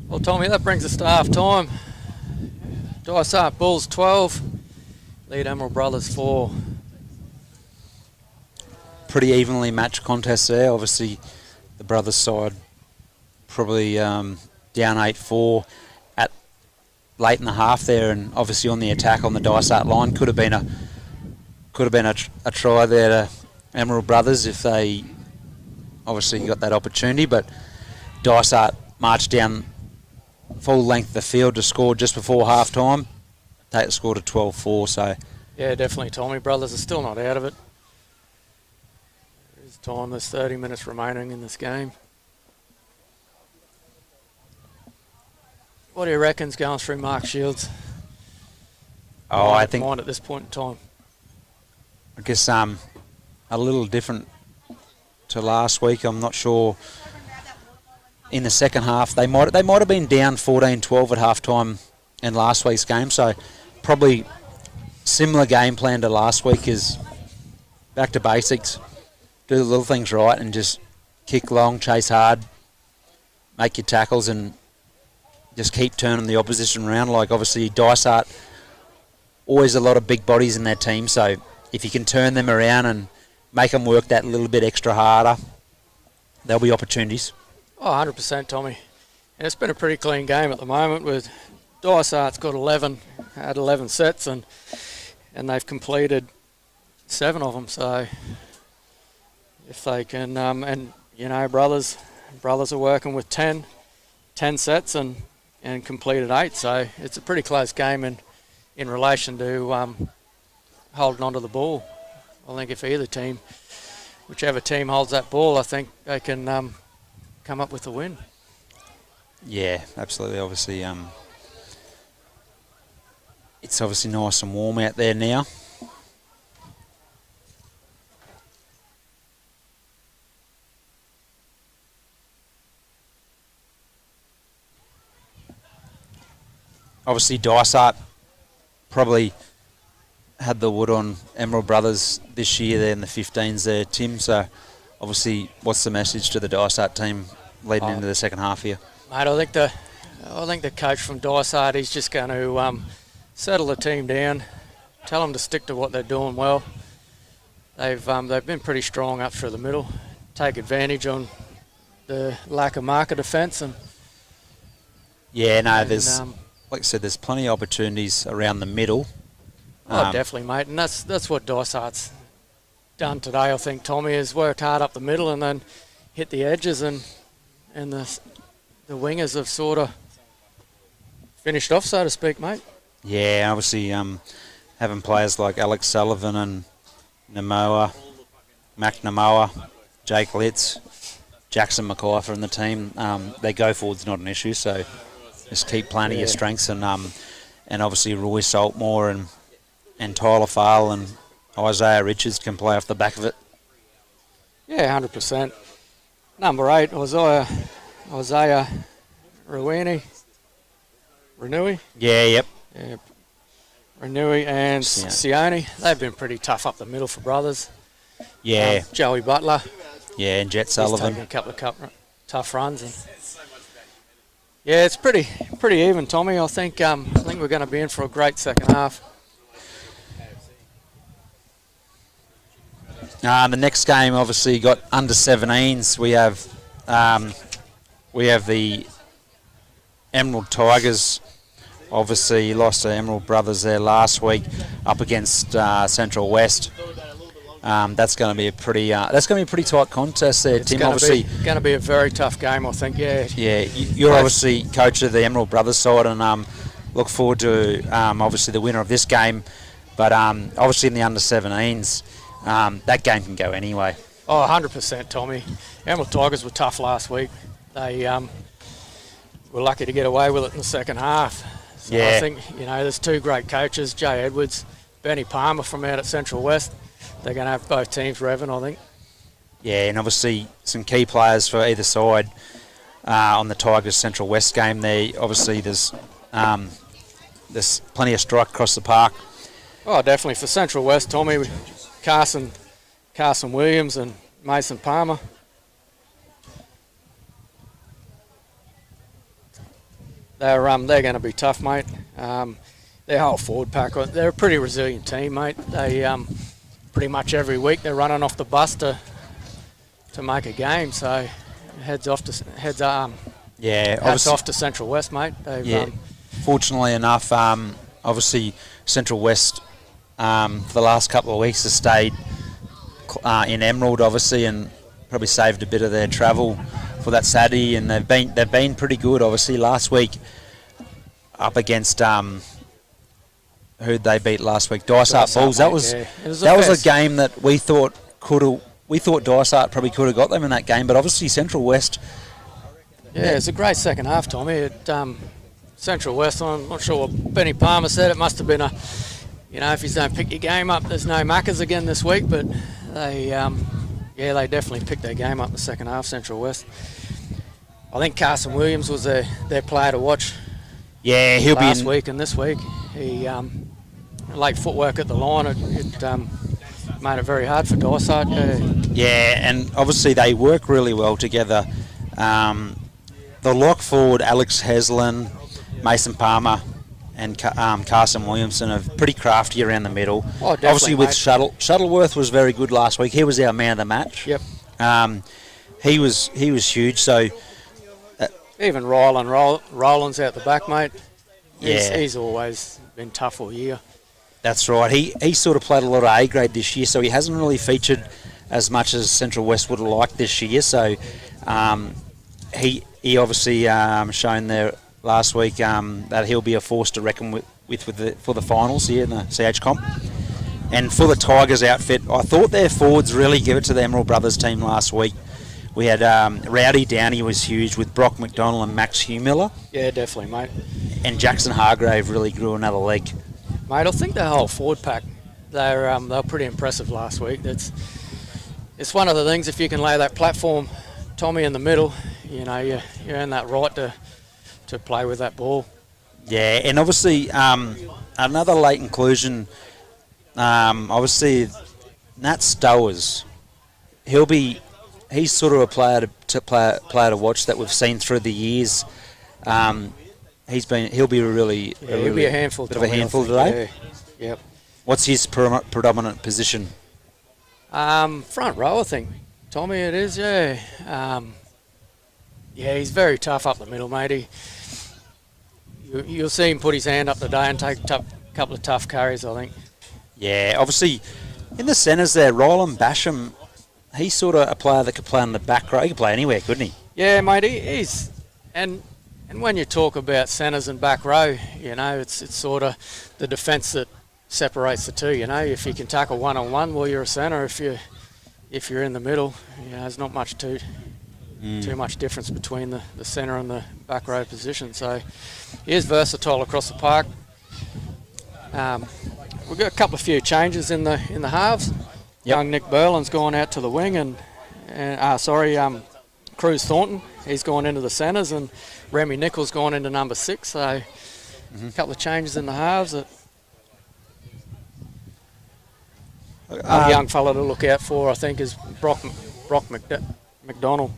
Well, Tommy, that brings us to half-time. Dysart Bulls 12, lead Emerald Brothers 4. Pretty evenly matched contest there. Obviously, the Brothers side probably down 8-4 at late in the half there, and obviously on the attack on the Dysart line could have been a try there to Emerald Brothers if they obviously got that opportunity. But Dysart marched down full length of the field to score just before half time. Take the score to 12-4. So yeah, definitely, Tommy. Brothers are still not out of it. There's time. There's 30 minutes remaining in this game. What do you reckon's going through Mark Shields? Oh, I think mind at this point in time. I guess a little different to last week. I'm not sure. In the second half, they might have been down 14-12 at half time in last week's game. So probably similar game plan to last week is back to basics, do the little things right, and just kick long, chase hard, make your tackles, and just keep turning the opposition around. Like, obviously, Dysart, always a lot of big bodies in their team, so if you can turn them around and make them work that little bit extra harder, there'll be opportunities. Oh, 100%, Tommy. And it's been a pretty clean game at the moment with Dysart's got 11 sets and they've completed 7 of them. So if they can, and you know, brothers are working with 10 sets and completed 8. So it's a pretty close game in relation to holding onto the ball. I think if either team, whichever team holds that ball, I think they can come up with the win. Yeah, absolutely. Obviously, it's obviously nice and warm out there now. Obviously, Dysart probably had the wood on Emerald Brothers this year there in the 15s there, Tim. So, obviously, what's the message to the Dysart team leading into the second half here? Mate, I think the coach from Dysart, he's just going to settle the team down, tell them to stick to what they're doing well. They've been pretty strong up through the middle, take advantage on the lack of marker defence and. Yeah, no, there's like I said, there's plenty of opportunities around the middle. Oh, definitely, mate, and that's what Dysart's done today. I think Tommy has worked hard up the middle and then hit the edges, and the wingers have sort of finished off, so to speak, mate. Yeah, obviously having players like Alex Sullivan and Mac Namoa, Jake Litz, Jackson McIver in the team, they go forward's not an issue, so just keep playing to your strengths, and obviously Roy Saltmore and Tyler Farrell and Isaiah Richards can play off the back of it. Yeah, 100%. Number 8, Isaiah Renui. Yeah, Renui and Sione. They've been pretty tough up the middle for brothers. Yeah. Joey Butler. Yeah, and Jet He's Sullivan. taken a couple of tough runs. And yeah, it's pretty even, Tommy. I think we're going to be in for a great second half. The next game obviously got under 17s. We have the Emerald Tigers. Obviously lost to Emerald Brothers there last week up against Central West. That's going to be a pretty tight contest there, Tim. Obviously, going to be a very tough game, I think. Yeah. Yeah, you're obviously coach of the Emerald Brothers side, and look forward to obviously the winner of this game. But obviously in the under 17s, that game can go anyway. Oh, 100%, Tommy. Emerald Tigers were tough last week. They were lucky to get away with it in the second half. So Yeah. I think, there's 2 great coaches, Jay Edwards, Benny Palmer from out at Central West. They're going to have both teams revving, I think. Yeah, and obviously some key players for either side on the Tigers Central West game. There, obviously, there's plenty of strike across the park. Oh, definitely for Central West, Tommy, Carson Williams and Mason Palmer. They're going to be tough, mate. Their whole forward pack, they're a pretty resilient team, mate. They pretty much every week they're running off the bus to make a game. So hats off to Central West, mate. Fortunately enough, obviously Central West for the last couple of weeks has stayed in Emerald, obviously, and probably saved a bit of their travel for that Saturday. And they've been pretty good. Obviously, last week up against who'd they beat last week? Dysart Bulls. That was a game that we thought Dysart probably could have got them in that game, but obviously Central West. Yeah, it's a great second half, Tommy. Central West, I'm not sure what Benny Palmer said. It must have been if you don't pick your game up, there's no Maccas again this week, but they definitely picked their game up in the second half, Central West. I think Carson Williams was their player to watch. Yeah, he'll last be week and this week. He late footwork at the line. It made it very hard for Dysart. Yeah. Yeah, and obviously they work really well together. The lock forward, Alex Heslin, Mason Palmer, and Carson Williamson are pretty crafty around the middle. Oh, definitely, Obviously with mate. Shuttleworth was very good last week. He was our man of the match. Yep. He was huge. So Even Roland's out the back, mate. Yeah. He's always been tough all year. that's right. He sort of played a lot of A grade this year, so he hasn't really featured as much as Central West would have liked this year. So he obviously shown there last week that he'll be a force to reckon with for the finals here in the CH Comp. And for the Tigers outfit, I thought their forwards really give it to the Emerald Brothers team last week. We had Rowdy Downey was huge with Brock McDonald and Max Humiller, Yeah, definitely, mate. and Jackson Hargrave really grew another leg. Mate, I think the whole forward pack, they were pretty impressive last week. It's one of the things, if you can lay that platform, Tommy in the middle, you know, you earn that right to play with that ball. Yeah, and obviously another late inclusion, obviously Nat Stowers, he's sort of a player to watch that we've seen through the years. He'll be He'll be a handful. Bit of a Tommy, I handful think, today. Yeah. Yep. What's his predominant position? Front row, I think. Tommy, it is. Yeah. Yeah, he's very tough up the middle, mate. You'll see him put his hand up today and take a couple of tough carries, I think. Yeah, obviously in the centres there, Roland Basham, he's sort of a player that could play on the back row. He could play anywhere, couldn't he? Yeah, mate, he's and when you talk about centres and back row, you know, it's sort of the defence that separates the two. You know, if you can tackle one-on-one, well, you're a centre. If you're in the middle, you know, there's not much too much difference between the centre and the back row position. So he is versatile across the park. We've got a few changes in the halves. Yep. Young Nick Berlin's gone out to the wing, and Cruz Thornton, he's gone into the centres, and Remy Nichols gone into number 6. So a couple of changes in the halves. A young fella to look out for, I think, is Brock McDonald.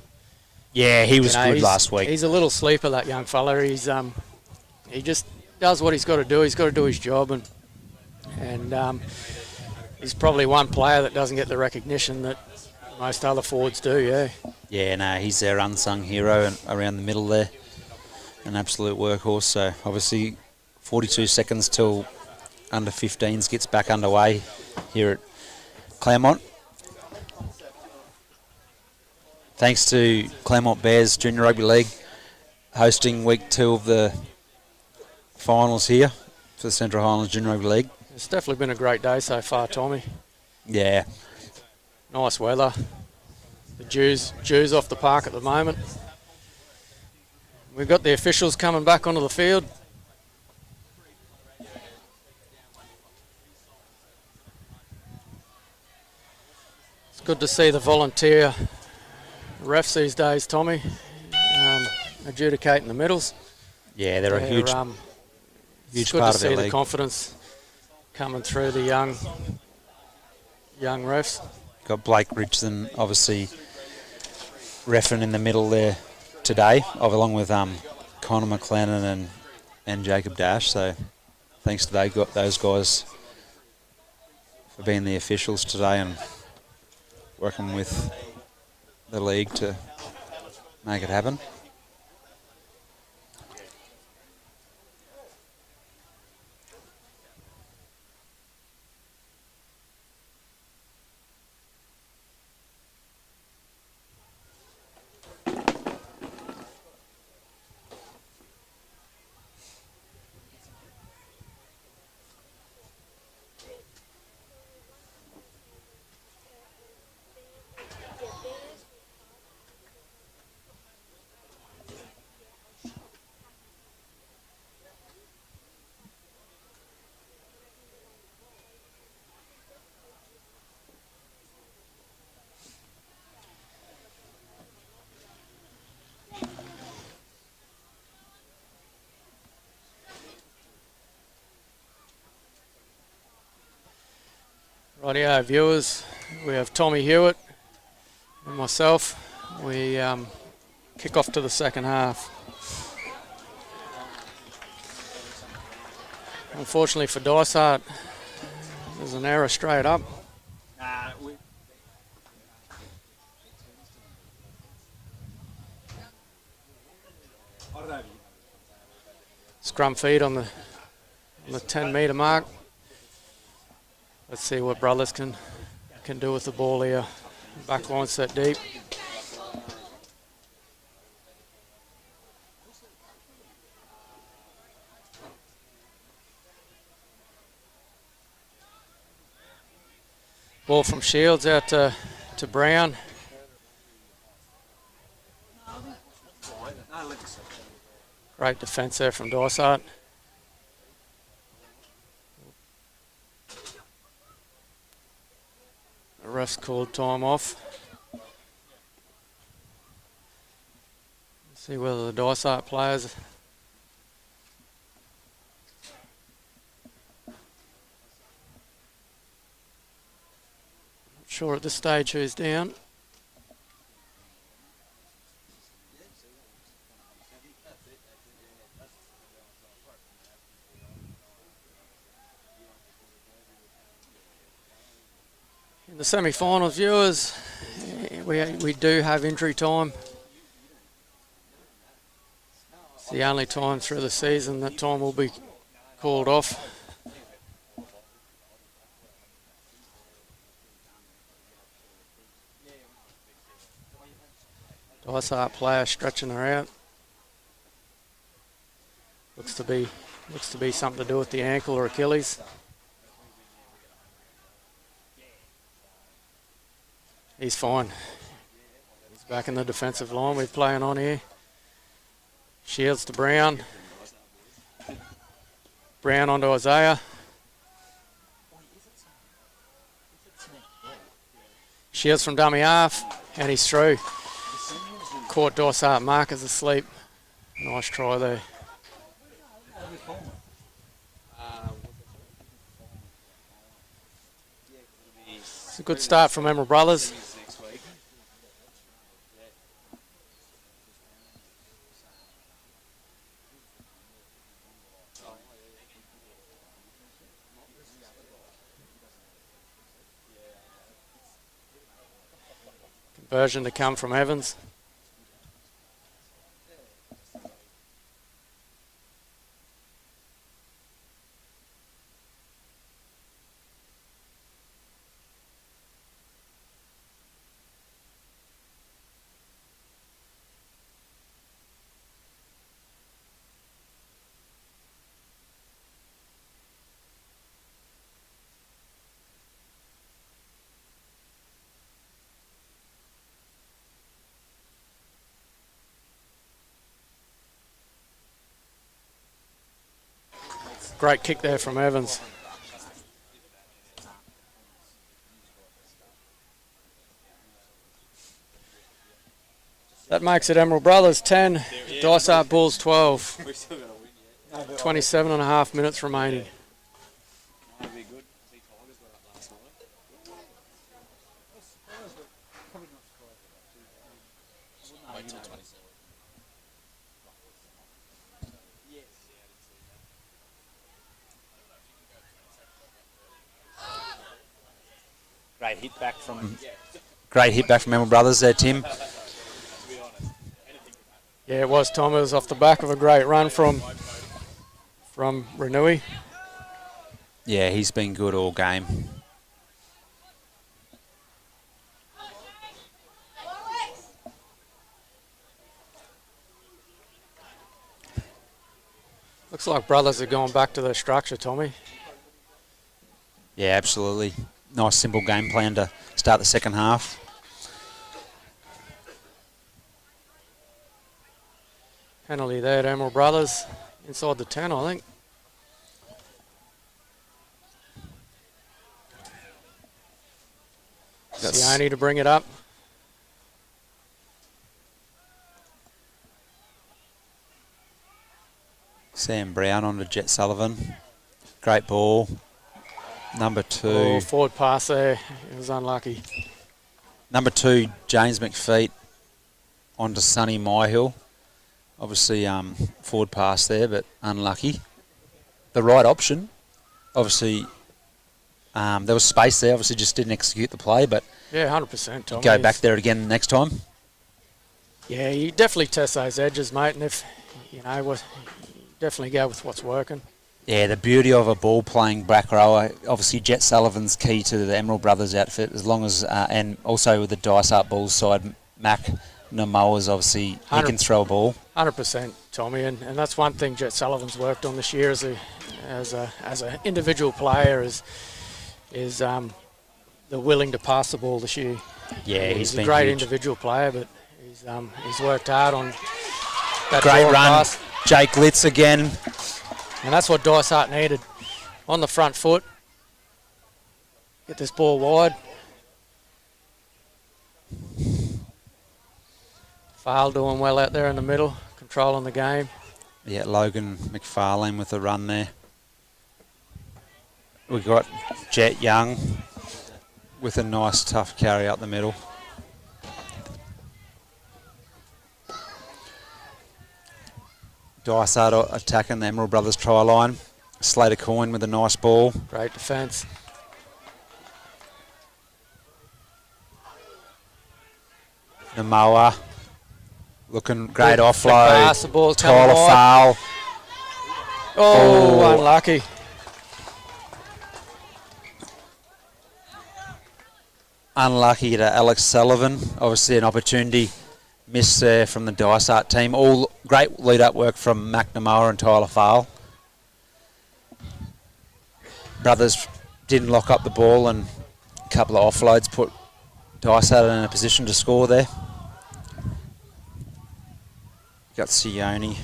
Yeah, he was good last week. He's a little sleeper, that young fella. He just does what he's got to do. He's got to do his job, and he's probably one player that doesn't get the recognition that most other forwards do. Yeah. Yeah, no, he's their unsung hero and around the middle there. An absolute workhorse. So obviously 42 seconds till under 15s gets back underway here at Clermont. Thanks to Clermont Bears Junior Rugby League hosting week 2 of the finals here for the Central Highlands Junior Rugby League. It's definitely been a great day so far, Tommy. Yeah. Nice weather. The dews off the park at the moment. We've got the officials coming back onto the field. It's good to see the volunteer refs these days, Tommy, adjudicating the middles. Yeah, they're a huge it's good part to of their see the league. confidence coming through the young refs. Got Blake Richardson obviously reffing in the middle there today, along with Connor McLennan and Jacob Dash. So thanks to those guys for being the officials today and working with the league to make it happen. Rightio, viewers, we have Tommy Hewitt and myself. We kick off to the second half. Unfortunately for Dysart, there's an error straight up. Scrum feed on the 10-metre mark. Let's see what Brothers can do with the ball here. Back line set deep. Ball from Shields out to Brown. Great defence there from Dysart. The ref's called time off. See whether the Dysart players not sure at this stage who's down. In the semi-finals, viewers, we do have injury time. It's the only time through the season that time will be called off. Dysart player stretching her out. Looks to be something to do with the ankle or Achilles. He's fine. He's back in the defensive line. We're playing on here. Shields to Brown. Brown onto Isaiah. Shields from dummy half, and he's through. Caught Dysart markers asleep. Nice try there. It's a good start from Emerald Brothers. Conversion to come from Evans. Great kick there from Evans. That makes it Emerald Brothers 10, Dysart Bulls 12. 27 and a half minutes remaining. Great hit back from Emerald Brothers there, Tim. Yeah, it was, Tom. It was off the back of a great run from Renui. Yeah, he's been good all game. Looks like Brothers are going back to their structure, Tommy. Yeah, absolutely. Nice simple game plan to start the second half. Penalty there at Emerald Brothers. Inside the 10, I think. Sione to bring it up. Sam Brown on to Jet Sullivan. Great ball. Number 2. Oh, forward pass there. It was unlucky. Number 2, James McFeet onto Sonny Myhill. Obviously, forward pass there, but unlucky. The right option. Obviously, there was space there. Obviously, just didn't execute the play, but Yeah, 100%, Tommy. go back there again next time. Yeah, you definitely test those edges, mate, and if, definitely go with what's working. Yeah, the beauty of a ball playing back rower. Obviously, Jet Sullivan's key to the Emerald Brothers outfit, as long as and also with the Dysart Bulls side, Mac Namoa's obviously he can throw a ball. 100%, Tommy, and that's one thing Jet Sullivan's worked on this year as a individual player is the willing to pass the ball this year. Yeah, he's been a great huge. individual player, but he's worked hard on that Great forward run, pass. Jake Litz again. And that's what Dysart needed. On the front foot. Get this ball wide. Fale doing well out there in the middle, controlling the game. Yeah, Logan McFarlane with the run there. We've got Jet Young with a nice tough carry up the middle. Dysart attacking the Emerald Brothers try line. Slater Coyne with a nice ball. Great defence. Namoa looking great Good offload. pass, the ball's coming Tyler wide. Fale. Oh, unlucky. Unlucky to Alex Sullivan. Obviously an opportunity missed there from the Dysart team. All great lead-up work from McNamara and Tyler Fale. Brothers didn't lock up the ball, and a couple of offloads put Dysart in a position to score there. Got Sione.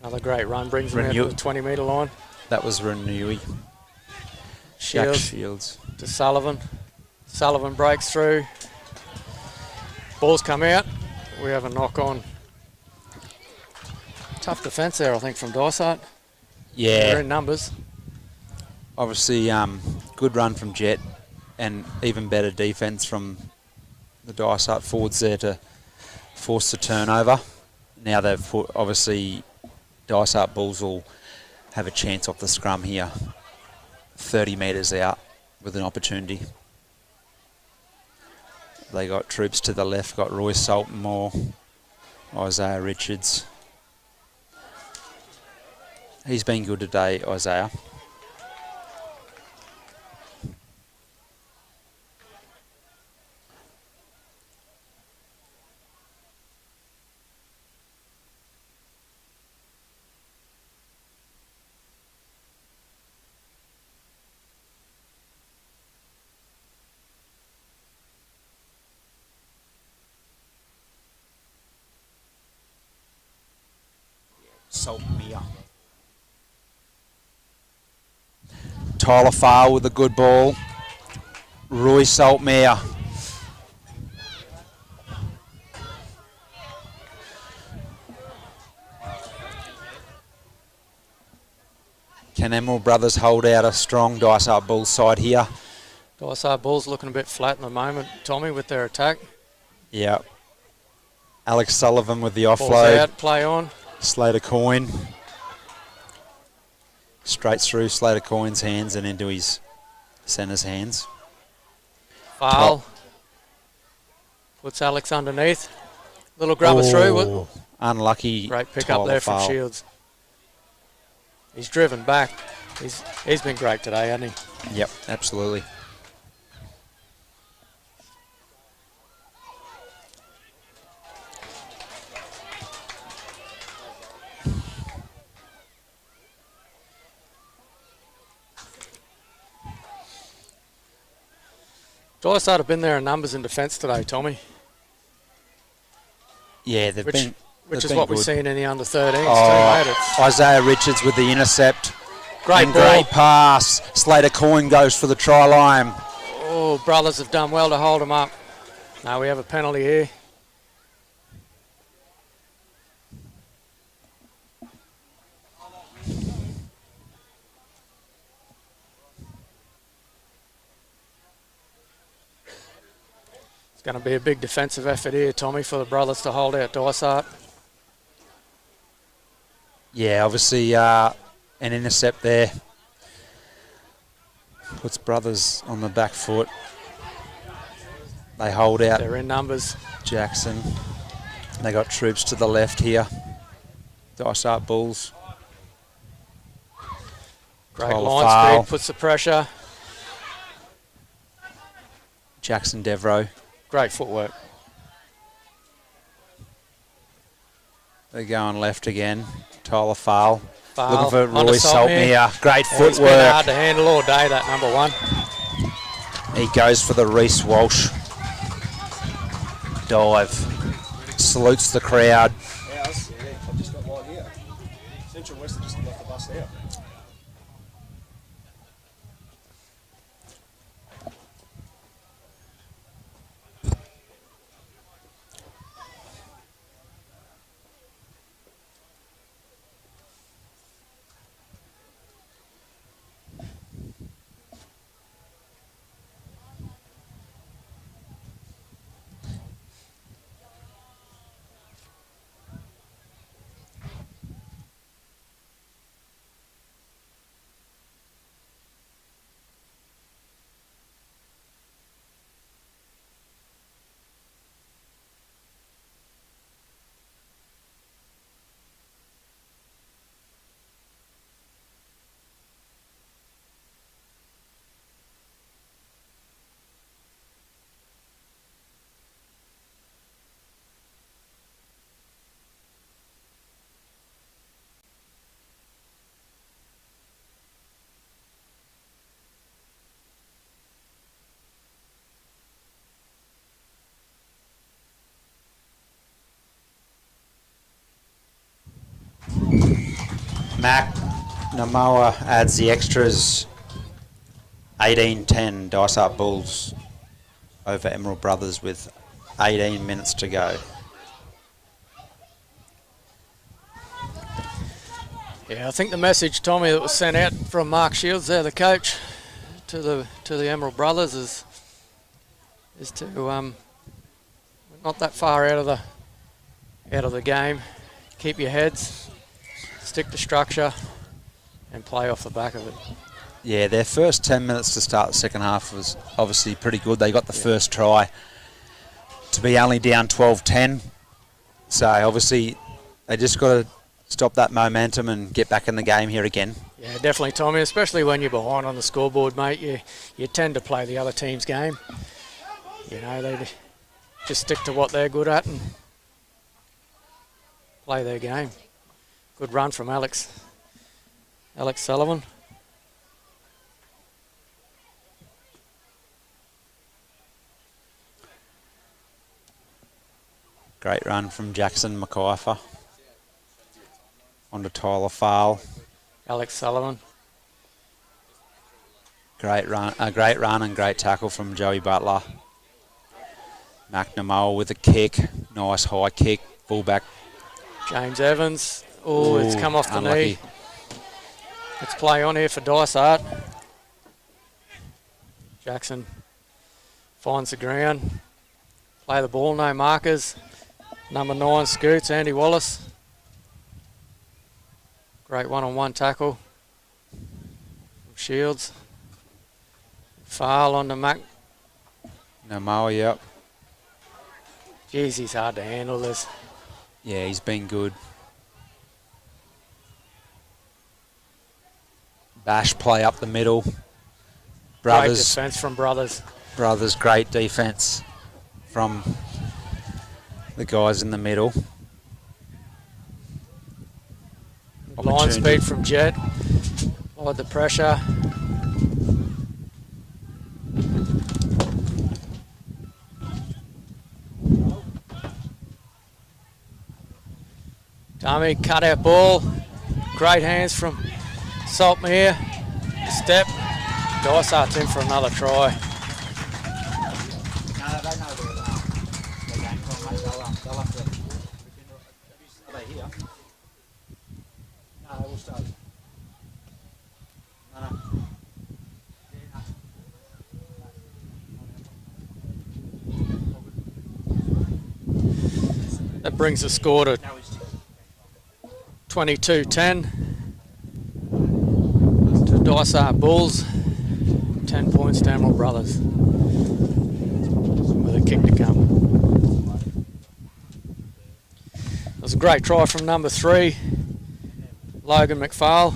Another great run, brings him out to the 20-metre line. That was Renewey. Jack Shields Shields. to Sullivan. Sullivan breaks through. Ball's come out. We have a knock on. Tough defence there, I think, from Dysart. Yeah. They're in numbers. Obviously, good run from Jet, and even better defence from the Dysart forwards there to force the turnover. Now they've put, obviously, Dysart Bulls will have a chance off the scrum here, 30 metres out with an opportunity. They got troops to the left, got Roy Saltmore, Isaiah Richards. He's been good today, Isaiah. Saltmere. Tyler Fale with a good ball. Roy Saltmere. Can Emerald Brothers hold out a strong Dysart Bulls side here? Dysart Bulls looking a bit flat in the moment, Tommy, with their attack. Yeah. Alex Sullivan with the Ball's offload. out, play on. Slater Coyne. Straight through Slater Coyne's hands and into his centre's hands. Fale. Puts Alex underneath. Little grubber through. Unlucky. Great pick up Tyler there from Fale. Shields. He's driven back. He's been great today, hasn't he? Yep, absolutely. Dysart have been there in numbers in defence today, Tommy. Yeah, they've been. Which they've is been what good. we've seen in the under-13s too, Oh, mate. It's Isaiah Richards with the intercept. great And ball. great pass. Slater Coyne goes for the try line. Oh, Brothers have done well to hold him up. Now we have a penalty here. Going to be a big defensive effort here, Tommy, for the brothers to hold out Dysart. Yeah, obviously an intercept there. Puts brothers on the back foot. They hold out They're in numbers. Jackson. They got troops to the left here. Dysart Bulls. Great Tyler line Fowle. speed, puts the pressure. Jackson Devro. Great footwork. They're going left again. Tyler Fowle. Fowle Looking for onto Roy Saltmere. Great He's been footwork. hard to handle all day, that number 1. He goes for the Reece Walsh dive. Salutes the crowd. Ours, yeah, I've just got right here. Central West have just left the bus out. Mac Namoa adds the extras. 18-10 Dysart Bulls over Emerald Brothers with 18 minutes to go. Yeah, I think the message, Tommy, that was sent out from Mark Shields there, the coach, to the Emerald Brothers is to not that far out of the game. Keep your heads, stick to structure, and play off the back of it. Yeah, their first 10 minutes to start the second half was obviously pretty good. They got the first try to be only down 12-10. So obviously they just got to stop that momentum and get back in the game here again. Yeah, definitely, Tommy, especially when you're behind on the scoreboard, mate. You tend to play the other team's game. You know, they just stick to what they're good at and play their game. Good run from Alex Sullivan. Great run from Jackson McIver. On to Tyler Fowle. Alex Sullivan. Great run and great tackle from Joey Butler. McNamara with a kick. Nice high kick. Fullback. James Evans. Oh, it's come off the unlucky. knee. Let's play on here for Dysart. Jackson finds the ground. Play the ball, no markers. Number 9 scoots, Andy Wallace. Great one-on-one tackle from Shields. Fowle on the Mac. Namoa, yep. Jeez, he's hard to handle this. Yeah, he's been good. Bash play up the middle. Great Brothers, defence from Brothers. Brothers, great defence from the guys in the middle. Line Opportunity. speed from Jet. Applied the pressure. Tommy, cut out ball. Great hands from Saltmere. Step. Dysart's in for another try. That brings the score to 22-10 to Dysart Bulls. 10 points to Emerald Brothers with a kick to come. It was a great try from number 3, Logan McPhail.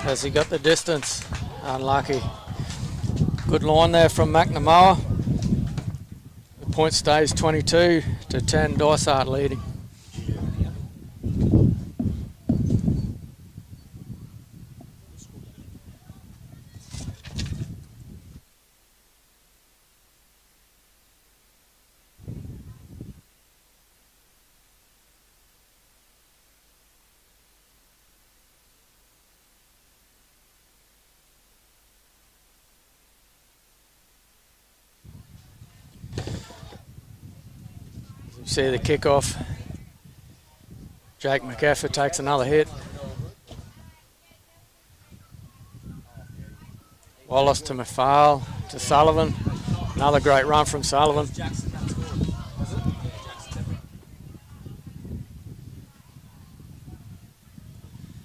Has he got the distance? Unlucky. Good line there from McNamara. The point stays 22-10, Dysart leading. See the kickoff. Jake McEfford takes another hit. Wallace to McPhail to Sullivan. Another great run from Sullivan.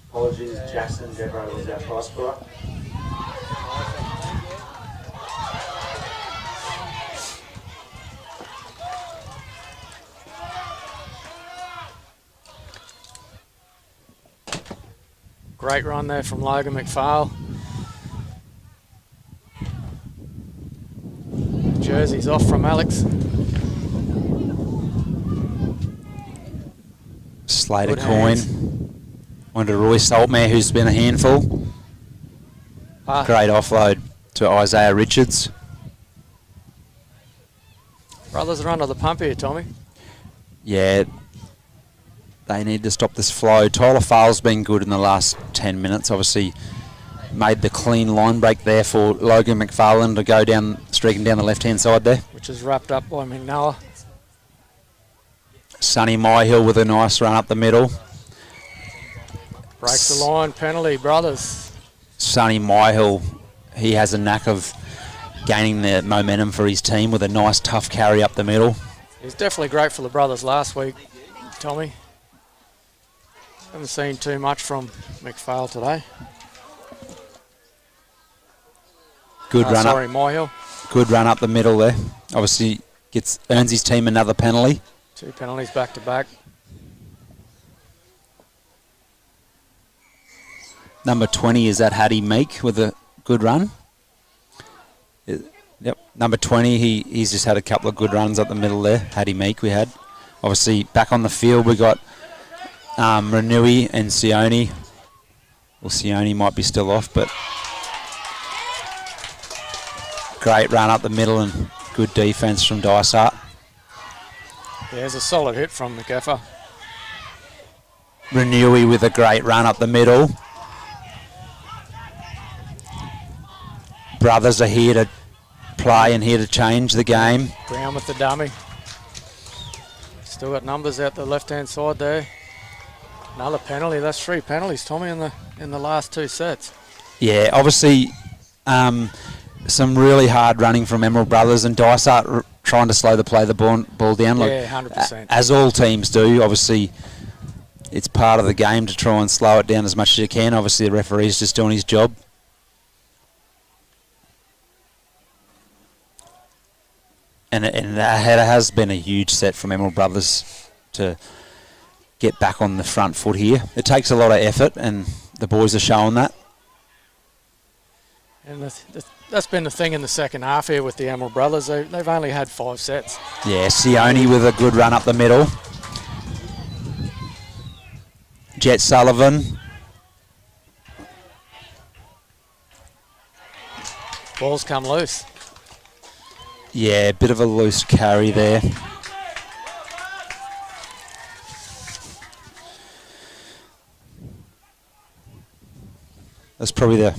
Apologies, Jackson Deborah was our try scorer. Great run there from Logan McPhail. Jersey's off from Alex. Slater Good coin. hands. One to Roy Saltmare, who's been a handful. Ah. Great offload to Isaiah Richards. Brothers are under the pump here, Tommy. Yeah, they need to stop this flow. Tyler Fale's been good in the last 10 minutes. Obviously made the clean line break there for Logan McFarlane to go down, streaking down the left-hand side there. Which is wrapped up by McNoah. Sonny Myhill with a nice run up the middle. Breaks the line, penalty, Brothers. Sonny Myhill, he has a knack of gaining the momentum for his team with a nice tough carry up the middle. He's definitely great for the Brothers last week, Tommy. Haven't seen too much from McPhail today. Good run sorry, up. Myhill. Good run up the middle there. Obviously earns his team another penalty. 2 penalties back to back. Number 20 is that Hattie Meek with a good run. Yep. Number 20, he's just had a couple of good runs up the middle there. Hattie Meek we had. Obviously back on the field we got Renui and Sione. Well, Sione might be still off, but great run up the middle and good defence from Dysart. Yeah, there's a solid hit from McEfford. Renui with a great run up the middle. Brothers are here to play and here to change the game. Brown with the dummy. Still got numbers out the left-hand side there. Another penalty. That's 3 penalties, Tommy, in the last 2 sets. Yeah, obviously some really hard running from Emerald Brothers and Dysart trying to slow the ball down. Yeah, 100%. As all teams do. Obviously, it's part of the game to try and slow it down as much as you can. Obviously, the referee's just doing his job. And it has been a huge set from Emerald Brothers to get back on the front foot here. It takes a lot of effort, and the boys are showing that. And that's been the thing in the second half here with the Emerald Brothers. They've only had 5 sets. Yeah, Sione with a good run up the middle. Jet Sullivan. Ball's come loose. Yeah, a bit of a loose carry there. That's probably a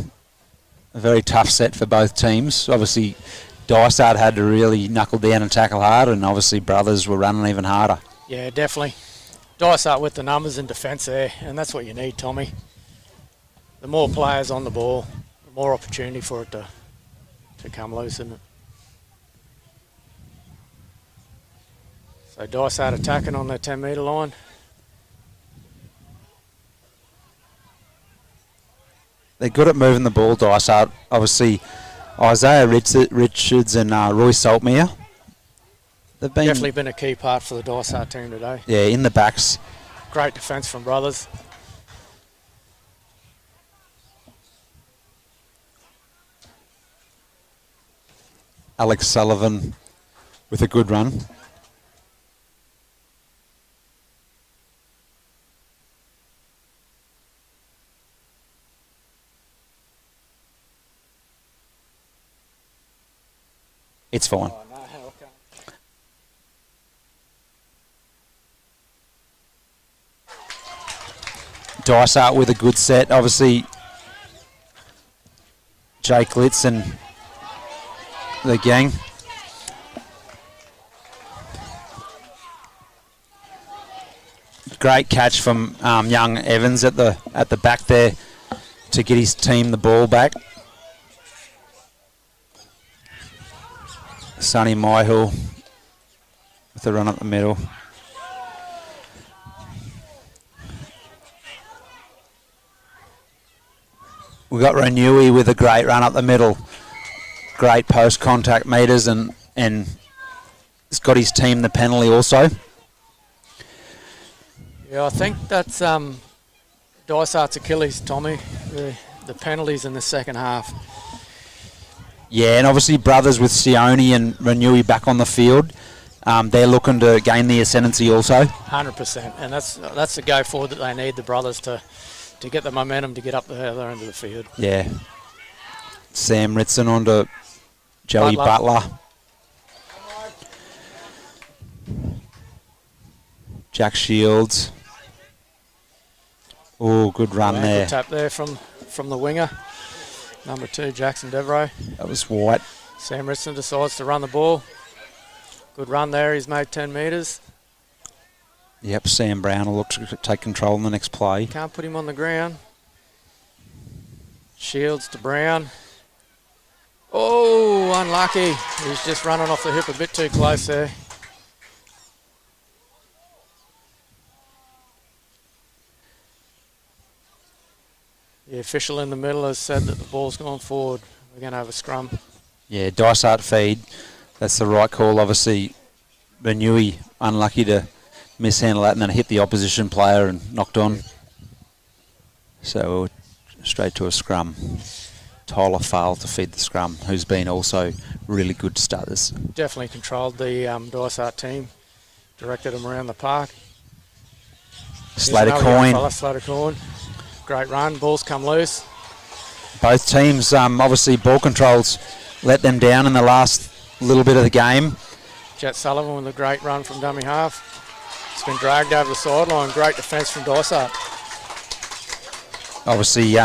very tough set for both teams. Obviously, Dysart had to really knuckle down and tackle hard, and obviously Brothers were running even harder. Yeah, definitely. Dysart with the numbers in defence there, and that's what you need, Tommy. The more players on the ball, the more opportunity for it to come loose, isn't it? So Dysart attacking on their 10-metre line. They're good at moving the ball, Dysart. Obviously, Isaiah Richards and Roy Saltmere. They've been Definitely been a key part for the Dysart team today. Yeah, in the backs. Great defence from Brothers. Alex Sullivan with a good run. It's fine. Dysart with a good set. Obviously, Jake Litz and the gang. Great catch from young Evans at the back there to get his team the ball back. Sonny Myhill with the run up the middle. We got Renewey with a great run up the middle. Great post contact meters and he's got his team the penalty also. Yeah, I think that's Dysart's Achilles, Tommy. The penalties in the second half. Yeah, and obviously Brothers with Sione and Renewey back on the field. They're looking to gain the ascendancy also. 100%, and that's the go forward that they need, the Brothers, to get the momentum to get up the other end of the field. Yeah. Sam Ritson onto Joey Butler. Jack Shields. Oh, good run there. Good tap there from the winger. Number 2, Jackson Devereaux. That was White. Sam Ritson decides to run the ball. Good run there. He's made 10 metres. Yep, Sam Brown will look to take control in the next play. Can't put him on the ground. Shields to Brown. Oh, unlucky. He's just running off the hip a bit too close there. The official in the middle has said that the ball's gone forward. We're going to have a scrum. Yeah, Dysart feed. That's the right call. Obviously, Renewey unlucky to mishandle that and then hit the opposition player and knocked on. So straight to a scrum. Tyler failed to feed the scrum, who's been also really good to start this. Definitely controlled the Dysart team. Directed them around the park. Slater Coyne. Slater Coyne. Great run. Ball's come loose. Both teams, obviously, ball controls let them down in the last little bit of the game. Jet Sullivan with a great run from dummy half. It's been dragged over the sideline. Great defence from Dysart. Obviously,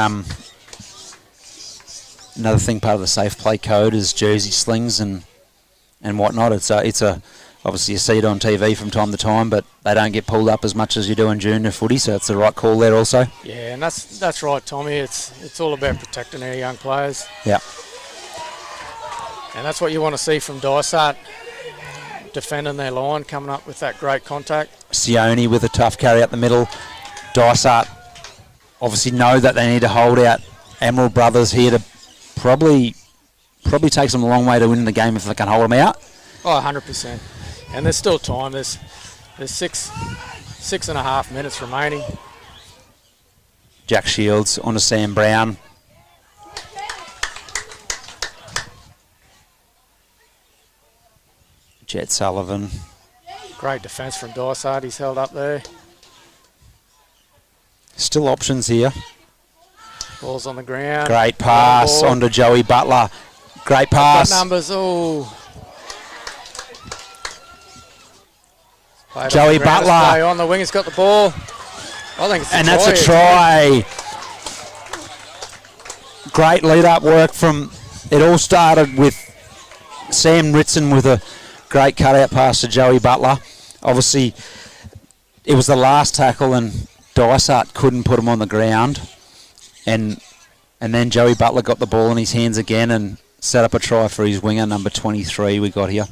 another thing part of the safe play code is jersey slings and whatnot. It's obviously you see it on TV from time to time, but they don't get pulled up as much as you do in junior footy, so it's the right call there also. Yeah, and that's right, Tommy. It's all about protecting our young players. Yeah. And that's what you want to see from Dysart, defending their line, coming up with that great contact. Sione with a tough carry up the middle. Dysart obviously know that they need to hold out Emerald Brothers here to probably takes them a long way to win the game if they can hold them out. Oh, 100%. And there's still time. There's 6.5 minutes remaining. Jack Shields onto Sam Brown. Jet Sullivan. Great defence from Dysart. He's held up there. Still options here. Ball's on the ground. Great pass Ball. onto Joey Butler. Great Got pass. numbers. Oh. Played Joey off the ground to Butler. stay on the wing. He's got the ball. I think it's a And try. that's a try. Great lead-up work from... It all started with Sam Ritson with a great cut-out pass to Joey Butler. Obviously, it was the last tackle and Dysart couldn't put him on the ground. And then Joey Butler got the ball in his hands again and set up a try for his winger, number 23 we got here.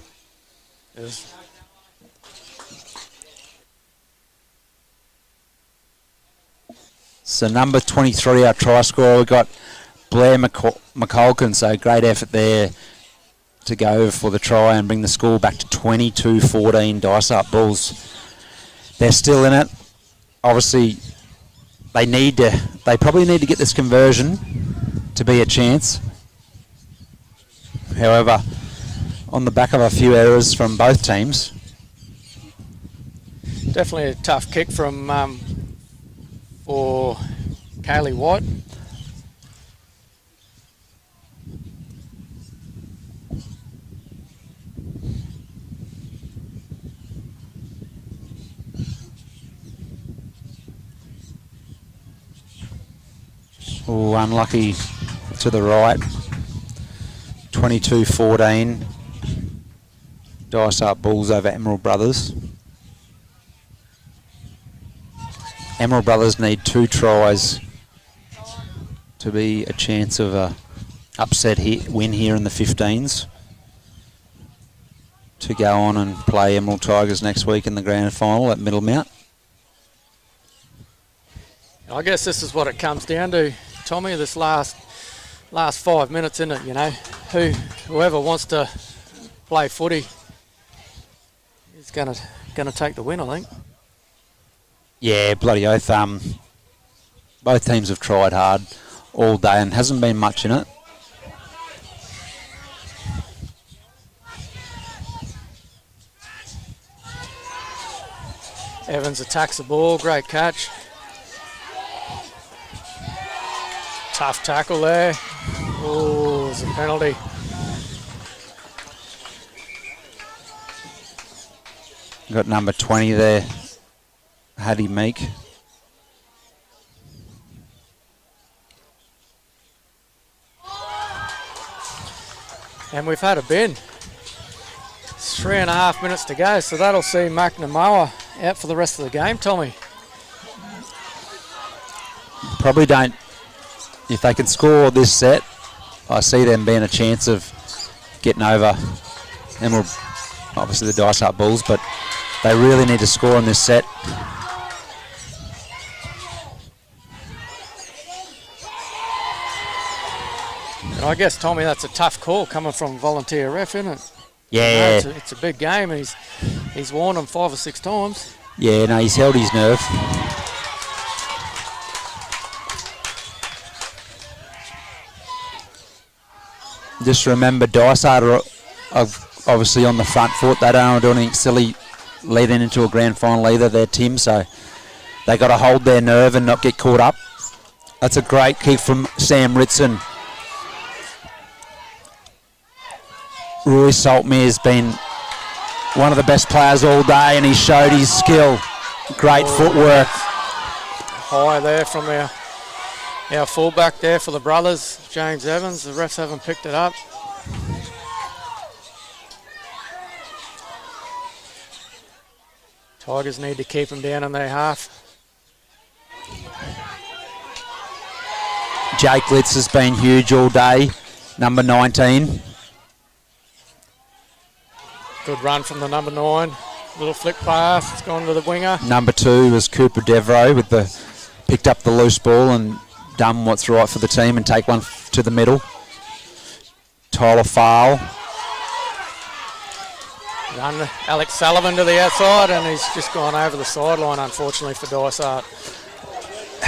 Yes. So number 23, our try scorer, we got Blair McCulkin, so great effort there to go for the try and bring the score back to 22-14 Dysart Bulls. They're still in it. Obviously, they probably need to get this conversion to be a chance. However, on the back of a few errors from both teams. Definitely a tough kick from for Kaylee White. Oh, unlucky to the right. 22-14. Dysart Bulls over Emerald Brothers. Emerald Brothers need 2 tries to be a chance of a upset win here in the 15s to go on and play Emerald Tigers next week in the grand final at Middlemount. I guess this is what it comes down to, Tommy, this last 5 minutes, isn't it? You know, whoever wants to play footy is gonna take the win, I think. Yeah, bloody oath. Both teams have tried hard all day and hasn't been much in it. Evans attacks the ball, great catch. Tough tackle there. Oh, it's a penalty. Got number 20 there, Hattie Meek. And we've had a bin. It's 3.5 minutes to go, so that'll see McNamara out for the rest of the game, Tommy. Probably don't. If they can score this set, I see them being a chance of getting over Emerald, obviously the Dysart Bulls, but they really need to score in this set. And I guess, Tommy, that's a tough call coming from volunteer ref, isn't it? Yeah. You know, it's a big game, and he's warned them 5 or 6 times. Yeah, no, he's held his nerve. Just remember, Dysart are obviously on the front foot. They don't want to do anything silly leading into a grand final either, their team, so they got to hold their nerve and not get caught up. That's a great kick from Sam Ritson. Roy Saltmere's been one of the best players all day, and he showed his skill. Great footwork. High there from our fullback there for the brothers, James Evans. The refs haven't picked it up. Tigers need to keep them down in their half. Jake Litz has been huge all day, number 19. Good run from the number 9. Little flick pass, it's gone to the winger. Number 2 was Cooper Devereaux picked up the loose ball and done what's right for the team and take one to the middle. Tyler Farl. Run Alex Sullivan to the outside, and he's just gone over the sideline, unfortunately, for Dysart.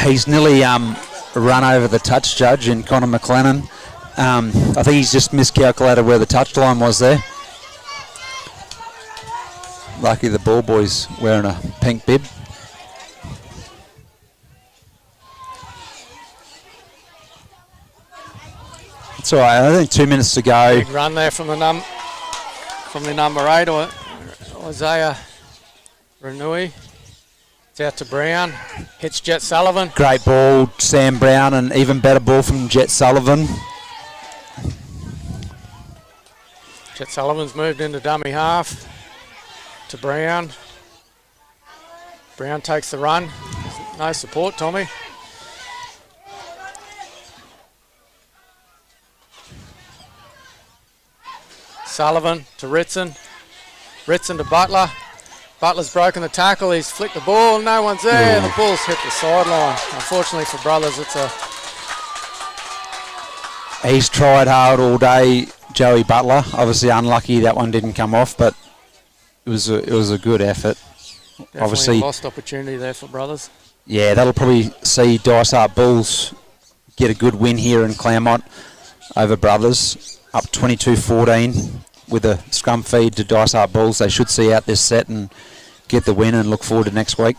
He's nearly run over the touch judge in Connor McLennan. I think he's just miscalculated where the touch line was there. Lucky the ball boy's wearing a pink bib. It's all right. I think 2 minutes to go. Big run there from the number 8, or Isaiah Renui. It's out to Brown. Hits Jet Sullivan. Great ball, Sam Brown, and even better ball from Jet Sullivan. Jet Sullivan's moved into dummy half to Brown. Brown takes the run. No support, Tommy. Sullivan to Ritson. Ritson to Butler. Butler's broken the tackle. He's flicked the ball. No one's there. The ball's hit the sideline. Unfortunately for Brothers, it's a... He's tried hard all day, Joey Butler. Obviously unlucky that one didn't come off, but it was a good effort. Definitely Obviously, a lost opportunity there for Brothers. Yeah, that'll probably see Dysart Bulls get a good win here in Clermont over Brothers, up 22-14 with a scrum feed to Dysart Bulls. They should see out this set and get the win and look forward to next week.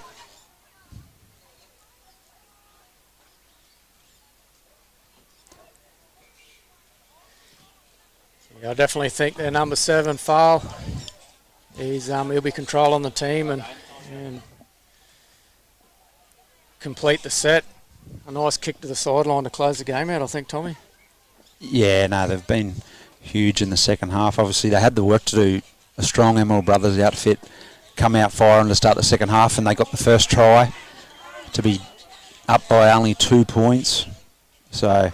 Yeah, I definitely think their number 7, Fale, he'll be controlling the team and complete the set. A nice kick to the sideline to close the game out, I think, Tommy. Yeah, no, they've been huge in the second half. Obviously, they had the work to do. A strong Emerald Brothers outfit come out firing to start the second half, and they got the first try to be up by only 2 points. So,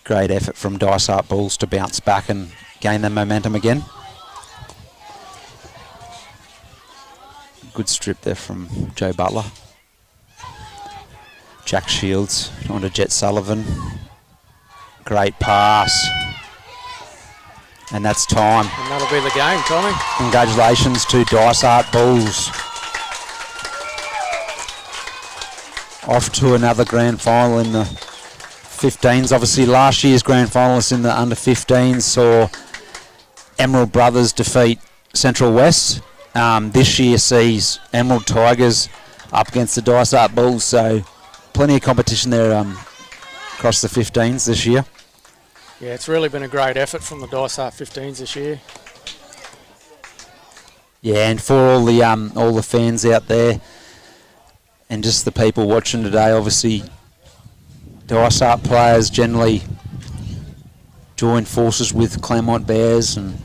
great effort from Dysart Bulls to bounce back and gain their momentum again. Good strip there from Joe Butler. Jack Shields onto Jet Sullivan. Great pass. And that's time. And that'll be the game, Tommy. Congratulations to Dysart Bulls. Off to another grand final in the 15s. Obviously, last year's grand finalists in the under 15s saw Emerald Brothers defeat Central West. This year sees Emerald Tigers up against the Dysart Bulls. So plenty of competition there across the 15s this year. Yeah, it's really been a great effort from the Dysart 15s this year. Yeah, and for all the fans out there and just the people watching today, obviously Dysart players generally join forces with Clermont Bears and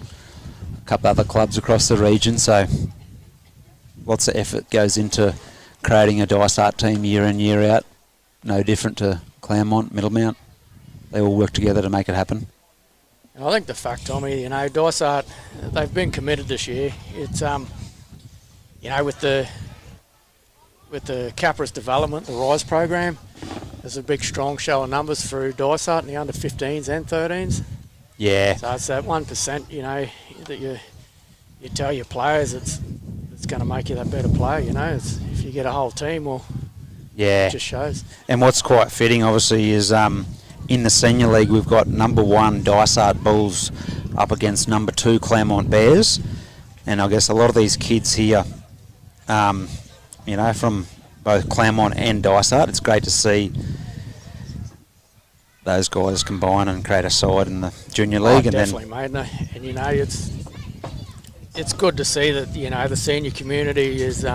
a couple other clubs across the region, so lots of effort goes into creating a Dysart team year in, year out. No different to Clermont, Middlemount. They all work together to make it happen. And I think the fact, Tommy, Dysart, they've been committed this year. It's, with the Capra's development, the RISE program, there's a big, strong show of numbers through Dysart in the under 15s and 13s. Yeah. So it's that 1%, that you tell your players it's going to make you that better player. It's, if you get a whole team, well, yeah, it just shows. And what's quite fitting, obviously, is in the senior league we've got number 1 Dysart Bulls up against number 2 Clermont Bears, and I guess a lot of these kids here, from both Clermont and Dysart, it's great to see those guys combine and create a side in the junior league. Definitely, mate. And it's good to see that the senior community is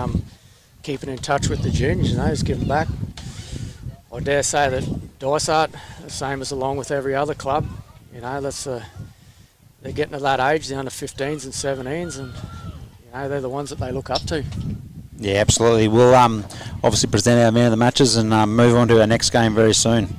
keeping in touch with the juniors. Just giving back. I dare say that Dysart, the same as along with every other club, they're getting to that age, the under 15s and 17s, and they're the ones that they look up to. Yeah, absolutely. We'll obviously present our man of the matches and move on to our next game very soon.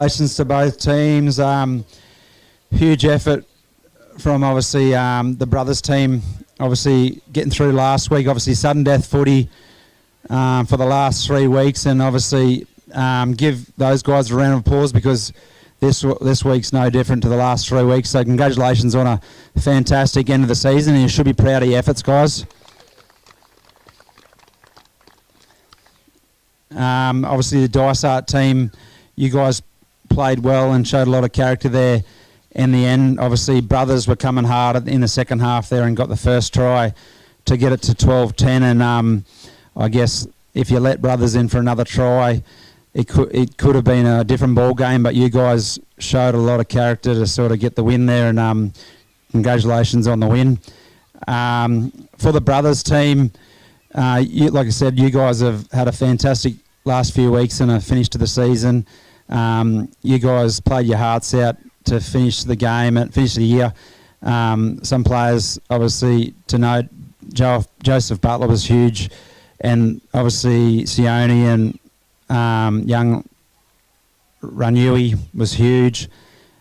Congratulations to both teams. Huge effort from obviously the brothers team. Obviously getting through last week. Obviously sudden death footy for the last 3 weeks, and obviously give those guys a round of applause because this week's no different to the last 3 weeks. So congratulations on a fantastic end of the season, and you should be proud of your efforts, guys. Obviously the Dysart team, you guys played well and showed a lot of character there in the end. Obviously brothers were coming hard in the second half there and got the first try to get it to 12-10, and I guess if you let brothers in for another try, it could have been a different ball game, but you guys showed a lot of character to sort of get the win there, and congratulations on the win. For the brothers team, like I said, you guys have had a fantastic last few weeks and a finish to the season. You guys played your hearts out to finish the game and finish the year. Some players, obviously, to note, Joseph Butler was huge, and obviously Sione and young Ranui was huge.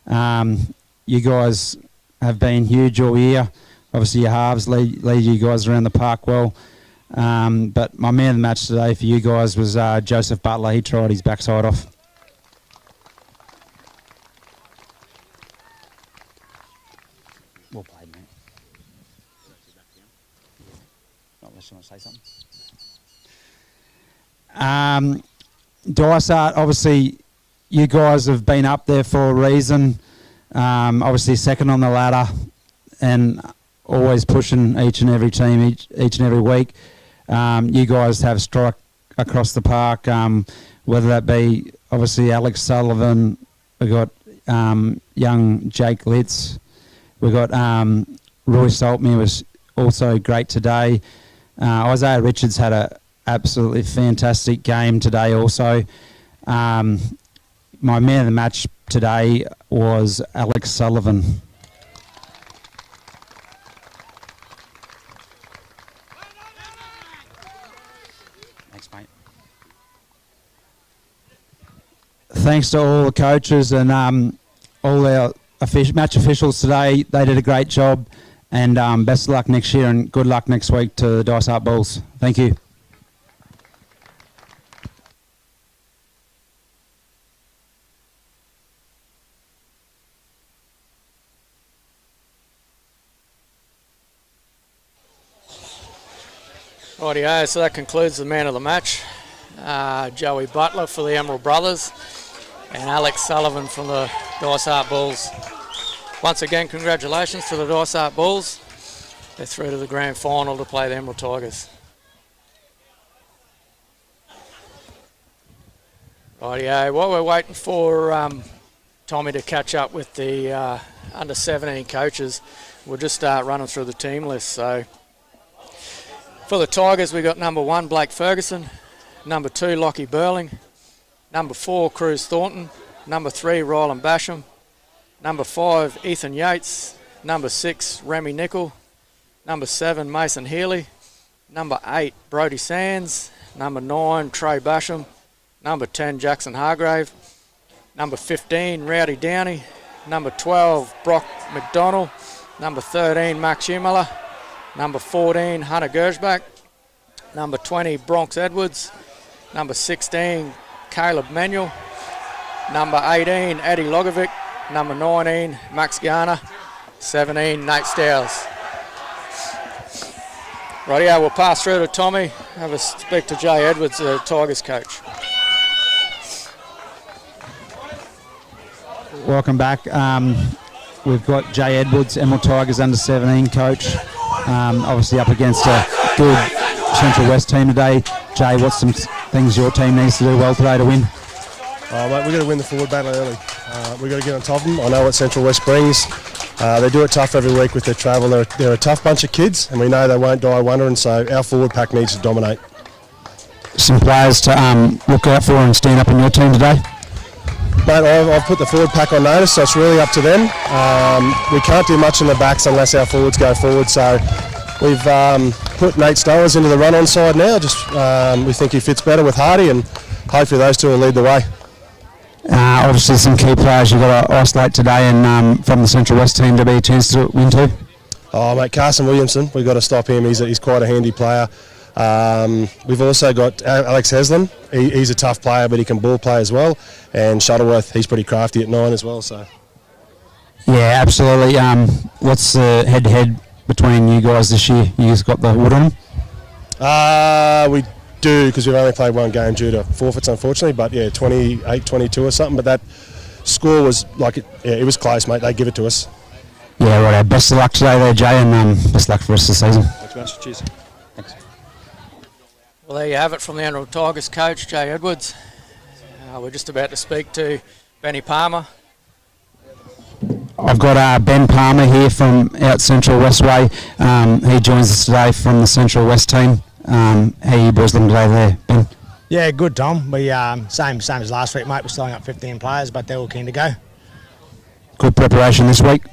You guys have been huge all year. Obviously your halves lead you guys around the park well. But my man of the match today for you guys was Joseph Butler. He tried his backside off. Well played, mate. Not unless you want to say something. Dysart, obviously you guys have been up there for a reason. Obviously second on the ladder and always pushing each and every team each and every week. You guys have struck across the park, whether that be obviously Alex Sullivan, we've got young Jake Litz, we've got Roy Saltmere was also great today. Isaiah Richards had a absolutely fantastic game today also. My man of the match today was Alex Sullivan. Thanks, mate. Thanks to all the coaches and all our match officials today. They did a great job, and best of luck next year and good luck next week to the Dysart Bulls. Thank you. Rightio, so that concludes the man of the match. Joey Butler for the Emerald Brothers and Alex Sullivan from the Dysart Bulls. Once again, congratulations to the Dysart Bulls. They're through to the grand final to play the Emerald Tigers. Rightio, while we're waiting for Tommy to catch up with the under 17 coaches, we'll just start running through the team list. So for the Tigers, we got number 1, Blake Ferguson, number 2, Lockie Burling, number 4, Cruz Thornton, number 3, Ryland Basham, number 5, Ethan Yates, number 6, Remy Nicol, number 7, Mason Healy, number 8, Brodie Sands, number 9, Trey Basham, number 10, Jackson Hargrave, number 15, Rowdy Downey, number 12, Brock McDonald, number 13, Max Humala, number 14, Hunter Gershbach, number 20, Bronx Edwards, number 16, Caleb Manuel, number 18, Eddie Logovic, number 19, Max Garner, 17, Nate Stowers. Rightio, we'll pass through to Tommy, have a speak to Jay Edwards, the Tigers coach. Welcome back. We've got Jay Edwards, Emerald Tigers under 17 coach. Obviously up against a good Central West team today. Jay, what's some things your team needs to do well today to win? Mate, we've got to win the forward battle early. We've got to get on top of them. I know what Central West brings. They do it tough every week with their travel. They're a tough bunch of kids, and we know they won't die wondering, so our forward pack needs to dominate. Some players to look out for and stand up in your team today? Mate, I've put the forward pack on notice, so it's really up to them. We can't do much in the backs unless our forwards go forward, so we've put Nate Stowers into the run-on side now. We think he fits better with Hardy, and hopefully those two will lead the way. Obviously, some key players you've got to isolate today, and from the Central West team to be a chance to win too. Oh, mate, Carson Williamson, we've got to stop him. He's quite a handy player. We've also got Alex Heslin. He's a tough player, but he can ball play as well. And Shuttleworth, he's pretty crafty at 9 as well. So. Yeah, absolutely. What's the head-to-head between you guys this year? You guys got the wood on them? We do, because we've only played one game due to forfeits, unfortunately. But yeah, 28-22 or something. But that score was it was close, mate. They give it to us. Yeah, right. Best of luck today there, Jay, and best of luck for the rest of the season. Thanks, mate. Cheers. Thanks. Well, there you have it from the Emerald Tigers coach, Jay Edwards. We're just about to speak to Benny Palmer. I've got Ben Palmer here from out Central Westway. He joins us today from the Central West team. How are you boys looking today there, Ben? Yeah, good, Tom. We same as last week, mate. We're starting up 15 players, but they're all keen to go. Good preparation this week?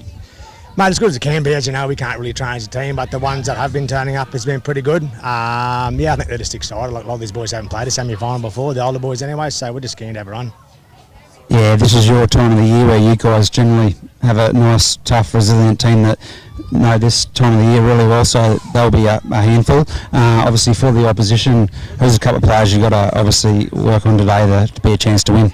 Mate, as good as it can be. As you know, we can't really train as a team, but the ones that have been turning up has been pretty good. I think they're just excited. Like, a lot of these boys haven't played a semi-final before, the older boys anyway, so we're just keen to have a run. Yeah, this is your time of the year where you guys generally have a nice, tough, resilient team that know this time of the year really well, so they'll be a handful. Obviously, for the opposition, there's a couple of players you've got to obviously work on today to be a chance to win.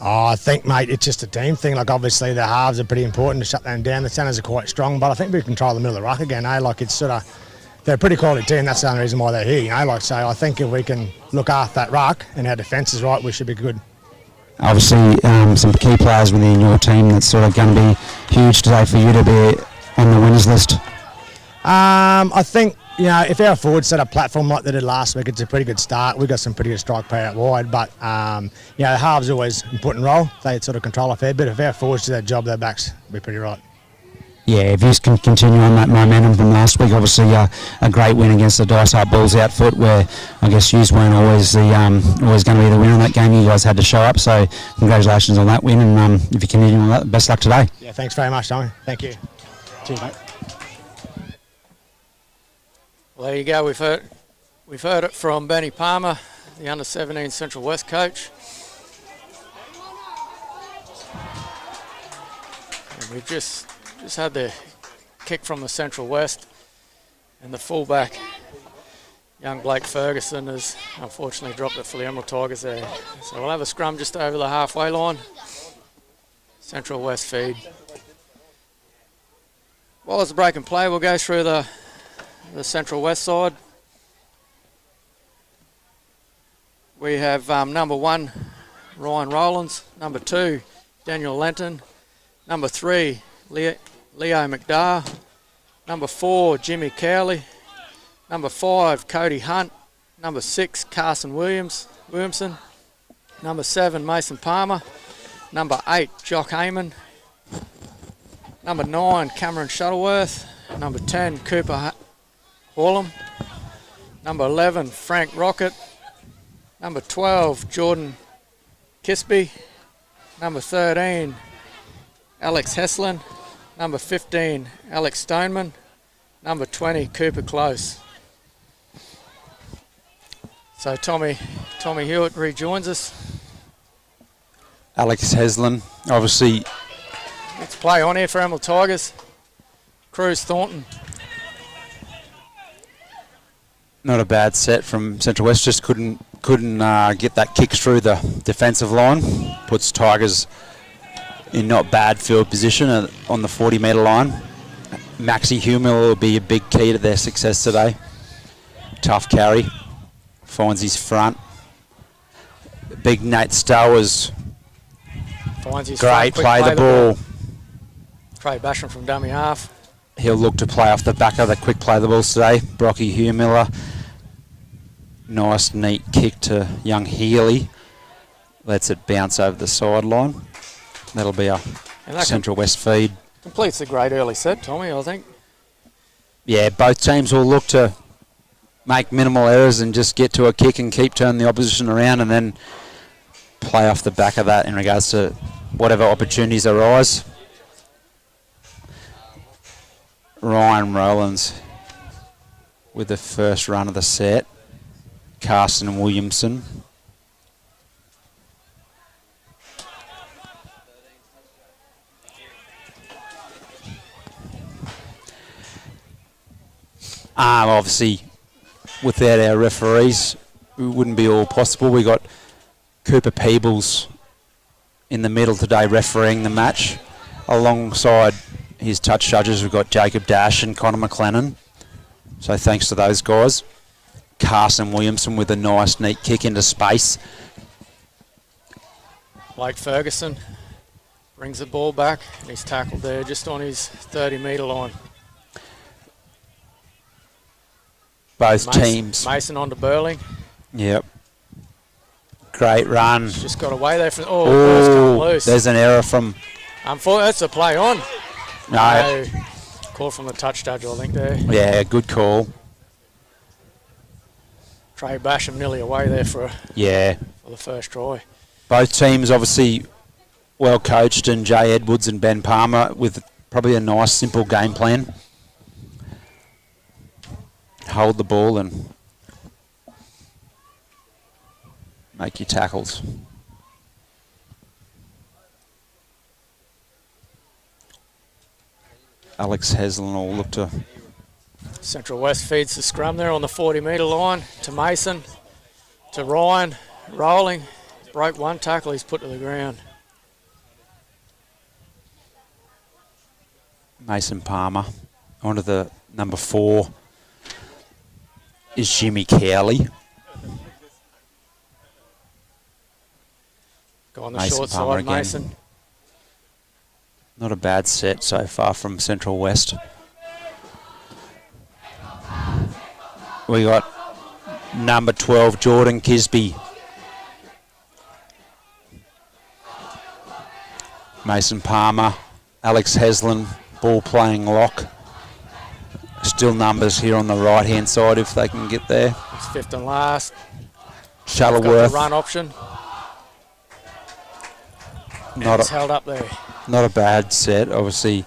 Oh, I think, mate, it's just a team thing. Like, obviously, the halves are pretty important to shut them down. The centres are quite strong, but I think we control the middle of the ruck again, eh? Like, it's sort of, they're a pretty quality team. That's the only reason why they're here, you know? Like, so I think if we can look after that ruck and our defence is right, we should be good. Obviously, some key players within your team that's sort of going to be huge today for you to be on the winners list. I think, you know, if our forwards set a platform like they did last week, it's a pretty good start. We've got some pretty good strike play out wide, but, you know, the halves are always an important role. They sort of control a fair bit. If our forwards do their job, their backs will be pretty right. Yeah, if you can continue on that momentum from last week, obviously a great win against the Dice Up Bulls outfoot, where I guess you weren't always always going to be the winner in that game. You guys had to show up, so congratulations on that win, and if you continue on that, best luck today. Yeah, thanks very much, Tommy. Thank you. Cheers, mate. Well, there you go. We've heard it from Benny Palmer, the under-17 Central West coach. And we've just had the kick from the Central West, and the fullback, young Blake Ferguson, has unfortunately dropped it for the Emerald Tigers there. So we'll have a scrum just over the halfway line. Central West feed. While it's a break and play, we'll go through the Central West side. We have number 1, Ryan Rowlands. Number 2, Daniel Lenton. Number 3, Leo McDar. Number 4, Jimmy Cowley. Number 5, Cody Hunt. Number 6, Carson Williamson. Number 7, Mason Palmer. Number 8, Jock Heyman. Number 9, Cameron Shuttleworth. Number 10, Cooper Horlam. Number 11, Frank Rocket. Number 12, Jordan Kisby. Number 13, Alex Heslin. Number 15, Alex Stoneman. Number 20, Cooper Close. So Tommy Hewitt rejoins us. Alex Heslin, obviously. Let's play on here for Emerald Tigers. Cruz Thornton. Not a bad set from Central West, just couldn't get that kick through the defensive line. Puts Tigers in not bad field position on the 40-metre line. Maxi Hummel will be a big key to their success today. Tough carry, finds his front. Big Nate Stowers, Finds his great, front, quick play the ball. Trey Basham from dummy half. He'll look to play off the back of the quick play the balls today. Brocky Huemiller. Nice, neat kick to young Healy. Lets it bounce over the sideline. That'll be a Central West feed. Completes a great early set, Tommy, I think. Yeah, both teams will look to make minimal errors and just get to a kick and keep turning the opposition around, and then play off the back of that in regards to whatever opportunities arise. Ryan Rowlands with the first run of the set. Carson Williamson. Obviously, without our referees, it wouldn't be all possible. We got Cooper Peebles in the middle today refereeing the match. Alongside his touch judges, we've got Jacob Dash and Connor McLennan. So thanks to those guys. Carson Williamson with a nice, neat kick into space. Blake Ferguson brings the ball back, and he's tackled there just on his 30-metre line. Both teams. Mason on to Burling. Yep. Great run. Just got away there from. Oh, ball's come loose. There's an error from. Unfortunately, that's a play on. No. Call from the touch judge, I think there. Yeah, good call. Trey Basham nearly away there for the first try. Both teams obviously well coached, and Jay Edwards and Ben Palmer with probably a nice, simple game plan. Hold the ball and make your tackles. Alex Heslin will look to... Central West feeds the scrum there on the 40-metre line to Mason, to Ryan, rolling. Broke one tackle, he's put to the ground. Mason Palmer. Onto the number 4 is Jimmy Cowley. Go on the short side, again. Mason. Not a bad set so far from Central West. We got number 12, Jordan Kisby. Mason Palmer, Alex Heslin, ball playing lock. Still numbers here on the right-hand side if they can get there. It's fifth and last. Shuttleworth. Got the run option. Not held up there. Not a bad set. Obviously,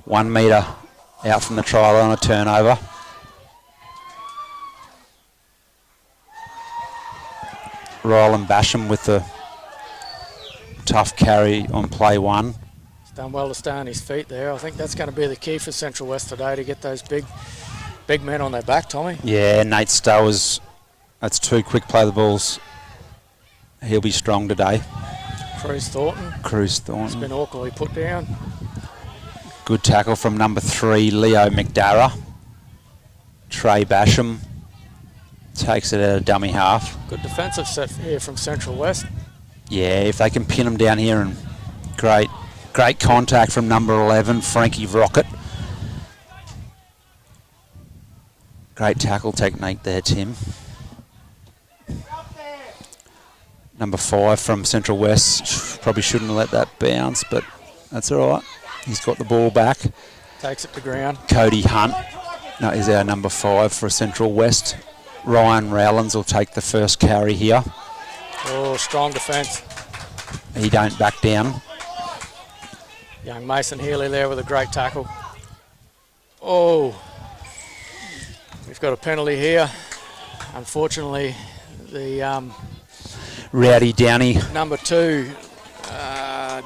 1 metre out from the try line, a turnover. Ryland Basham with the tough carry on play 1. He's done well to stay on his feet there. I think that's going to be the key for Central West today, to get those big men on their back, Tommy. Yeah, Nate Stowers, that's 2 quick play the balls. He'll be strong today. Cruz Thornton. It's been awkwardly put down. Good tackle from number 3, Leo McDarrah. Trey Basham takes it at a dummy half. Good defensive set here from Central West. Yeah, if they can pin him down here, and great contact from number 11, Frankie Rocket. Great tackle technique there, Tim. Number 5 from Central West, probably shouldn't have let that bounce, but that's all right. He's got the ball back. Takes it to ground. Cody Hunt is our number 5 for Central West. Ryan Rowlands will take the first carry here. Oh, strong defence. He don't back down. Young Mason Healy there with a great tackle. Oh, we've got a penalty here. Unfortunately, the Rowdy Downey. number 2,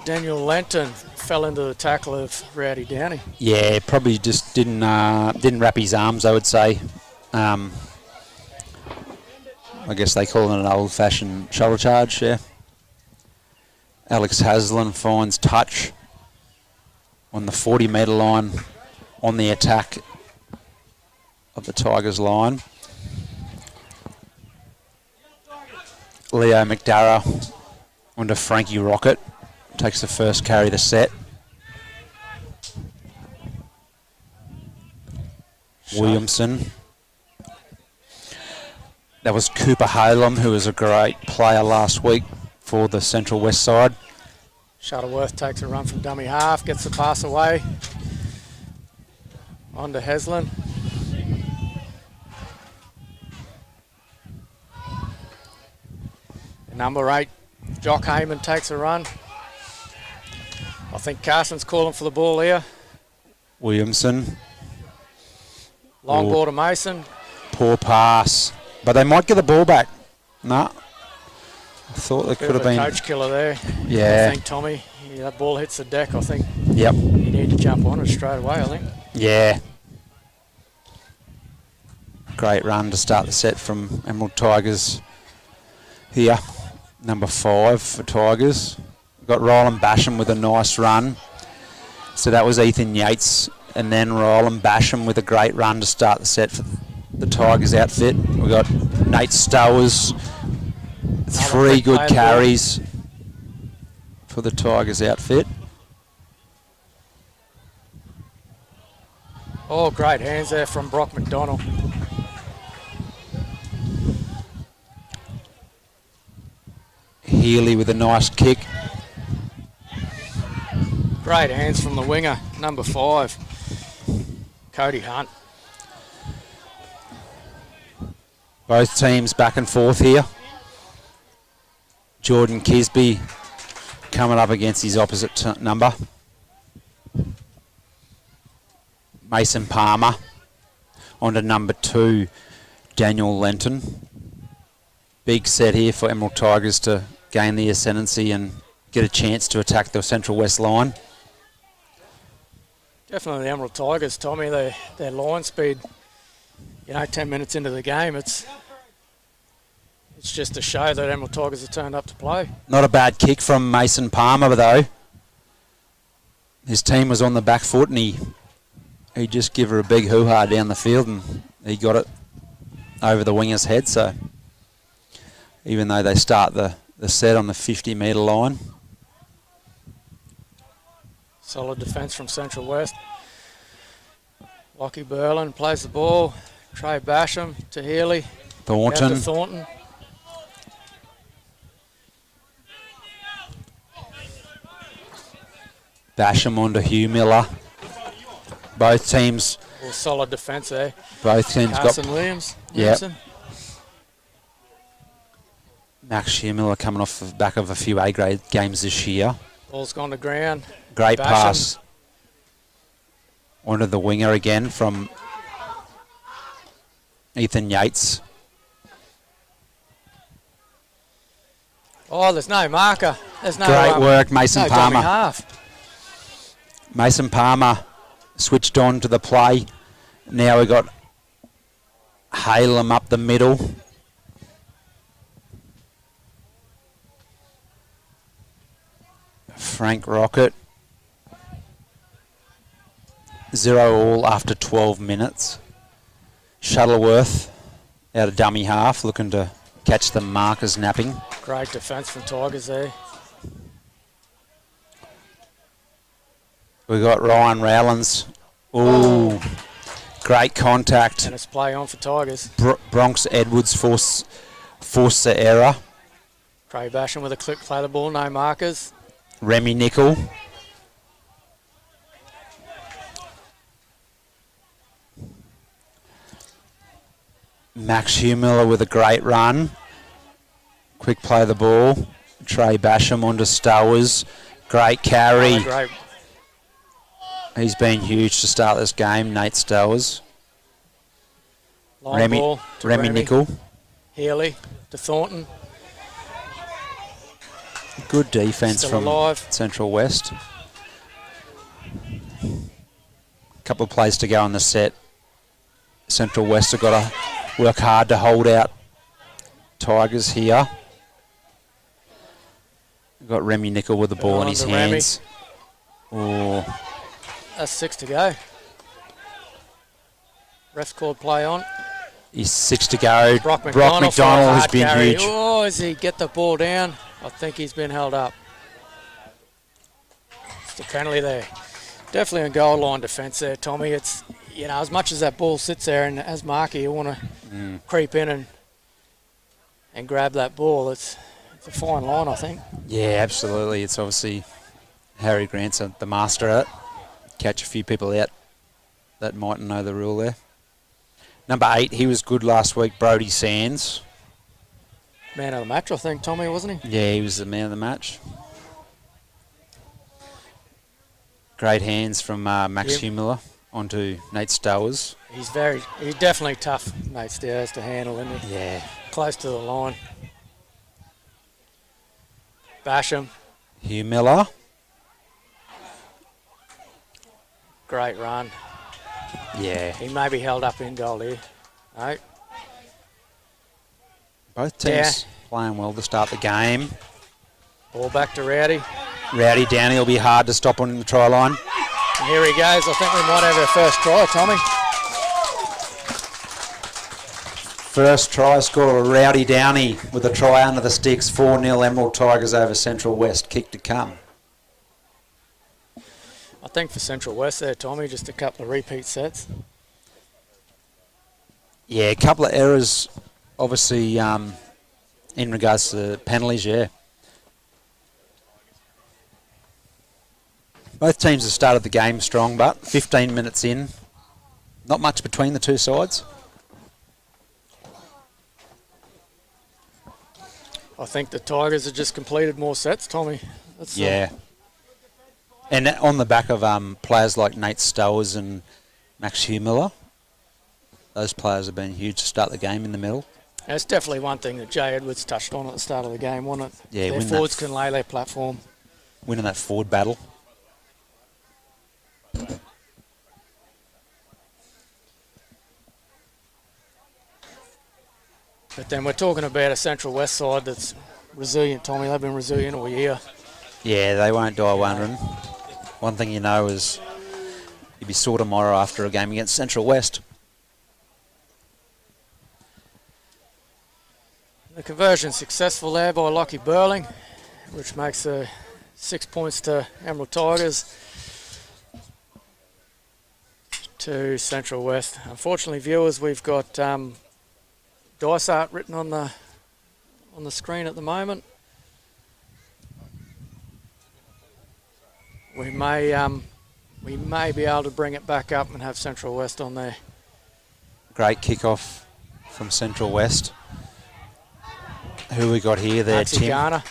Daniel Lenton, fell into the tackle of Rowdy Downey. Yeah, probably just didn't wrap his arms, I would say. I guess they call it an old-fashioned shoulder charge, yeah. Alex Haslam finds touch on the 40-metre line on the attack of the Tigers line. Leo McDarrah onto Frankie Rocket. Takes the first carry of the set. Williamson. That was Cooper Halem, who was a great player last week for the Central West side. Shuttleworth takes a run from dummy half, gets the pass away. On to Heslin. Number 8, Jock Heyman takes a run. I think Carson's calling for the ball here. Williamson. Long ball to Mason. Poor pass. But they might get the ball back. No. I thought there could have been. Coach killer there. Yeah. I think, Tommy. Yeah, that ball hits the deck, I think. Yep. You need to jump on it straight away, I think. Yeah. Great run to start the set from Emerald Tigers here. Number 5 for Tigers. We've got Ryland Basham with a nice run. So that was Ethan Yates, and then Ryland Basham with a great run to start the set for the Tigers outfit. We've got Nate Stowers, 3 good carries for the Tigers outfit. Oh, great hands there from Brock McDonald. Healy with a nice kick. Great hands from the winger, number 5, Cody Hunt. Both teams back and forth here. Jordan Kisby coming up against his opposite number. Mason Palmer on to number 2, Daniel Lenton. Big set here for Emerald Tigers to gain the ascendancy and get a chance to attack the Central West line. Definitely the Emerald Tigers, Tommy, their line speed, 10 minutes into the game, it's just to show that Emerald Tigers have turned up to play. Not a bad kick from Mason Palmer, though. His team was on the back foot, and he just gave her a big hoo-ha down the field, and he got it over the winger's head. So even though they start the set on the 50-metre line. Solid defence from Central West. Lockie Berlin plays the ball. Trey Basham to Healy. Thornton. Out to Thornton. Basham on to Hugh Miller. Both teams. Well, solid defence there. Both teams Carson got. Williams. Yeah. Williamson. Max Hugh Miller coming off the back of a few A-grade games this year. Ball's gone to ground. Great Basham. pass. Onto the winger again from Ethan Yates. Oh, there's no marker. There's no Great work, Mason no Palmer. dummy half. Mason Palmer switched on to the play. Now we've got Halem up the middle. Frank Rocket. 0-all after 12 minutes. Shuttleworth out of dummy half, looking to catch the markers napping. Great defence from Tigers there. We got Ryan Rowlands. Ooh, great contact. And it's play on for Tigers. Bronx Edwards forced the error. Trey Basham with a click, play the ball, no markers. Remy Nickel. Max Humiller with a great run. Quick play the ball. Trey Basham onto Stowers. Great carry. Oh, great. He's been huge to start this game, Nate Stowers. Long ball to Remy Nickel. Healy to Thornton. Good defence Still from alive. Central West. Couple of plays to go on the set. Central West have got to work hard to hold out Tigers here. We've got Remy Nickel with the ball in on his to Remy. hands. Oh, That's 6 to go. Ref's called play on. he's 6 to go. Brock McDonald has hard been carry. huge. Oh, as he get the ball down, I think he's been held up. It's the penalty there. Definitely a goal line defence there, Tommy. It's, as much as that ball sits there, and as marker, you want to creep in and grab that ball. It's a fine line, I think. Yeah, absolutely. It's obviously Harry Grant's the master at it. Catch a few people out that mightn't know the rule there. Number 8, he was good last week, Brodie Sands. Man of the match, I think, Tommy, wasn't he? Yeah, he was the man of the match. Great hands from Max Humiller onto Nate Stowers. He's definitely tough, Nate Stowers, to handle, isn't he? Yeah. Close to the line. Basham. Hugh Miller. Great run. Yeah. He may be held up in goal here. No. Both teams playing well to start the game. Ball back to Rowdy. Rowdy Downey will be hard to stop on the try line. And here he goes. I think we might have our first try, Tommy. First try scorer, Rowdy Downey, with a try under the sticks. 4-0 Emerald Tigers over Central West. Kick to come. I think for Central West there, Tommy, just a couple of repeat sets. Yeah, a couple of errors, obviously, in regards to penalties, yeah. Both teams have started the game strong, but 15 minutes in, not much between the two sides. I think the Tigers have just completed more sets, Tommy. That's, Yeah. And on the back of players like Nate Stowers and Max Humiller, those players have been huge to start the game in the middle. That's definitely one thing that Jay Edwards touched on at the start of the game, wasn't it? Yeah, their forwards can lay their platform. Winning that forward battle. But then we're talking about a Central West side that's resilient, Tommy. They've been resilient all year. Yeah, they won't die wondering. One thing you know is you'll be sore tomorrow after a game against Central West. The conversion successful there by Lockie Burling, which makes 6 points to Emerald Tigers, to Central West. Unfortunately, viewers, we've got Dysart written on the screen at the moment. We may be able to bring it back up and have Central West on there. Great kickoff from Central West. Who we got here there, Maxie Tim? Garner.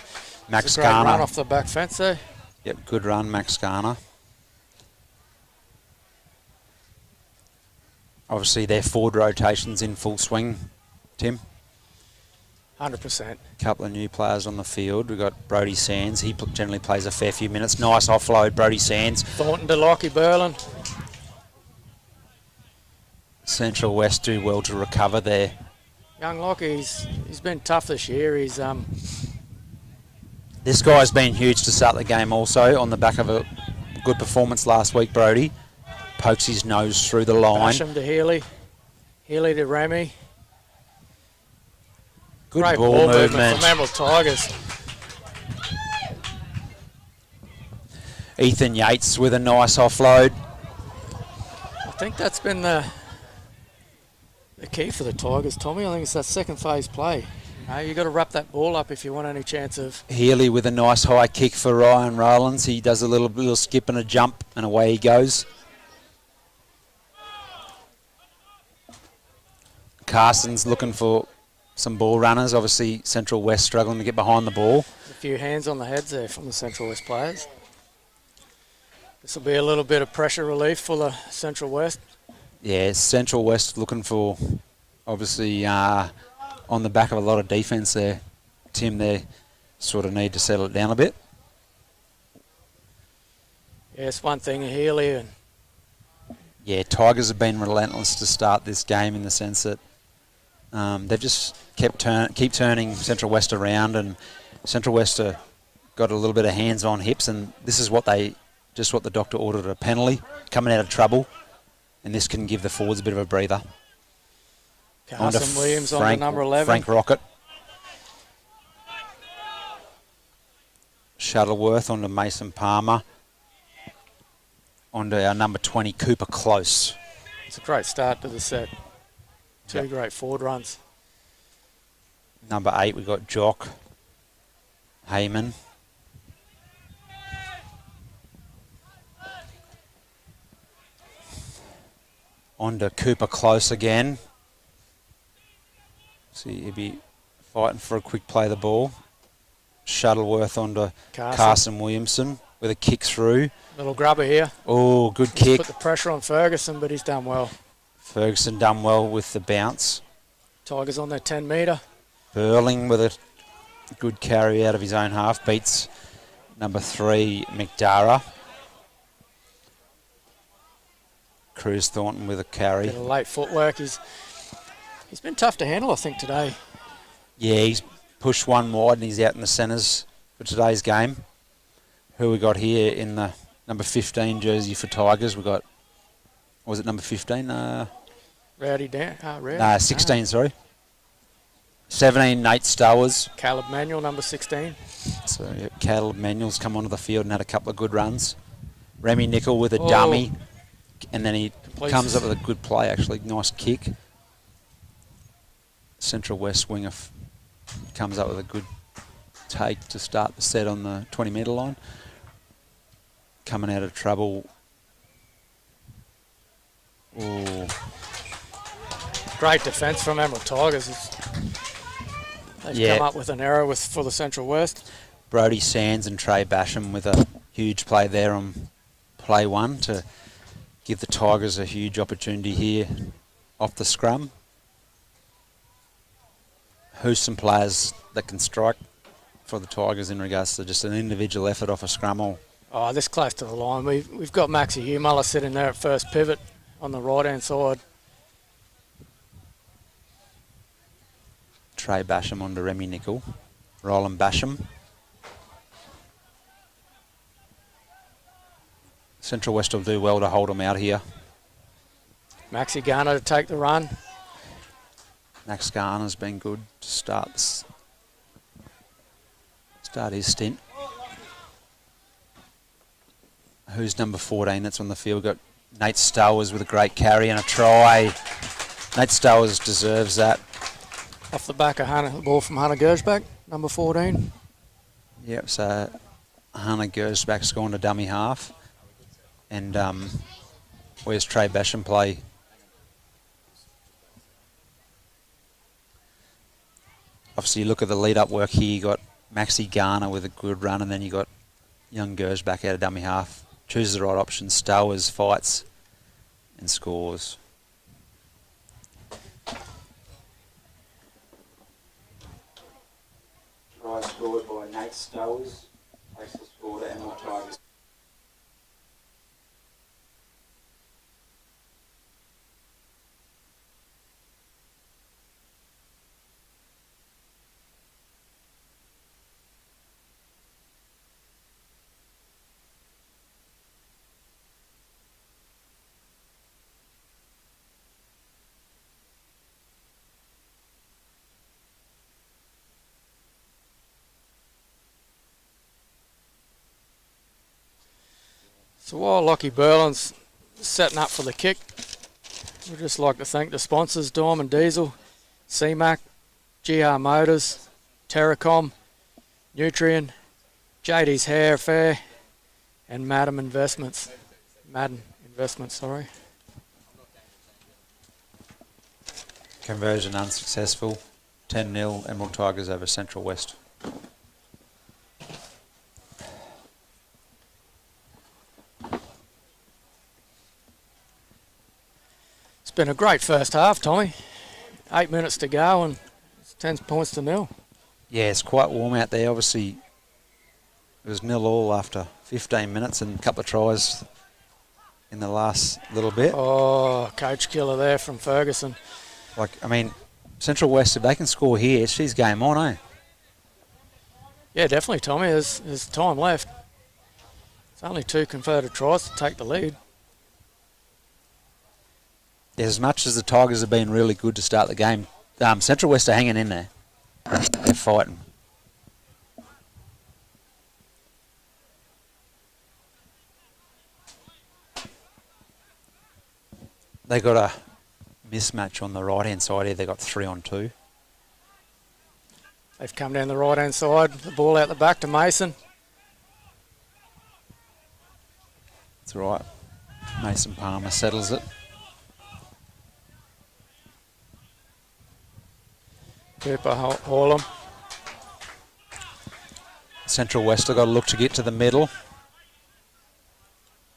Max It's a great Garner. run off the back fence there. Yep, good run, Max Garner. Obviously, their forward rotations in full swing, Tim. 100%. Couple of new players on the field. We've got Brody Sands. He generally plays a fair few minutes. Nice offload, Brody Sands. Thornton to Lockie Burling. Central West do well to recover there. Young Lockie, he's been tough this year. He's This guy's been huge to start the game also on the back of a good performance last week, Brody. Pokes his nose through the line. Basham to Healy. Healy to Remy. Good Great ball movement. from Emerald Tigers. Ethan Yates with a nice offload. I think that's been the key for the Tigers, Tommy. I think it's that second phase play. You've got to wrap that ball up if you want any chance of... Healy with a nice high kick for Ryan Rowlands. He does a little skip and a jump, and away he goes. Carson's looking for some ball runners. Obviously, Central West struggling to get behind the ball. A few hands on the heads there from the Central West players. This will be a little bit of pressure relief for the Central West. Yeah, Central West looking for, obviously, on the back of a lot of defence there. Tim, they sort of need to settle it down a bit. Yeah, it's one thing, Healy. And yeah, Tigers have been relentless to start this game in the sense that they've just keep turning Central West around, and Central West got a little bit of hands on hips, and this is what the doctor ordered, a penalty, coming out of trouble, and this can give the forwards a bit of a breather. Carson Williams on to number 11. Frank Rocket. Shuttleworth onto Mason Palmer. Onto our number 20, Cooper Close. It's a great start to the set. Two great forward runs. Number 8, we've got Jock Heyman. On to Cooper Close again. See, he'll be fighting for a quick play of the ball. Shuttleworth onto Carson Williamson with a kick through. Little grubber here. Oh, good kick. Put the pressure on Ferguson, but he's done well. Ferguson done well with the bounce. Tigers on their 10 metre. Burling with a good carry out of his own half. Beats number 3, McDara. Cruz Thornton with a carry. Bit of late footwork. He's He's been tough to handle, I think, today. Yeah, he's pushed one wide and he's out in the centres for today's game. Who we got here in the number 15 jersey for Tigers? We got, was it number 15? Rowdy Dan. Rowdy. No, 16, sorry. 17, Nate Stowers. Caleb Manuel, number 16. So, yeah, Caleb Manuel's come onto the field and had a couple of good runs. Remy Nickel with a dummy. And then he comes up with a good play, actually. Nice kick. Central West winger comes up with a good take to start the set on the 20-metre line. Coming out of trouble. Ooh. Great defence from Emerald Tigers. They've come up with an error for the Central West. Brody Sands and Trey Basham with a huge play there on play one to give the Tigers a huge opportunity here off the scrum. Who's some players that can strike for the Tigers in regards to just an individual effort off a scrum? Or Oh, this close to the line. We've got Maxie Humeller sitting there at first pivot on the right-hand side. Trey Basham onto Remy Nickel. Roland Basham. Central West will do well to hold them out here. Maxie Garner to take the run. Max Garner's been good to start his stint. Who's number 14 that's on the field? Got Nate Stowers with a great carry and a try. Nate Stowers deserves that. Off the back of the ball from Hannah Gersbach, number 14. Yep, so Hannah Gersbach's gone to dummy half. And where's Trey Basham play? Obviously, you look at the lead-up work here. You got Maxie Garner with a good run, and then you got young Gersbach out of dummy half. Chooses the right option. Stowers fights and scores. Try scored by Nate Stowers. Takes the score to Emerald Tigers. So while Lockie Berlin's setting up for the kick, we'd just like to thank the sponsors, Diamond Diesel, CMAC, GR Motors, Terracom, Nutrien, JD's Hair Fair, and Madden Investments, sorry. Conversion unsuccessful. 10-0 Emerald Tigers over Central West. It's been a great first half, Tommy. 8 minutes to go and it's 10 points to 0. Yeah, it's quite warm out there. Obviously, it was 0-all after 15 minutes and a couple of tries in the last little bit. Oh, coach killer there from Ferguson. Central West, if they can score here, she's game on, eh? Yeah, definitely, Tommy. There's time left. It's only 2 converted tries to take the lead. As much as the Tigers have been really good to start the game, Central West are hanging in there. They're fighting. They got a mismatch on the right-hand side here. They got 3-on-2. They've come down the right-hand side. The ball out the back to Mason. That's right. Mason Palmer settles it. Cooper Horlam. Central West have got to look to get to the middle.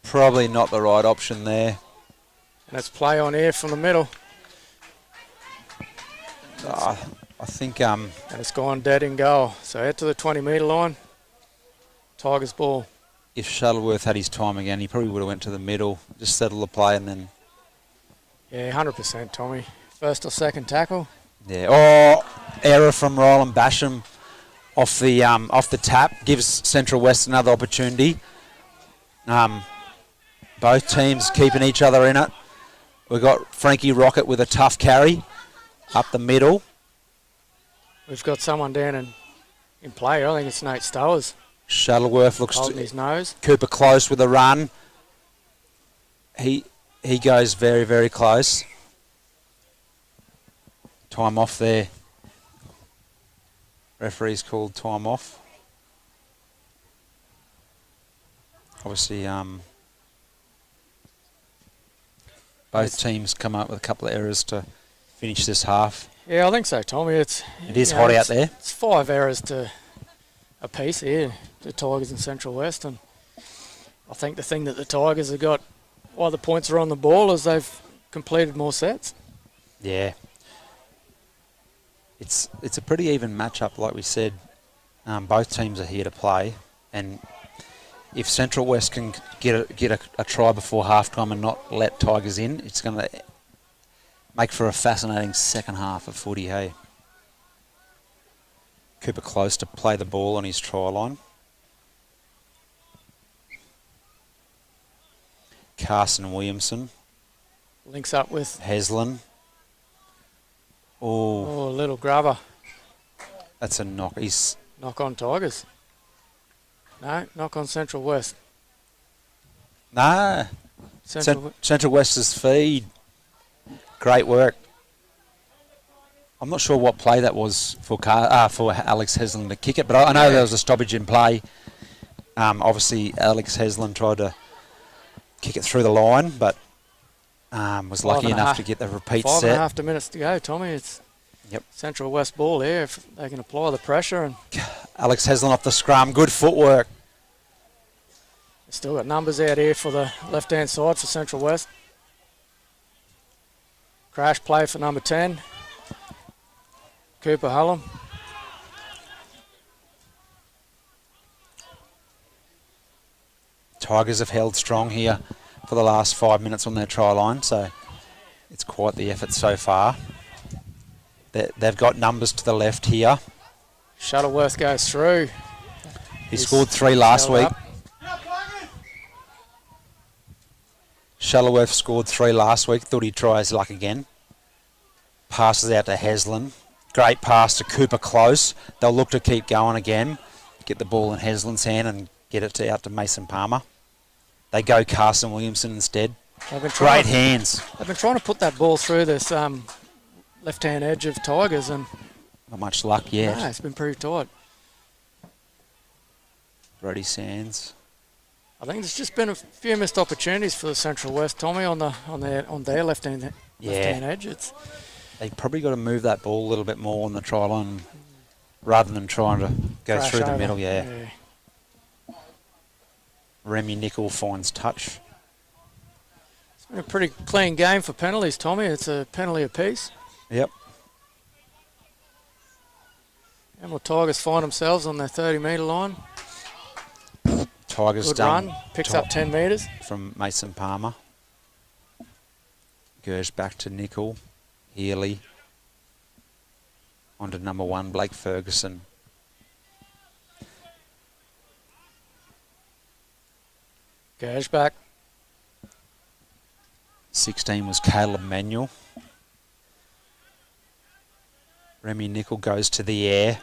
Probably not the right option there. And it's play on here from the middle. I think... and it's gone dead in goal. So out to the 20-metre line. Tigers ball. If Shuttleworth had his time again, he probably would have went to the middle, just settle the play and then... Yeah, 100%, Tommy. First or second tackle. Yeah. Oh, error from Ryland Basham off the tap gives Central West another opportunity. Both teams keeping each other in it. We've got Frankie Rocket with a tough carry up the middle. We've got someone down in play. I think it's Nate Stowers. Shuttleworth looks holding his nose. Cooper close with a run. He goes very, very close. Time off there. Referee's called time off. Obviously, both teams come up with a couple of errors to finish this half. Yeah, I think so, Tommy. It is hot out there. It's 5 errors to a piece here, the Tigers and Central West, and I think the thing that the Tigers have got while the points are on the ball is they've completed more sets. Yeah. It's a pretty even matchup, like we said. Both teams are here to play, and if Central West can get a try before halftime and not let Tigers in, it's going to make for a fascinating second half of footy, hey? Cooper close to play the ball on his try line. Carson Williamson. Links up with Heslin. Oh, a little grubber. That's a knock. He's knock on Tigers. No, knock on Central West. Nah. Central West's feed. Great work. I'm not sure what play that was for Alex Heslin to kick it, but I know there was a stoppage in play. Obviously, Alex Heslin tried to kick it through the line, but was lucky enough to get the repeat set. 5.5 minutes to go, Tommy. It's Central West ball here if they can apply the pressure. And Alex Heslin off the scrum. Good footwork. Still got numbers out here for the left-hand side for Central West. Crash play for number 10. Cooper Hullum. Tigers have held strong here for the last 5 minutes on their try line, so it's quite the effort so far. They've got numbers to the left here. Shuttleworth goes through. He scored 3 last week. Shuttleworth scored 3 last week. Thought he'd try his luck again. Passes out to Heslin. Great pass to Cooper close. They'll look to keep going again. Get the ball in Heslin's hand and get it out to Mason Palmer. They go Carson Williamson instead. Great hands. They've been trying to put that ball through this left-hand edge of Tigers, and not much luck yet. No, it's been pretty tight. Brody Sands. I think there's just been a few missed opportunities for the Central West, Tommy, on their left-hand edge. They probably got to move that ball a little bit more on the try line rather than trying to go through the middle. Yeah. Remy Nicol finds touch. It's been a pretty clean game for penalties, Tommy. It's a penalty apiece. Yep. And the Tigers find themselves on their 30-metre line. Tigers Good done. run. Picks up 10 metres. From Mason Palmer. Goes back to Nicol. Healy. On to number 1, Blake Ferguson. Goes back. 16 was Caleb Manuel. Remy Nicol goes to the air.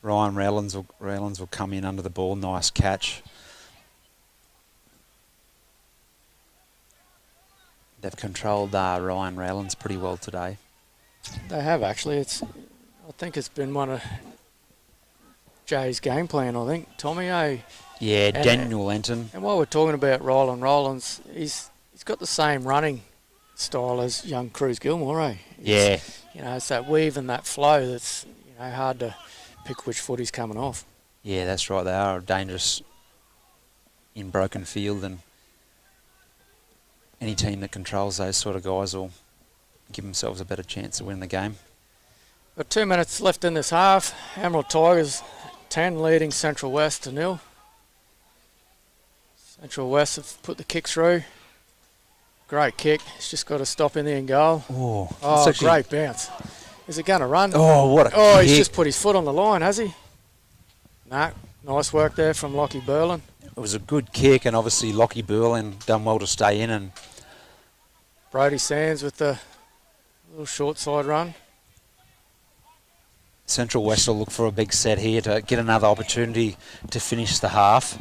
Ryan Rowlands will come in under the ball. Nice catch. They've controlled Ryan Rowlands pretty well today. They have, actually. I think it's been one of Jay's game plan, I think. Tommy, Yeah, Daniel Lenton. And while we're talking about Rowlands, he's got the same running style as young Cruz Gilmore, eh? Yeah. It's that weave and that flow that's hard to pick which foot he's coming off. Yeah, that's right. They are dangerous in broken field, and any team that controls those sort of guys will give themselves a better chance to win the game. Got 2 minutes left in this half. Emerald Tigers 10 leading Central West to 0. Central West have put the kick through. Great kick. He's just got to stop in the end goal. Oh, Oh, actually- great bounce. Is it going to run? Oh, what a Oh, he's kick. just put his foot on the line, has he? No. Nice work there from Lockie Berlin. It was a good kick, and obviously Lockie Berlin done well to stay in. And Brody Sands with the little short side run. Central West will look for a big set here to get another opportunity to finish the half.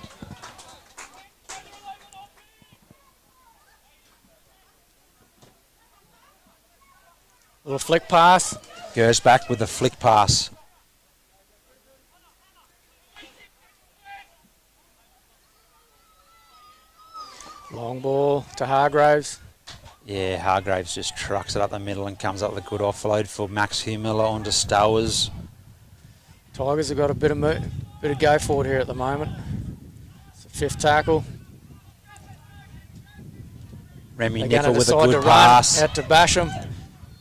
Little flick pass. Goes back with a flick pass. Long ball to Hargraves. Yeah, Hargraves just trucks it up the middle and comes up with a good offload for Max Hummler onto Stowers. Tigers have got a bit of go forward here at the moment. It's the fifth tackle. Remy They're going Nickel to with a decide to good run pass. out to Basham.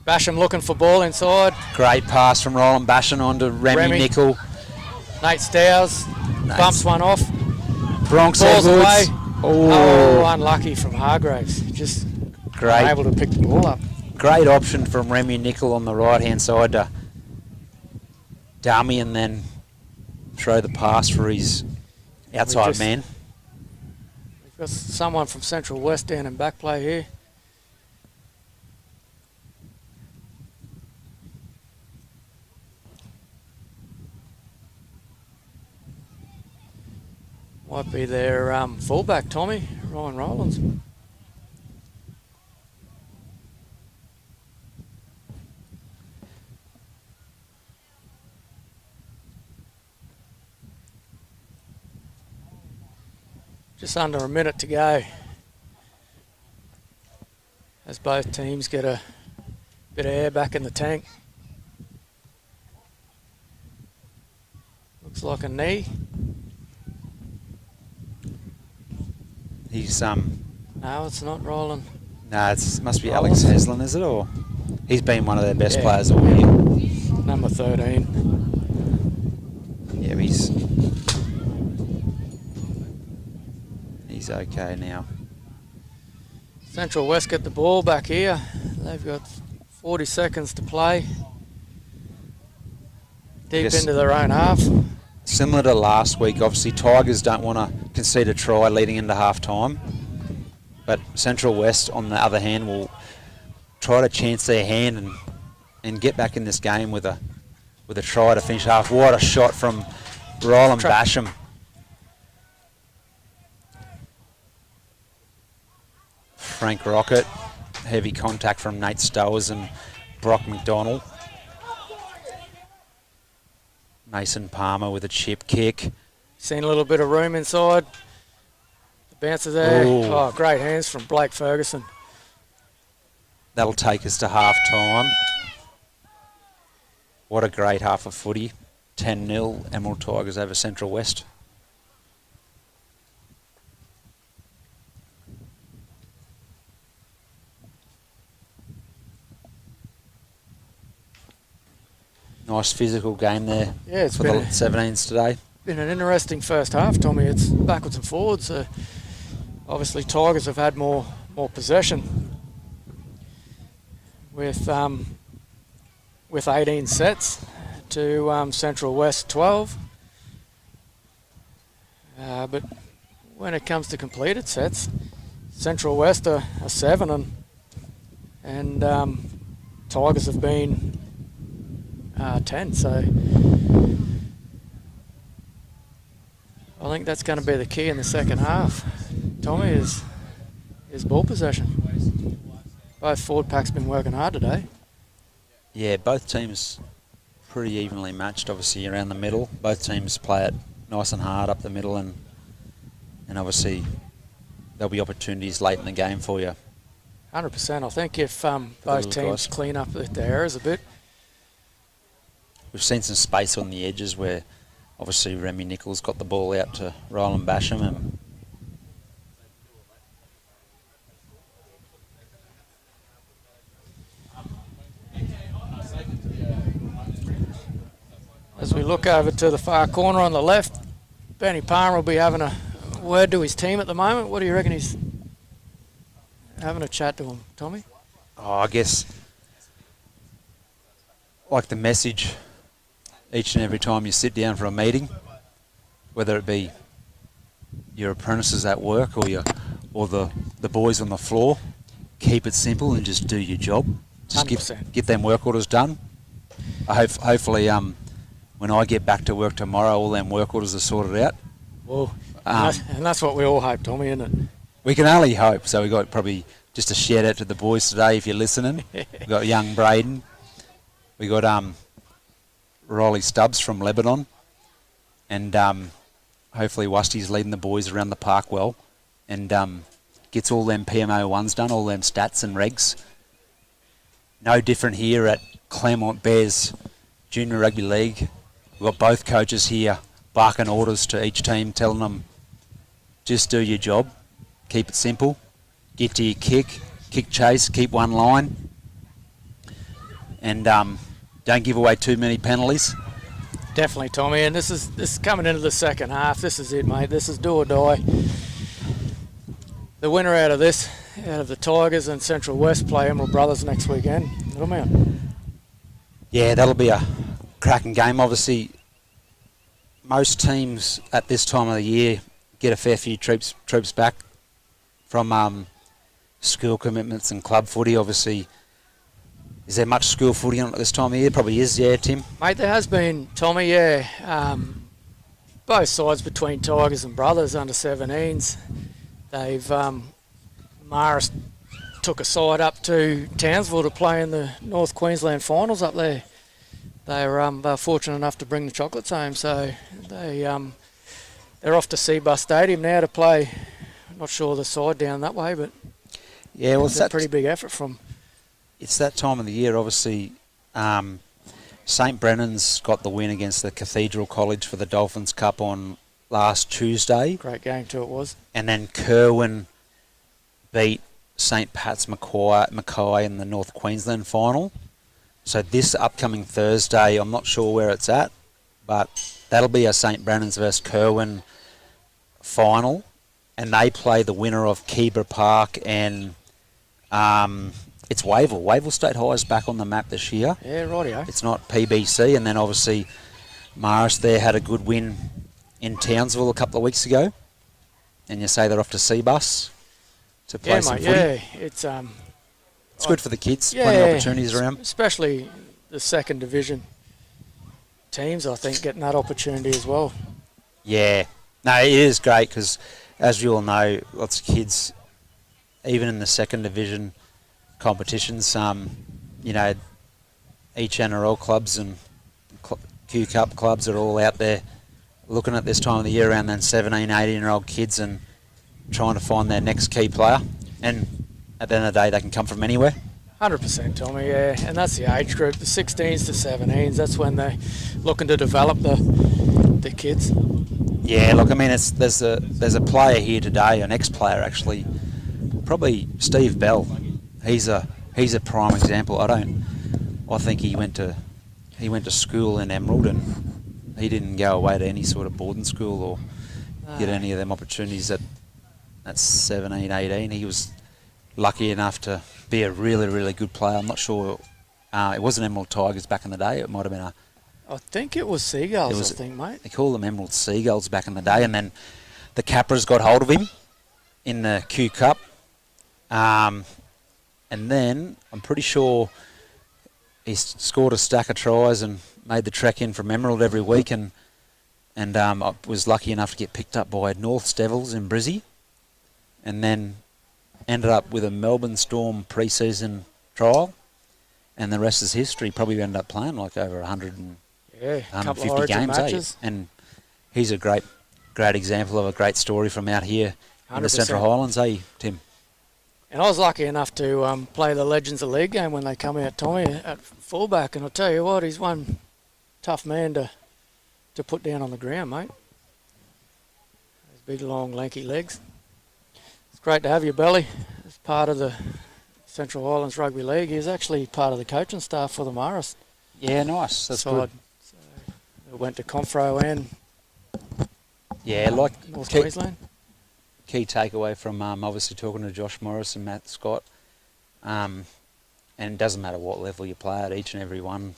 Basham looking for ball inside. Great pass from Roland Bashan onto Remy Nickel. Nate Stowers bumps one off. Bronx Ball's Edwards. away. Oh. Unlucky from Hargraves. Just Great. unable to pick the ball up. Great option from Remy Nickel on the right-hand side to dummy and then throw the pass for his outside man. We've got someone from Central West down in back play here. Might be their fullback, Tommy, Ryan Rowlands. Just under a minute to go as both teams get a bit of air back in the tank. Looks like a knee. He's No, it's not Roland. no, it must be Rollins. Alex Heslin, is it? Or he's been one of their best Yeah. players all year. Number 13. Yeah, he's okay now. Central West get the ball back here. They've got 40 seconds to play. Deep Yes. into their own half. Similar to last week, obviously Tigers don't want to concede a try leading into half time. But Central West, on the other hand, will try to chance their hand and get back in this game with a try to finish half. What a shot from Roland Basham. Frank Rocket, heavy contact from Nate Stowers and Brock McDonald. Mason Palmer with a chip kick. Seen a little bit of room inside. The bouncer there. Ooh. Oh, great hands from Blake Ferguson. That'll take us to half time. What a great half of footy. 10-0 Emerald Tigers over Central West. Nice physical game there Yeah, it's for the been 17s today. been an interesting first half, Tommy. It's backwards and forwards. Obviously, Tigers have had more possession with 18 sets to Central West 12. But when it comes to completed sets, Central West are 7 and Tigers have been 10. So I think that's going to be the key in the second half. Tommy is ball possession. Both forward packs been working hard today. Yeah, both teams pretty evenly matched, obviously, around the middle. Both teams play it nice and hard up the middle, and obviously there'll be opportunities late in the game for you. 100%. I think if both little teams guys. clean up the errors a bit. We've seen some space on the edges where obviously Remy Nichols got the ball out to Roland Basham, and As we look over to the far corner on the left, Benny Palmer will be having a word to his team at the moment. What do you reckon he's having a chat to him, Tommy? Oh, I guess like the message each and every time you sit down for a meeting, whether it be your apprentices at work or the boys on the floor, keep it simple and just do your job. Just 100%. get them work orders done. Hopefully, when I get back to work tomorrow, all them work orders are sorted out. Well, and that's what we all hope, Tommy, isn't it? We can only hope. So we got probably just a shout out to the boys today if you're listening. We've got young Braden. We got Riley Stubbs from Lebanon, and hopefully Wusty's leading the boys around the park well, and gets all them PMO ones done, all them stats and regs. No different here at Clermont Bears Junior Rugby League. We've got both coaches here barking orders to each team, telling them just do your job, keep it simple, get to your kick chase, keep one line, and don't give away too many penalties. Definitely, Tommy. And this is coming into the second half. This is it, mate. This is do or die. The winner out of the Tigers and Central West play Emerald Brothers next weekend. Little man. Yeah, that'll be a cracking game. Obviously, most teams at this time of the year get a fair few troops back from school commitments and club footy. Obviously, is there much school footy on at this time of year? Probably is, yeah, Tim? Mate, there has been, Tommy, yeah. Both sides between Tigers and Brothers under 17s. They've Marist took a side up to Townsville to play in the North Queensland finals up there. They were fortunate enough to bring the chocolates home, so they're off to Seabus Stadium now to play. I'm not sure the side down that way, but yeah, well, it's a pretty big effort from. It's that time of the year, obviously. St Brennan's got the win against the Cathedral College for the Dolphins Cup on last Tuesday. Great game too, it was. And then Kerwin beat St Pat's Mackay in the North Queensland final. So this upcoming Thursday, I'm not sure where it's at, but that'll be a St Brennan's versus Kerwin final, and they play the winner of Keebra Park and it's Wavell. Wavell State High is back on the map this year. Yeah, rightio. It's not PBC, and then obviously Marist there had a good win in Townsville a couple of weeks ago, and you say they're off to Seabus to play some footy. Yeah, it's good for the kids. Plenty of opportunities around, especially the second division teams. I think getting that opportunity as well. Yeah, no, it is great because, as you all know, lots of kids, even in the second division competitions, each NRL clubs and Q Cup clubs are all out there looking at this time of the year around then 17, 18-year-old kids and trying to find their next key player. And at the end of the day, they can come from anywhere. 100%, Tommy, yeah. And that's the age group, the 16s to 17s. That's when they're looking to develop the kids. Yeah, look, I mean, there's a player here today, an ex-player actually, probably Steve Bell. He's a prime example. I think he went to school in Emerald, and he didn't go away to any sort of boarding school or get any of them opportunities at 17, 18. He was lucky enough to be a really, really good player. I'm not sure. It wasn't Emerald Tigers back in the day. It might have been I think it was Seagulls, mate. They called them Emerald Seagulls back in the day, and then the Capras got hold of him in the Q Cup. And then I'm pretty sure he scored a stack of tries and made the trek in from Emerald every week, and I was lucky enough to get picked up by North's Devils in Brizzy, and then ended up with a Melbourne Storm pre-season trial, and the rest is history. Probably ended up playing like over 150 games, matches. And he's a great example of a great story from out here in the 100%. Central Highlands, Tim? And I was lucky enough to play the Legends of League game when they come out, Tommy, at fullback. And I'll tell you what, he's one tough man to put down on the ground, mate. Those big, long, lanky legs. It's great to have you, Belly, as part of the Central Highlands Rugby League. He's actually part of the coaching staff for the Marist. Yeah, nice. That's side. good. So I went to Confro and like North Queensland. key takeaway from obviously talking to Josh Morris and Matt Scott. And it doesn't matter what level you play at, each and every one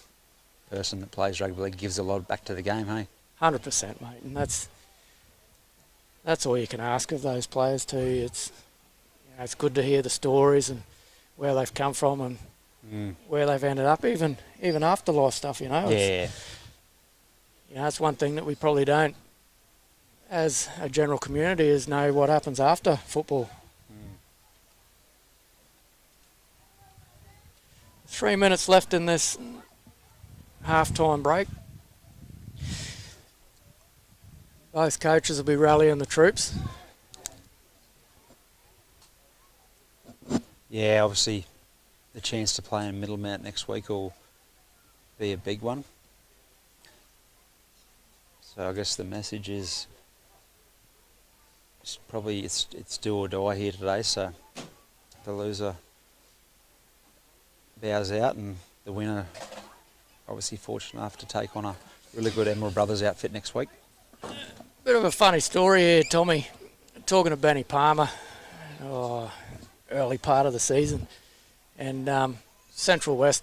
person that plays rugby league gives a lot back to the game, hey? 100%, mate, and that's all you can ask of those players too. It's good to hear the stories and where they've come from and where they've ended up, even after life stuff. Yeah. It's one thing that we probably don't, as a general community, is know what happens after football. 3 minutes left in this half-time break. Both coaches will be rallying the troops. Yeah, obviously the chance to play in Middlemount next week will be a big one. So I guess the message is it's do or die here today. So the loser bows out, and the winner obviously fortunate enough to take on a really good Emerald Brothers outfit next week. Bit of a funny story here, Tommy. Talking to Benny Palmer, early part of the season, and Central West,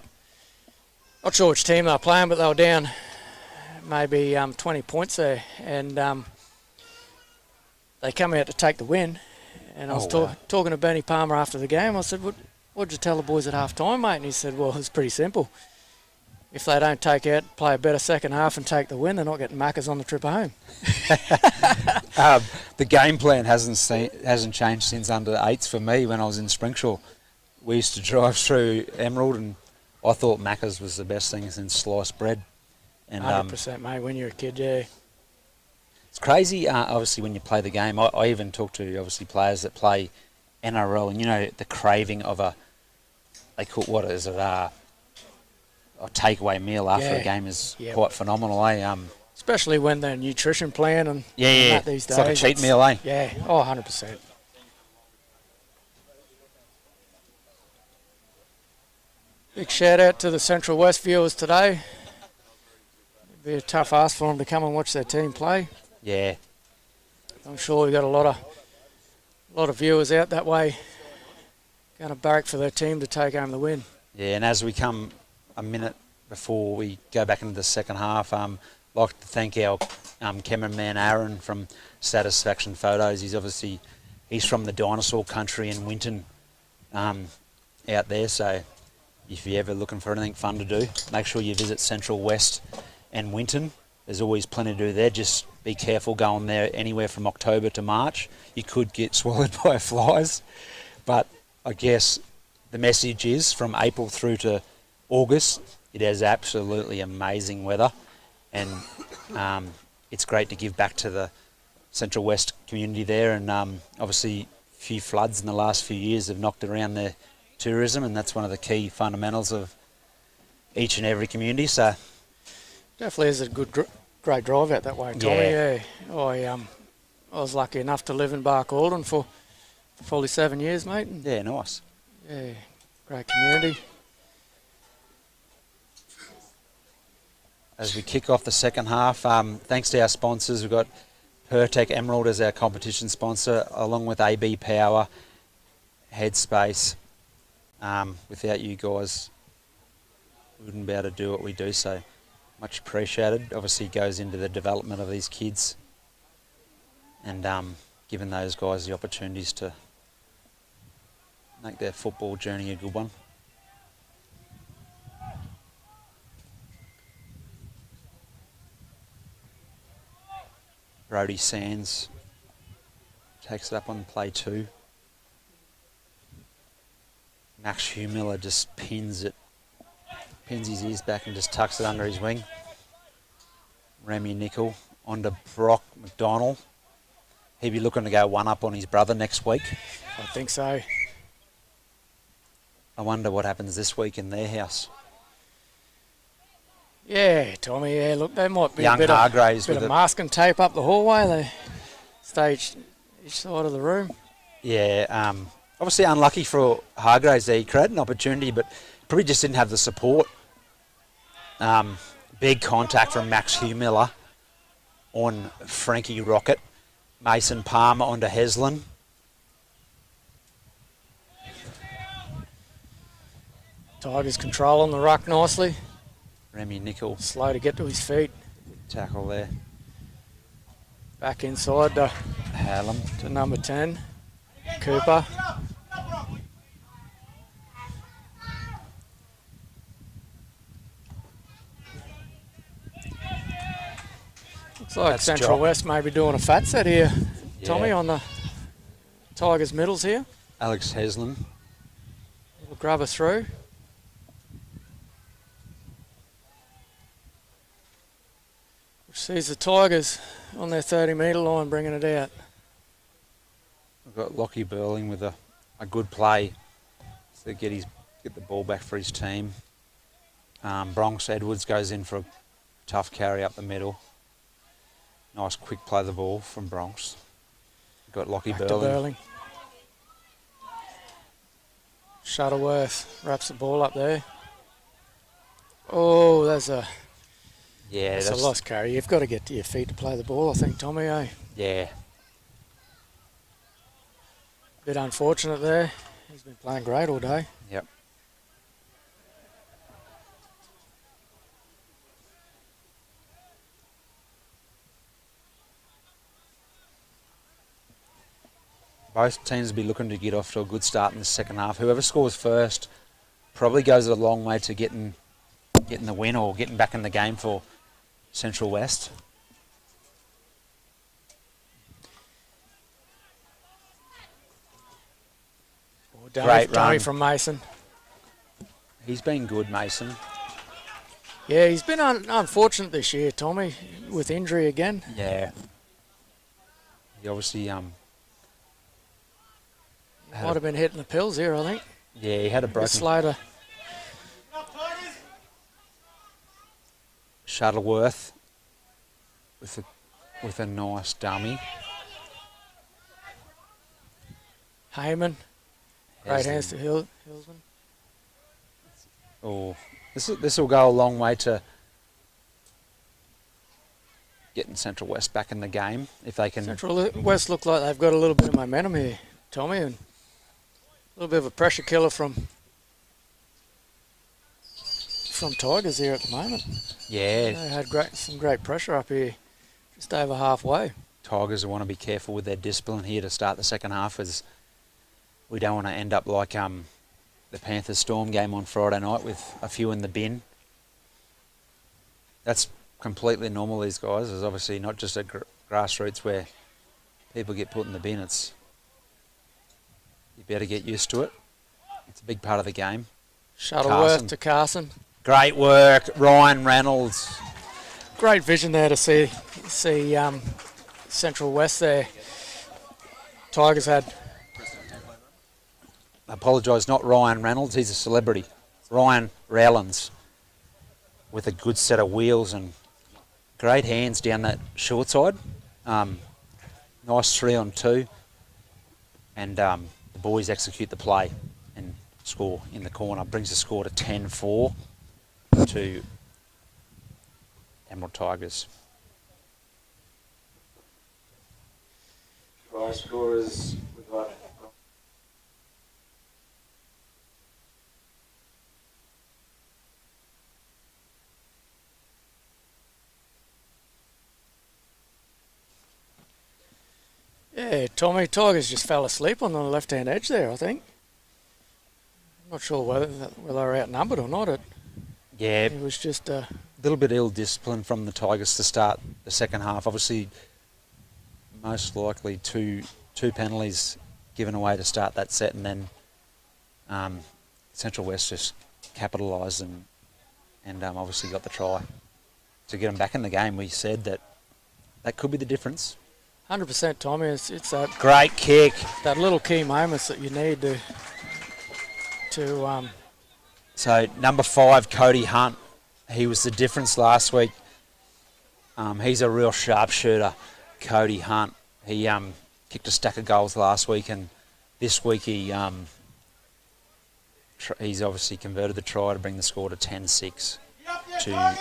not sure which team they were playing, but they were down maybe 20 points there, and they come out to take the win. And I was talking to Benny Palmer after the game. I said, what'd you tell the boys at half time, mate? And he said, well, it's pretty simple. If they don't play a better second half and take the win, they're not getting Maccas on the trip home. The game plan hasn't changed since under 8s for me. When I was in Springshaw, we used to drive through Emerald, and I thought Maccas was the best thing since sliced bread. And 100%, mate, when you're a kid, yeah. It's crazy, obviously, when you play the game. I even talk to, obviously, players that play NRL, and, the craving of a takeaway meal after a game is quite phenomenal, eh? Especially when the nutrition plan and that these days. It's like a cheat meal, eh? Yeah, 100%. Big shout out to the Central West viewers today. It'd be a tough ask for them to come and watch their team play. Yeah. I'm sure we've got a lot of viewers out that way going to barrack for their team to take home the win. Yeah, and as we come a minute before we go back into the second half, I'd like to thank our cameraman Aaron from Satisfaction Photos. He's from the dinosaur country in Winton out there, so if you're ever looking for anything fun to do, make sure you visit Central West and Winton. There's always plenty to do there. Just be careful going there anywhere from October to March. You could get swallowed by flies. But I guess the message is from April through to August, it has absolutely amazing weather. And it's great to give back to the Central West community there. And obviously a few floods in the last few years have knocked around their tourism, and that's one of the key fundamentals of each and every community. So definitely is a great drive out that way, Tommy. Yeah. I was lucky enough to live in Bark Alden for probably 7 years, mate. And yeah, nice. Yeah, great community. As we kick off the second half, thanks to our sponsors, we've got Pertec Emerald as our competition sponsor, along with AB Power, Headspace. Without you guys, we wouldn't be able to do what we do, so much appreciated. Obviously goes into the development of these kids and giving those guys the opportunities to make their football journey a good one. Brody Sands takes it up on play 2. Max Humiller just pins his ears back and just tucks it under his wing. Remy Nickel onto Brock McDonald. He'd be looking to go one up on his brother next week. I think so. I wonder what happens this week in their house. Yeah, Tommy, yeah, look, they might be Young a bit Hargraves of masking tape up the hallway. They stage each side of the room. Yeah, obviously unlucky for Hargraves there. He created an opportunity, but probably just didn't have the support. Big contact from Max Humiller on Frankie Rocket. Mason Palmer onto Heslin. Tigers controlling the ruck nicely. Remy Nickel. Slow to get to his feet. Tackle there. Back inside to Hallam. To number 10, Cooper. Looks like That's Central Jock. West may be doing a fat set here. Yeah. Tommy on the Tigers middles here. Alex Heslin. We'll grab her through. Which sees the Tigers on their 30-metre line bringing it out. We've got Lockie Burling with a good play to get the ball back for his team. Bronx Edwards goes in for a tough carry up the middle. Nice quick play of the ball from Bronx. We've got Lockie Back to Burling. Burling. Shuttleworth wraps the ball up there. Oh, that's a lost carry. You've got to get to your feet to play the ball, I think, Tommy, eh? Yeah. Bit unfortunate there. He's been playing great all day. Yep. Both teams will be looking to get off to a good start in the second half. Whoever scores first probably goes a long way to getting the win or getting back in the game for Central West. Great Dummy run from Mason. He's been good, Mason. Yeah, he's been unfortunate this year, Tommy, with injury again. Yeah. He obviously Might have been hitting the pills here, I think. Yeah, he had a broken Slater. Shuttleworth with a nice dummy. Heyman. Great hands to Hillsman. Oh, this will go a long way to getting Central West back in the game if they can. Central West look like they've got a little bit of momentum here, Tommy, and a little bit of a pressure killer from Tigers here at the moment. Yeah. They had some great pressure up here, just over halfway. Tigers will want to be careful with their discipline here to start the second half, as we don't want to end up like the Panthers Storm game on Friday night with a few in the bin. That's completely normal, these guys. It's obviously not just a grassroots where people get put in the bin. You better get used to it. It's a big part of the game. Shuttleworth to Carson. Great work, Ryan Reynolds. Great vision there to see Central West there. Tigers had. I apologise, not Ryan Reynolds, he's a celebrity. Ryan Rowlands with a good set of wheels and great hands down that short side. Nice 3-on-2. And the boys execute the play and score in the corner. Brings the score to 10-4 to Emerald Tigers. Try scorers, we've got Yeah, Tommy, Tigers just fell asleep on the left-hand edge there, I think. I'm not sure whether they're outnumbered or not. It was just a little bit ill-discipline from the Tigers to start the second half. Obviously, most likely two penalties given away to start that set, and then Central West just capitalised and obviously got the try to get them back in the game. We said that could be the difference. 100%, Tommy. It's that great kick, that little key moments that you need to. So number 5, Cody Hunt, he was the difference last week. He's a real sharpshooter, Cody Hunt. He kicked a stack of goals last week, and this week he's obviously converted the try to bring the score to 10-6 to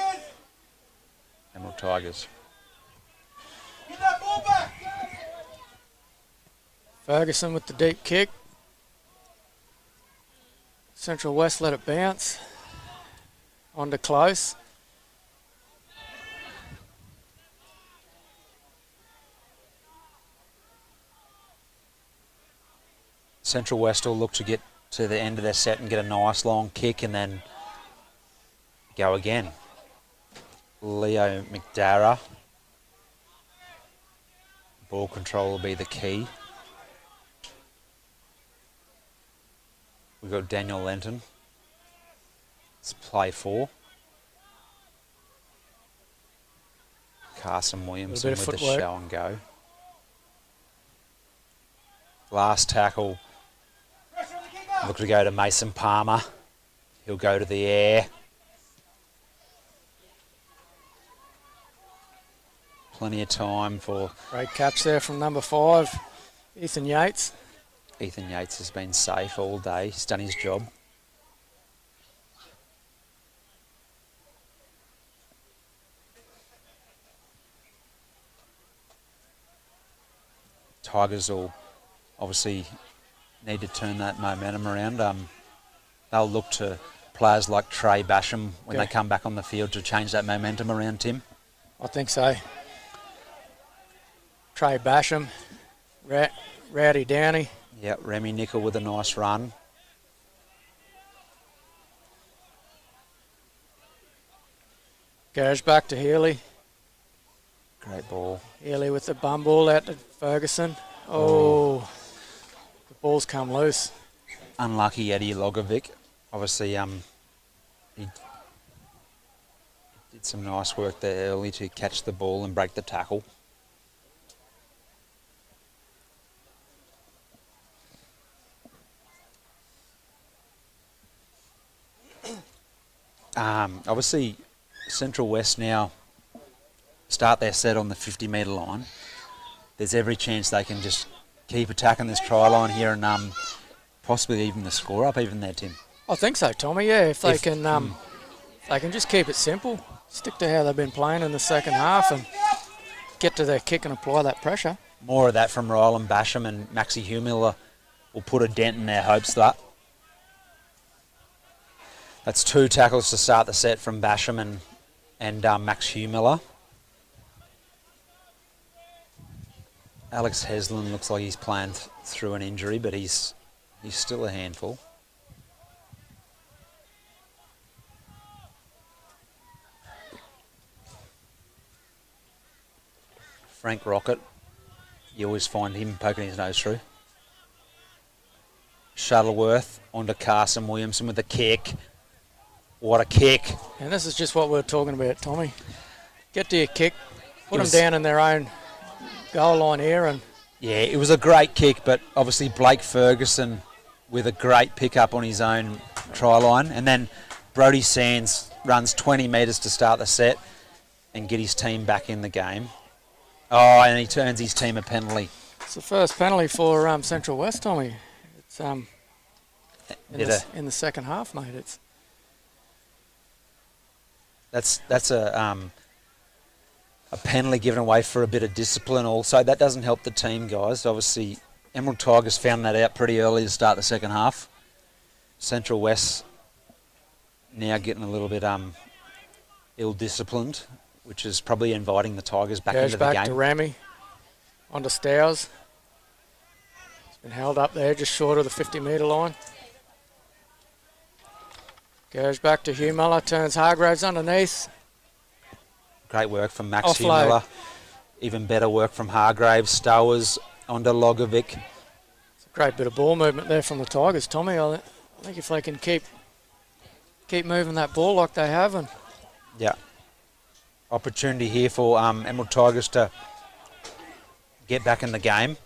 Emerald Tigers. Ferguson with the deep kick. Central West let it bounce. On to close. Central West will look to get to the end of their set and get a nice long kick and then go again. Leo McDara. Ball control will be the key. We've got Daniel Lenton. It's play 4. Carson Williamson with the footwork. show and go. Last tackle. Look to go to Mason Palmer. He'll go to the air. Plenty of time for... Great catch there from number 5, Ethan Yates. Ethan Yates has been safe all day. He's done his job. Tigers will obviously need to turn that momentum around. They'll look to players like Trey Basham when they come back on the field to change that momentum around, Tim. I think so. Trey Basham, Rowdy Downey. Yep, Remy Nickel with a nice run. Goes back to Healy. Great ball. Healy with the bum ball out to Ferguson. Oh, the ball's come loose. Unlucky Eddie Logovic. Obviously, he did some nice work there early to catch the ball and break the tackle. Obviously, Central West now start their set on the 50-metre line. There's every chance they can just keep attacking this try line here and possibly even the score up even there, Tim. I think so, Tommy. Yeah, if they can just keep it simple, stick to how they've been playing in the second half, and get to their kick and apply that pressure. More of that from Ryland Basham and Maxi Humiller will put a dent in their hopes. That's 2 tackles to start the set from Basham and Max Humiller. Alex Heslin looks like he's playing through an injury, but he's still a handful. Frank Rocket, you always find him poking his nose through. Shuttleworth onto Carson Williamson with a kick. What a kick. And this is just what we're talking about, Tommy. Get to your kick, put them down in their own goal line here. And yeah, it was a great kick, but obviously Blake Ferguson with a great pickup on his own try line. And then Brodie Sands runs 20 metres to start the set and get his team back in the game. Oh, and he turns his team a penalty. It's the first penalty for Central West, Tommy. It's in the second half, mate. That's a penalty given away for a bit of discipline also. That doesn't help the team, guys. Obviously, Emerald Tigers found that out pretty early to start the second half. Central West now getting a little bit ill-disciplined, which is probably inviting the Tigers back into the game. Goes back to Ramy, onto Stowers. It's been held up there just short of the 50-metre line. Goes back to Hugh Muller, turns Hargraves underneath. Great work from Max Offload. Humiller. Even better work from Hargraves. Stowers onto Logovic. It's a great bit of ball movement there from the Tigers, Tommy. I think if they can keep moving that ball like they have. And yeah. Opportunity here for Emerald Tigers to get back in the game.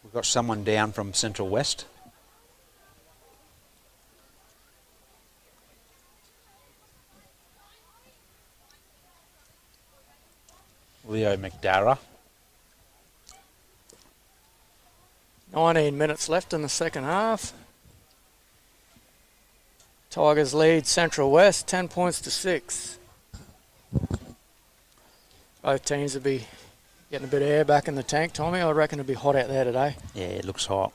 We've got someone down from Central West. Leo McDara. 19 minutes left in the second half. Tigers lead Central West 10 points to 6. Both teams will be Getting a bit of air back in the tank, Tommy. I reckon it'll be hot out there today. Yeah, it looks hot.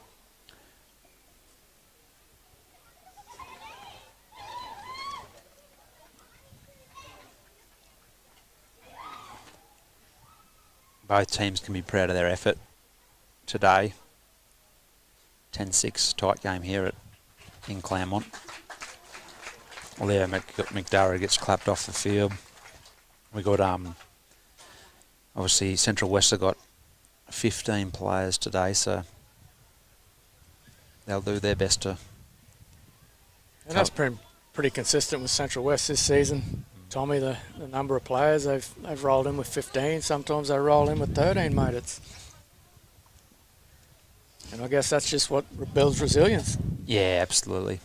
Both teams can be proud of their effort today. 10-6 tight game here in Clermont. Leo McDowell gets clapped off the field. We got obviously Central West have got 15 players today, so they'll do their best to. And that's pretty consistent with Central West this season. Tommy, the number of players they've rolled in with 15. Sometimes they roll in with 13, mate. And I guess that's just what builds resilience. Yeah, absolutely.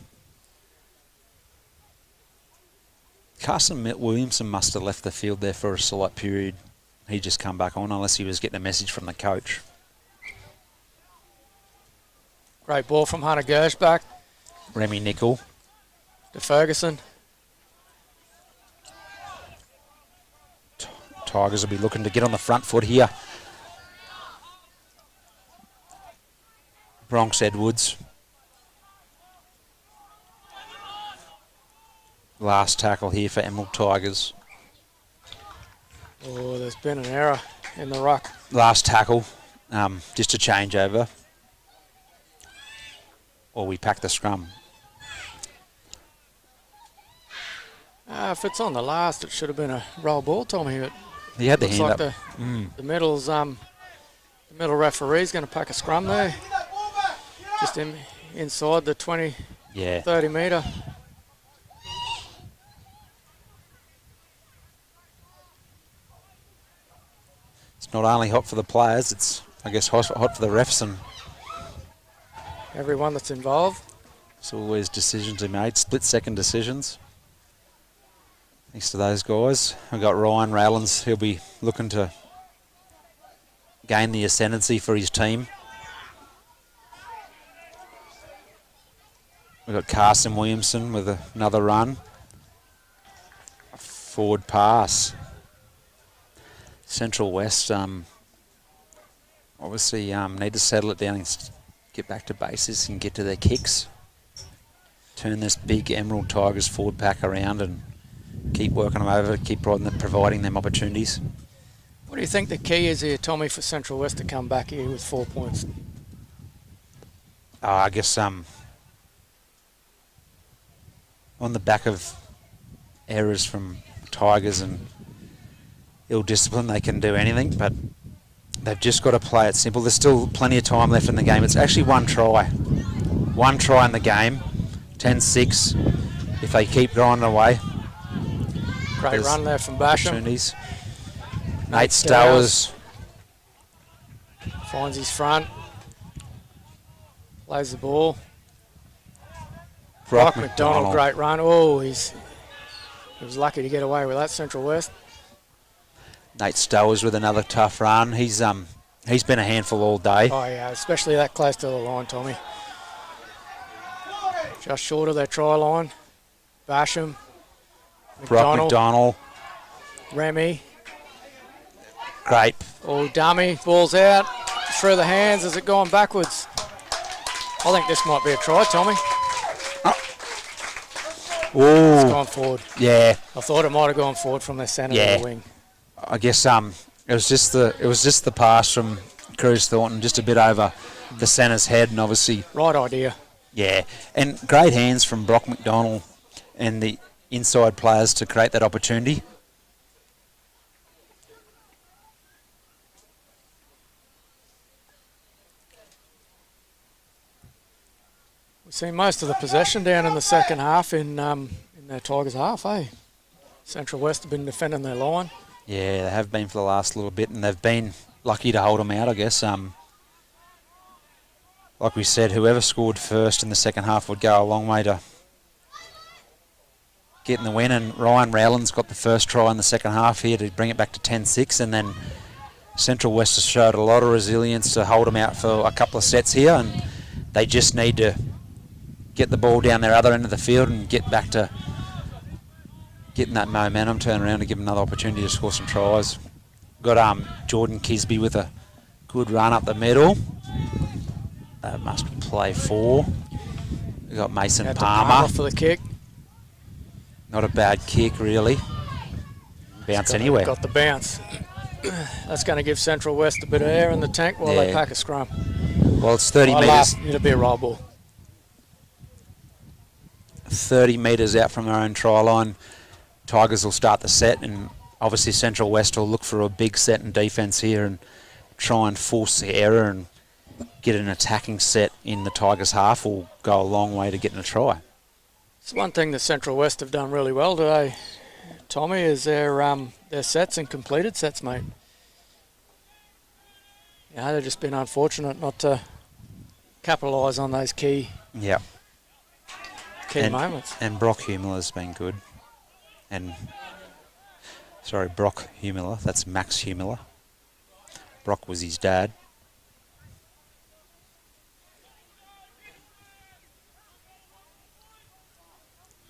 Carson Williamson must have left the field there for a slight period. He just come back on, unless he was getting a message from the coach. Great ball from Hunter Gershbach. Remy Nickel. To Ferguson. Tigers will be looking to get on the front foot here. Bronx Edwards. Last tackle here for Emerald Tigers. Oh, there's been an error in the ruck. Last tackle, just a changeover. Or we pack the scrum. If it's on the last, it should have been a roll ball, Tommy. But He had the looks hand like up. the middle referee's going to pack a scrum there. Just inside the 20, 30 metre. It's not only hot for the players, it's, I guess, hot for the refs and everyone that's involved. It's always decisions are made, split-second decisions. Thanks to those guys. We've got Ryan Rowlands. He'll be looking to gain the ascendancy for his team. We've got Carson Williamson with another run. Forward pass. Central West obviously need to settle it down and get back to bases and get to their kicks. Turn this big Emerald Tigers forward pack around and keep working them over, keep providing them opportunities. What do you think the key is here, Tommy, for Central West to come back here with 4 points? I guess on the back of errors from Tigers and ill discipline, they can do anything, but they've just got to play it simple. There's still plenty of time left in the game. It's actually one try. One try in the game, 10-6. If they keep grinding away. Great run there from Basham. Opportunities. Nate Stowers finds his front. Plays the ball. Brock McDonald, great run. Oh, he was lucky to get away with that, Central West. Nate Stowers with another tough run. He's been a handful all day. Oh yeah, especially that close to the line, Tommy. Just short of their try line. Basham. Brock McDonald. Remy. Great. Oh, dummy. Ball's out. Through the hands. Is it going backwards? I think this might be a try, Tommy. Oh. It's gone forward. Yeah. I thought it might have gone forward from the centre of the wing. I guess it was just the pass from Cruz Thornton, just a bit over the centre's head, and obviously right idea. Yeah, and great hands from Brock McDonald and the inside players to create that opportunity. We've seen most of the possession down in the second half in their Tigers half, eh? Central West have been defending their line. Yeah, they have been for the last little bit, and they've been lucky to hold them out, I guess. Like we said, whoever scored first in the second half would go a long way to getting the win, and Ryan Rowlands got the first try in the second half here to bring it back to 10-6, and then Central West has showed a lot of resilience to hold them out for a couple of sets here, and they just need to get the ball down their other end of the field and get back to getting that momentum, turn around and give them another opportunity to score some tries. Got Jordan Kisby with a good run up the middle. That must be play 4. We got Mason Out to Palmer. for the kick. Not a bad kick, really. Bounce anywhere. Got the bounce. That's going to give Central West a bit of air in the tank while they pack a scrum. Well, it's 30 metres. It'll be a roll ball. 30 metres out from their own try line. Tigers will start the set, and obviously Central West will look for a big set in defence here and try and force the error and get an attacking set in the Tigers' half will go a long way to getting a try. It's one thing that Central West have done really well today, Tommy, is their sets and completed sets, mate. Yeah, they've just been unfortunate not to capitalise on those key moments. And Brock Humela's been good. Brock Humela, that's Max Humela. Brock was his dad.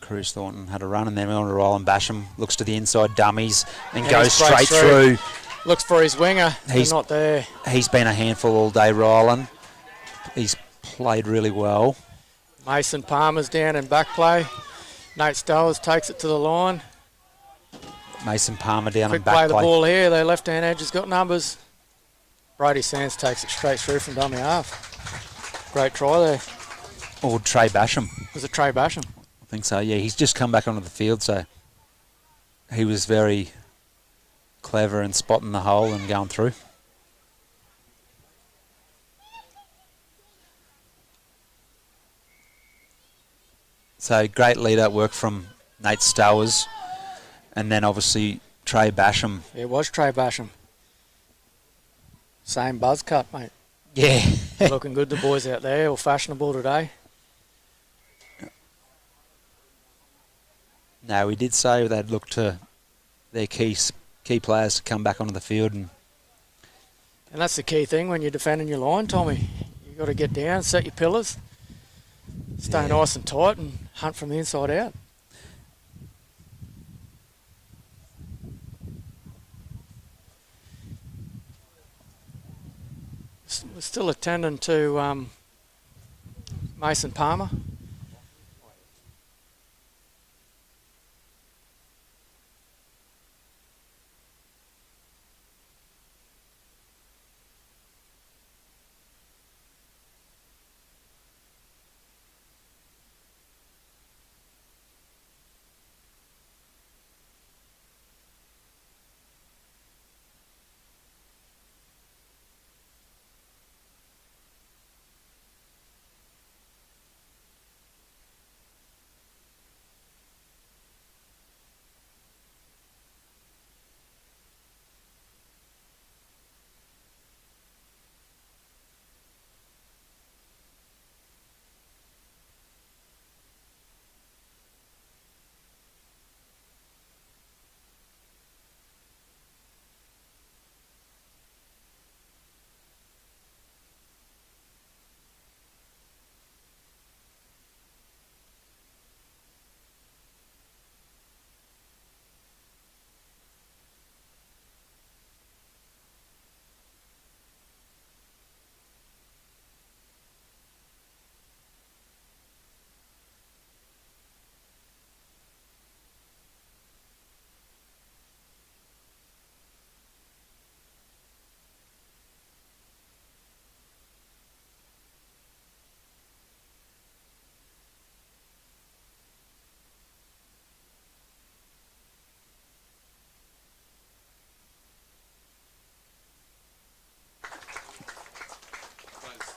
Cruz Thornton had a run, and then on to Roland Basham. Looks to the inside dummies and goes straight through. Looks for his winger. He's not there. He's been a handful all day, Roland. He's played really well. Mason Palmer's down in back play. Nate Stowers takes it to the line. Mason Palmer down in Quick back play play. the ball here. Their left-hand edge has got numbers. Brady Sands takes it straight through from dummy half. Great try there. Or Trey Basham. Was it Trey Basham? I think so, yeah. He's just come back onto the field, so he was very clever in spotting the hole and going through. So great lead-up work from Nate Stowers, and then obviously Trey Basham. It was Trey Basham. Same buzz cut, mate. Yeah. Looking good, the boys out there, all fashionable today. No, we did say they'd look to their key players to come back onto the field. And that's the key thing when you're defending your line, Tommy. You've got to get down, set your pillars, stay nice and tight and hunt from the inside out. We're still attending to Mason Palmer.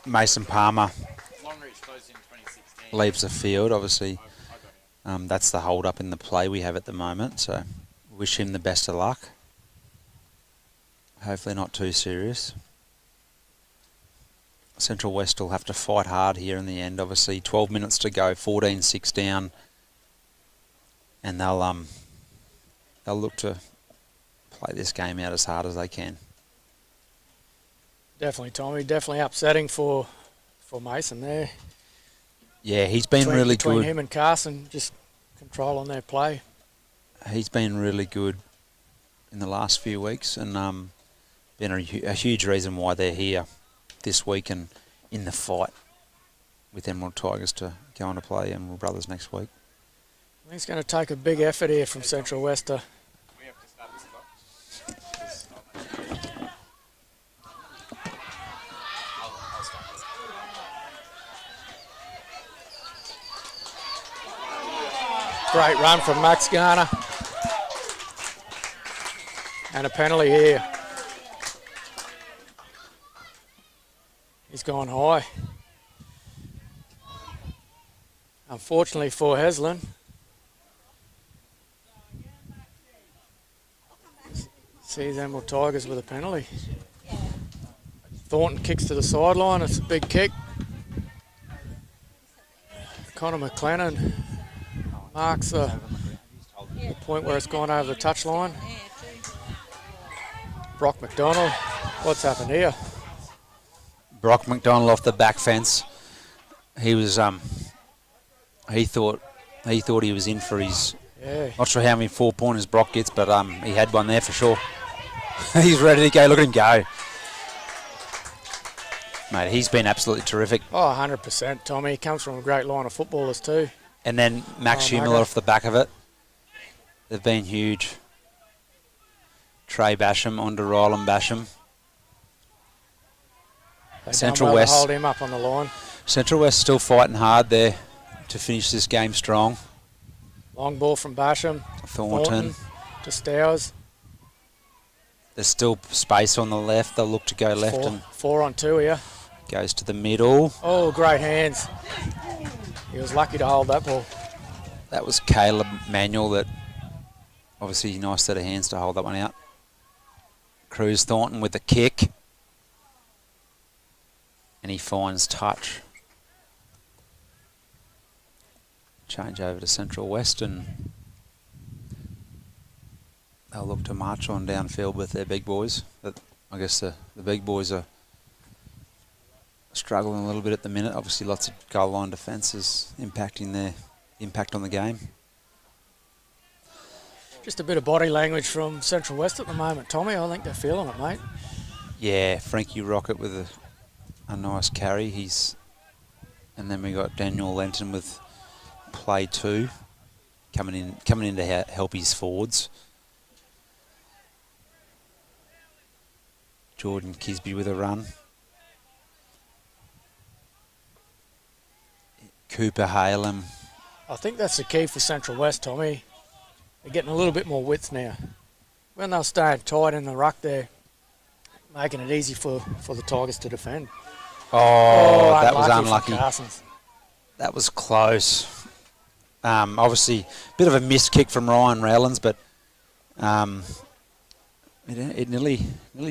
Mason Palmer leaves the field, obviously. That's the hold up in the play we have at the moment, so wish him the best of luck. Hopefully not too serious. Central West will have to fight hard here in the end, obviously. 12 minutes to go, 14-6 down, and they'll look to play this game out as hard as they can. Definitely, Tommy. Definitely upsetting for Mason there. Yeah, he's been really good. Between him and Carson, just controlling their play. He's been really good in the last few weeks, and been a huge reason why they're here this week and in the fight with Emerald Tigers to go on to play Emerald Brothers next week. I think it's going to take a big effort here from Central West to great run from Max Garner. And a penalty here. He's gone high. Unfortunately for Heslin. Sees Emerald Tigers with a penalty. Thornton kicks to the sideline. It's a big kick. Connor McLennan marks the point where it's gone over the touchline. Brock McDonald, what's happened here? Brock McDonald off the back fence. He was he thought he was in for his. Yeah. Not sure how many 4-pointers Brock gets, but he had one there for sure. He's ready to go. Look at him go. Mate, he's been absolutely terrific. Oh, 100%, Tommy. He comes from a great line of footballers too. And then Max Hummler off the back of it. They've been huge. Trey Basham onto Ryland Basham. Central West hold him up on the line. Central West still fighting hard there to finish this game strong. Long ball from Basham. Thornton to Stowers. There's still space on the left. They'll look to go left and 4 on 2 here. Goes to the middle. Oh, great hands. He was lucky to hold that ball. That was Caleb Manuel. That obviously nice set of hands to hold that one out. Cruz Thornton with the kick. And he finds touch. Change over to Central West and they'll look to march on downfield with their big boys. But I guess the big boys are struggling a little bit at the minute. Obviously lots of goal line defences impacting their impact on the game. Just a bit of body language from Central West at the moment, Tommy. I think they're feeling it, mate. Yeah, Frankie Rocket with a nice carry. And then we got Daniel Lenton with play 2 coming in to help his forwards. Jordan Kisby with a run. Cooper Halem. I think that's the key for Central West, Tommy. They're getting a little bit more width now. When they're staying tight in the ruck, they're making it easy for the Tigers to defend. Oh, that was unlucky. Carsons. That was close. Obviously, a bit of a missed kick from Ryan Rowlands, but it nearly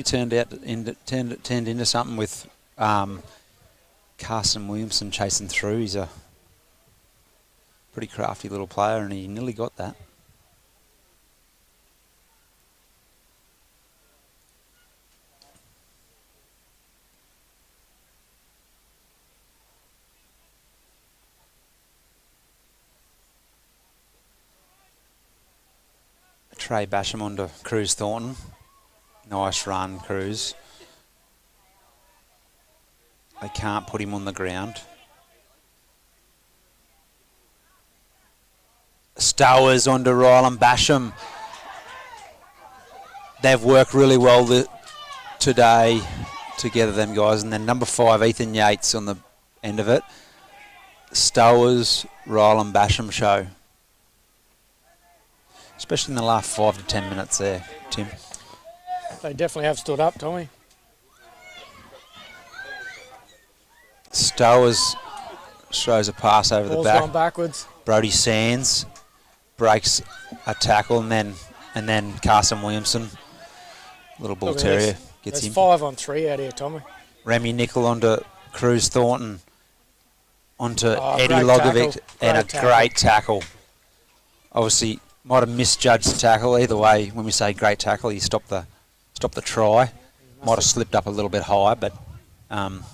turned into something with Carson Williamson chasing through. He's a pretty crafty little player, and he nearly got that. Trey Basham onto Cruz Thornton. Nice run, Cruz. They can't put him on the ground. Stowers onto Ryland Basham. They've worked really well today together, them guys. And then number 5, Ethan Yates on the end of it. Stowers, Ryland Basham show. Especially in the last 5 to 10 minutes there, Tim. They definitely have stood up, Tommy. Stowers shows a pass over Ball's the back. gone backwards. Brody Sands breaks a tackle, and then Carson Williamson, little bull terrier, gets There's him. 5 on 3 out here, Tommy. Remy Nickel onto Cruz Thornton, onto Eddie great Logovic, tackle. and a Great great tackle. Obviously, might have misjudged the tackle. Either way, when we say great tackle, he stopped the try. Might have slipped up a little bit high, but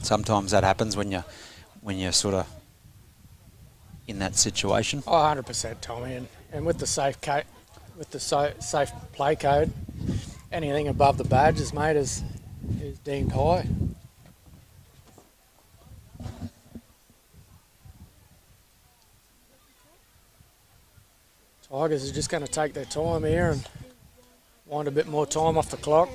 sometimes that happens when you're sort of in that situation. Oh, 100%, Tommy. And with the safe safe play code, anything above the badges, mate, is is deemed high. Tigers are just going to take their time here and wind a bit more time off the clock.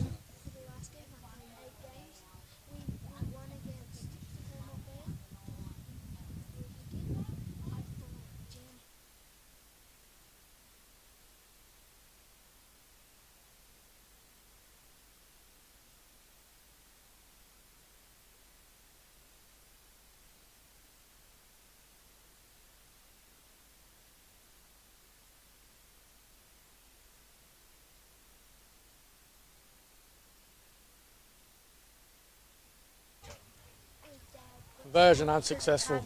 Conversion unsuccessful.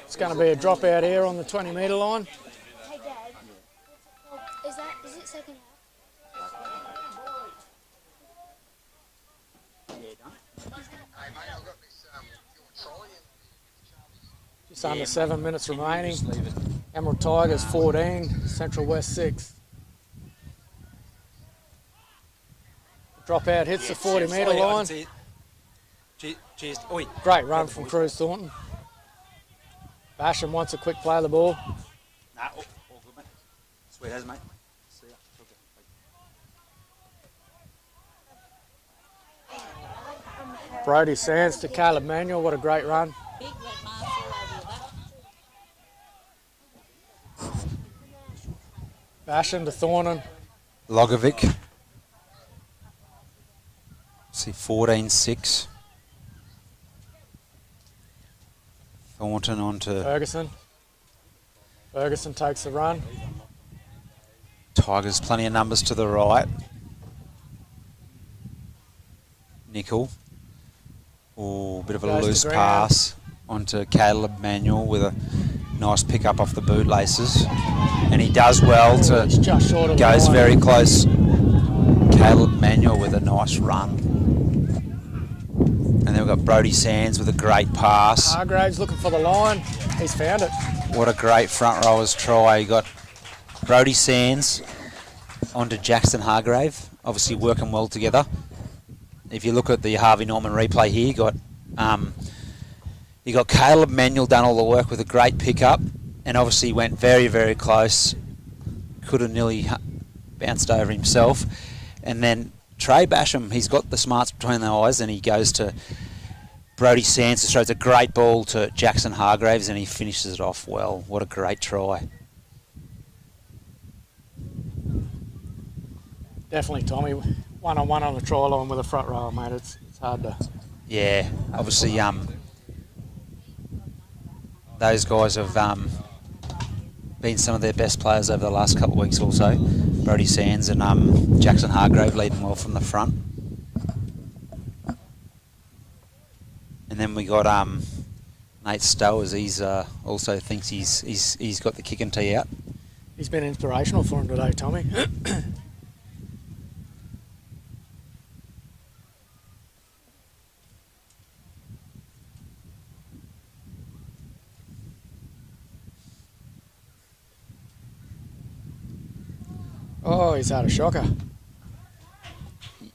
It's going to be a dropout here on the 20-metre line. Hey Dad, is it second half? Just under 7 minutes remaining. Emerald Tigers 14, Central West 6. Dropout hits the 40-metre line. Great run from Cruz Thornton. Basham wants a quick play of the ball. Nah, all good, mate. Sweet as, mate. See ya. Brody Sands to Caleb Manuel. What a great run. Basham to Thornton. Logovic. See, 14-6. Thornton on to Ferguson. Ferguson takes the run. Tigers, plenty of numbers to the right. Nickel. Oh, bit of a Goes to loose ground. pass onto Caleb Manuel with a nice pick up off the bootlaces. And he does well to, It's just short of the goes line. very close. Caleb Manuel with a nice run. And then we've got Brody Sands with a great pass. Hargraves looking for the line. He's found it. What a great front rowers try. You got Brody Sands onto Jackson Hargrave, obviously working well together. If you look at the Harvey Norman replay here, you got Caleb Manuel done all the work with a great pickup, and obviously went very, very close. Could have nearly bounced over himself. And then Trey Basham, he's got the smarts between the eyes, and he goes to Brody Sands, who throws a great ball to Jackson Hargraves, and he finishes it off well. What a great try. Definitely, Tommy. One-on-one on the try line with a front rower, mate. It's hard to... Yeah, obviously those guys have been some of their best players over the last couple of weeks also. Brody Sands and Jackson Hargrave leading well from the front. And then we got Nate Stowers. He's also thinks he's got the kick and tee out. He's been inspirational for him today, Tommy. 'Oh, he's had a shocker.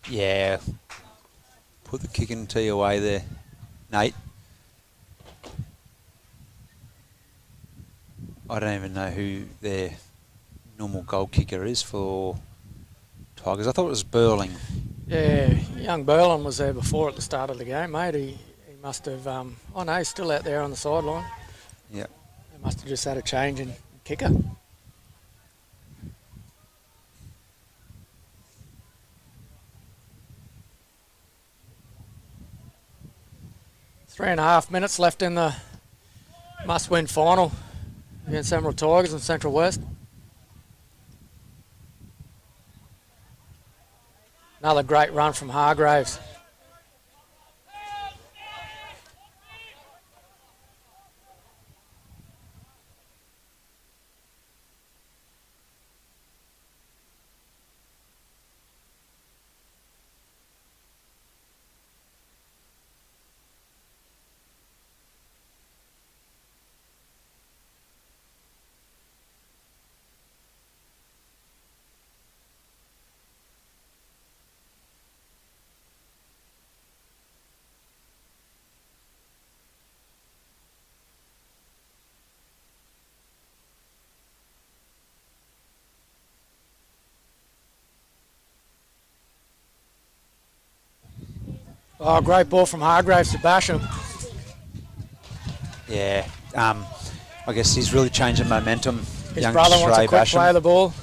Yeah. Put the kick and tee away there, Nate. I don't even know who their normal goal kicker is for Tigers. I thought it was Burling. Yeah, young Berlin was there before at the start of the game, mate. He must have... oh, no, he's still out there on the sideline. Yeah. He must have just had a change in kicker. Three and a half minutes left in the must-win final against Emerald Tigers and Central West. Another great run from Hargraves. Oh, great ball from Hargraves to Basham. Yeah. I guess he's really changing momentum. His Young brother wants Trey a quick Basham. play of the ball.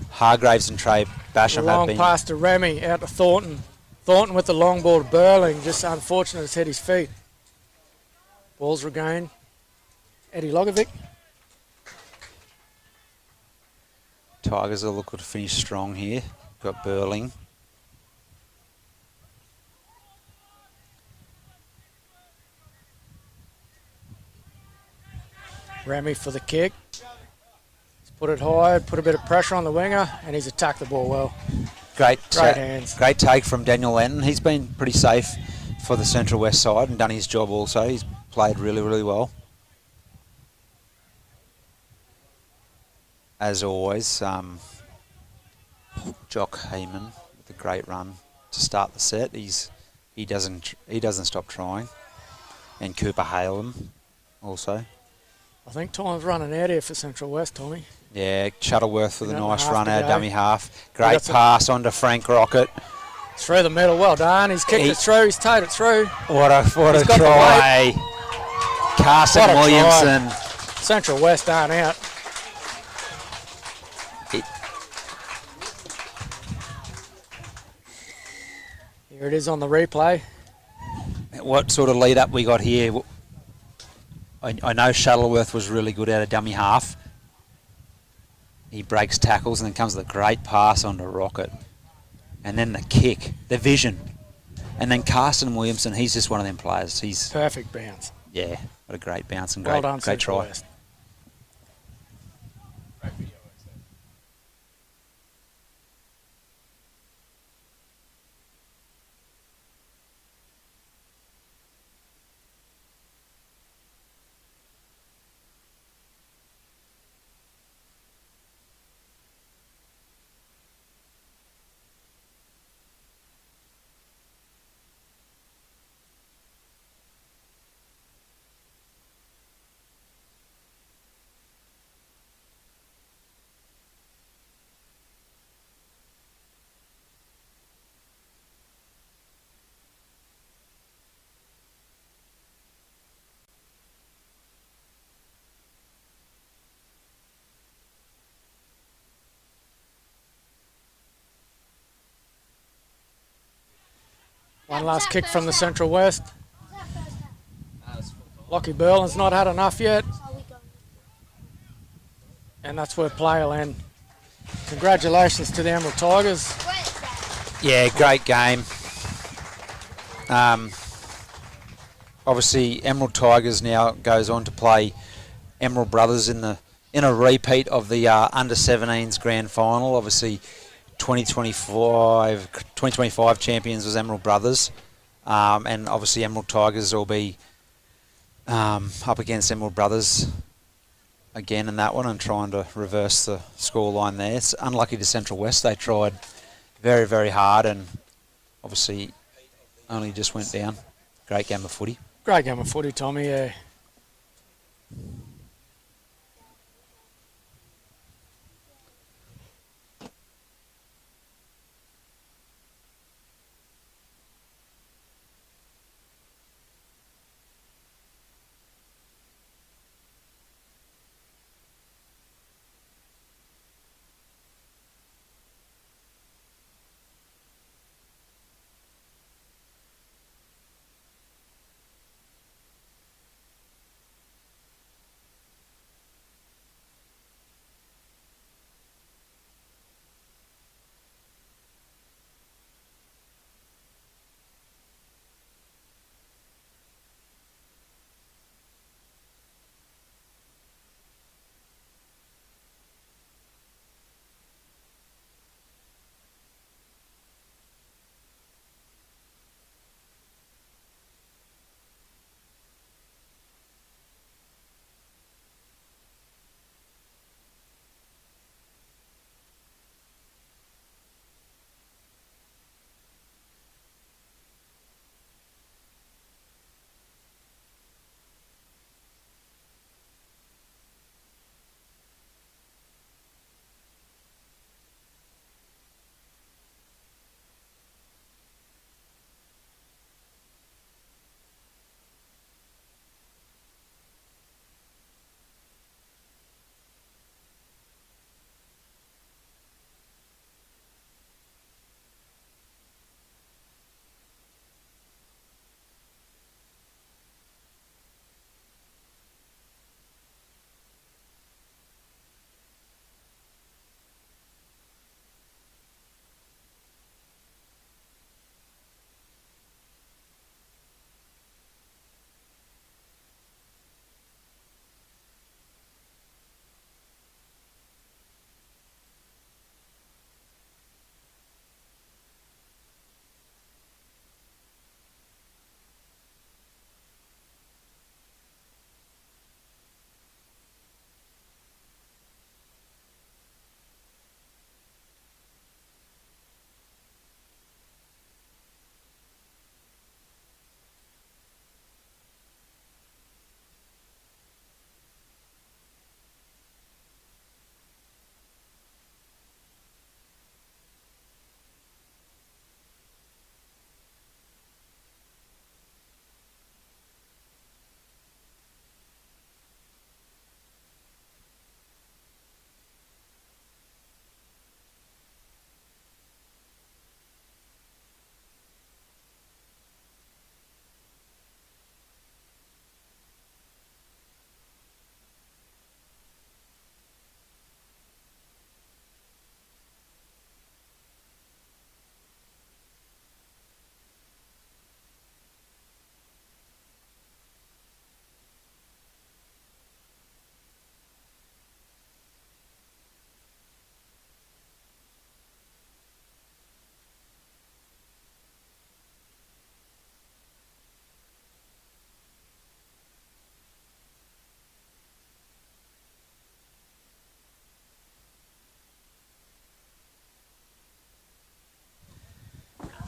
Hargraves and Trey Basham have Long been. pass to Remy, out to Thornton. Thornton with the long ball to Burling. Just unfortunate it's hit his feet. Ball's regained. Eddie Logovic. Tigers are looking to finish strong here. Got Burling. Remy for the kick. He's put it high, put a bit of pressure on the winger, and he's attacked the ball well. Great hands. Great take from Daniel Lennon. He's been pretty safe for the Central West side and done his job also. He's played really, really well. As always, Jock Heyman with a great run to start the set. He doesn't stop trying. And Cooper Halem also. I think time's running out here for Central West, Tommy. Yeah, Shuttleworth with a nice half run to out, go. dummy half. Great pass on to Frank Rocket. Through the middle, well done. He's kicked it through, he's towed it through. What a He's got the try. Carson What a Williamson. try. Central West aren't out. Here it is on the replay. What sort of lead up we got here? I know Shuttleworth was really good at a dummy half. He breaks tackles and then comes with a great pass onto Rocket. And then the kick, the vision. And then Carson Williamson, he's just one of them players. He's Perfect bounce. Yeah, what a great bounce and Well great, done, great Central try. West. One last kick from the Central West. Lockie Berlin's not had enough yet. And that's where play will end. Congratulations to the Emerald Tigers. Yeah, great game. Obviously, Emerald Tigers now goes on to play Emerald Brothers in a repeat of the under-17s grand final. Obviously, 2025 champions was Emerald Brothers, and obviously Emerald Tigers will be up against Emerald Brothers again in that one and trying to reverse the scoreline there. It's unlucky to Central West. They tried very, very hard and obviously only just went down. Great game of footy. Great game of footy, Tommy, yeah.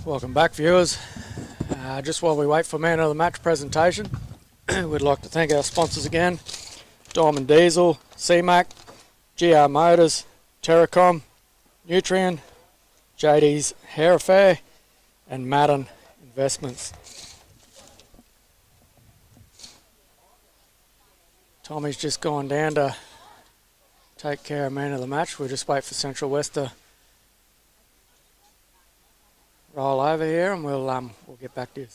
Welcome back, viewers. Just while we wait for man of the match presentation, we'd like to thank our sponsors again: Diamond Diesel, CMAC, GR Motors, Terracom, Nutrien, JD's Hair Affair, and Madden Investments. Tommy's just gone down to take care of man of the match. We'll just wait for Central West to roll over here, and we'll get back to you.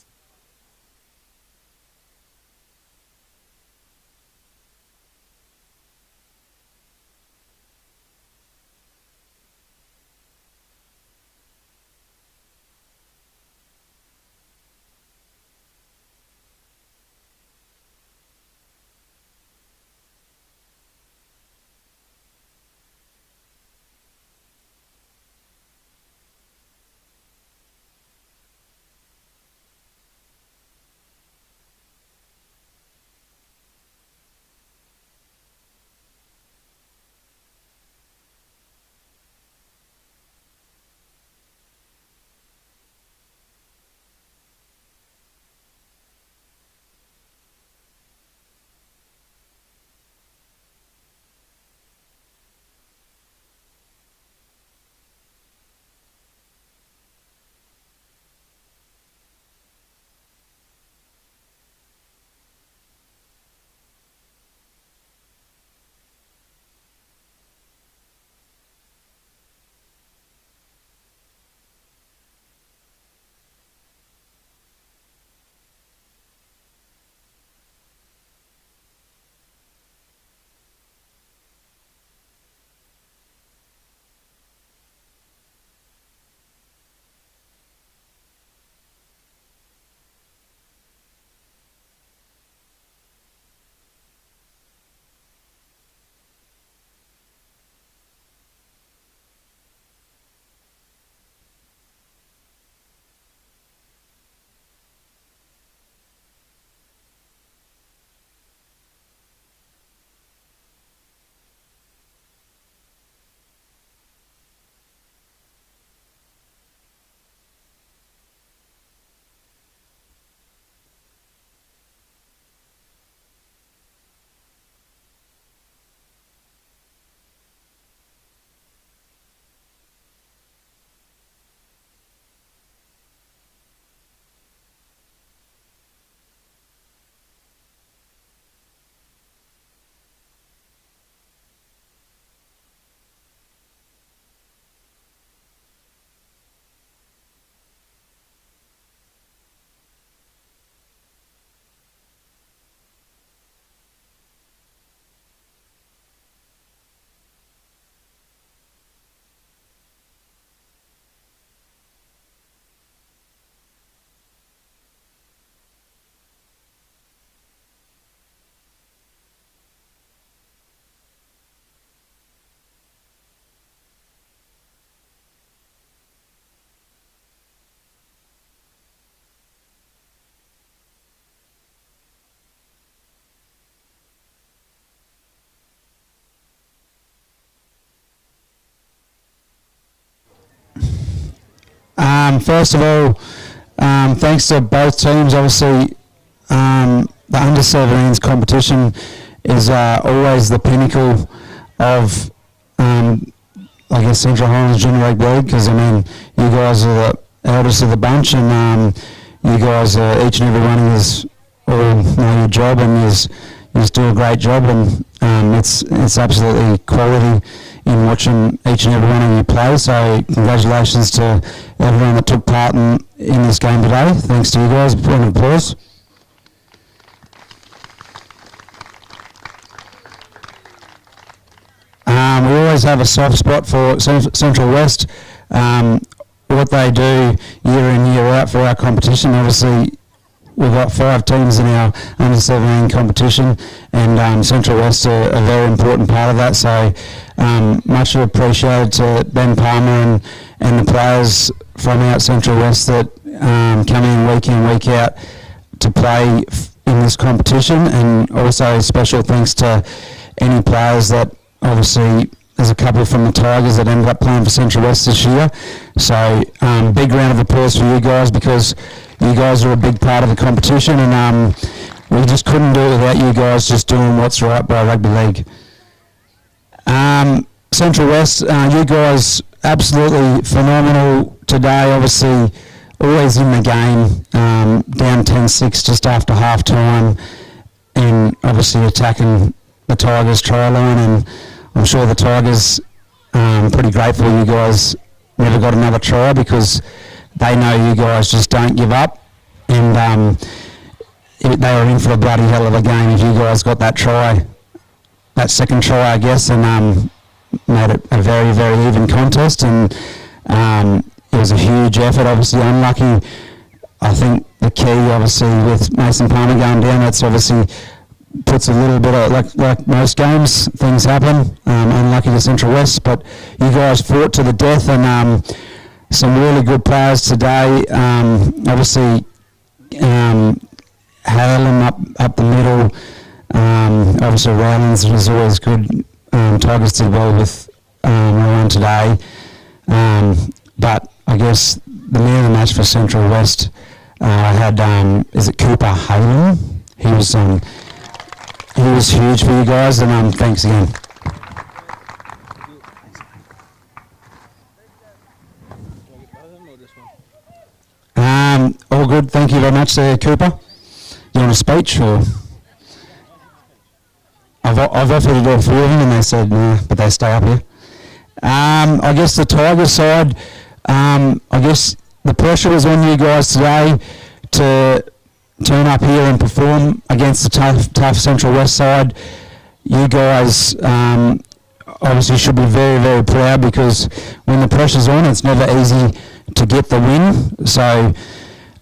First of all, thanks to both teams. Obviously, the under-17s competition is always the pinnacle of, I guess, Central Highlands Junior Rugby League, because, I mean, you guys are the eldest of the bunch, and you guys, each and every one of you all know your job, and you do a great job, and it's absolutely quality in watching each and every one of you play. So congratulations to everyone that took part in this game today. Thanks to you guys. Round of applause. We always have a soft spot for Central West. What they do year in, year out for our competition. Obviously, we've got 5 teams in our under-17 competition, and Central West are a very important part of that. So much appreciated to Ben Palmer and the players from out Central West that come in, week out to play in this competition. And also special thanks to any players that obviously there's a couple from the Tigers that ended up playing for Central West this year. So big round of applause for you guys, because you guys are a big part of the competition, and we just couldn't do it without you guys just doing what's right by rugby league. Central West, you guys absolutely phenomenal today. Obviously, always in the game, down 10-6 just after half time, and obviously attacking the Tigers try line, and I'm sure the Tigers pretty grateful you guys never got another try, because they know you guys just don't give up, and they were in for a bloody hell of a game if you guys got that try, that second try, I guess, and made it a very, very even contest, and it was a huge effort. Obviously unlucky. I think the key, obviously, with Mason Palmer going down, that's obviously puts a little bit of, like most games, things happen. Unlucky to Central West, but you guys fought to the death, and some really good players today. Obviously, Highlands up the middle. Obviously, Highlands was always good. Tigers did well with Ryan today, but I guess the man of the match for Central West had is it Cooper Highland? He was huge for you guys, and thanks again. All good, thank you very much there, Cooper. You want a speech, or? I've offered to do a few of them, and they said no, but they stay up here. I guess the Tigers side, I guess the pressure was on you guys today to turn up here and perform against the tough Central West side. You guys obviously should be very, very proud, because when the pressure's on, it's never easy to get the win. So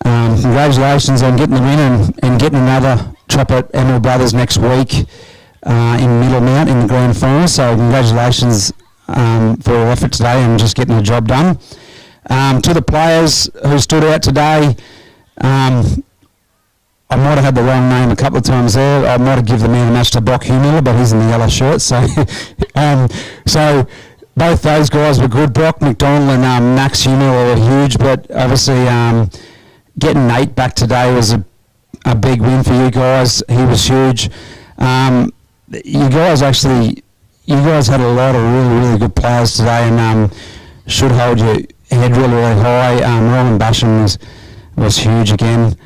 congratulations on getting the win, and getting another trip at Emerald Brothers next week in Middlemount in the grand final. So congratulations for your effort today and just getting the job done. To the players who stood out today, I might have had the wrong name a couple of times there. I might have given the man of the match to Brock Humiller, but he's in the yellow shirt. So, so both those guys were good. Brock McDonald and Max Humiller were huge, but obviously getting Nate back today was a big win for you guys. He was huge. You guys had a lot of really, really good players today, and should hold your head really, really high. Roland Basham was huge again.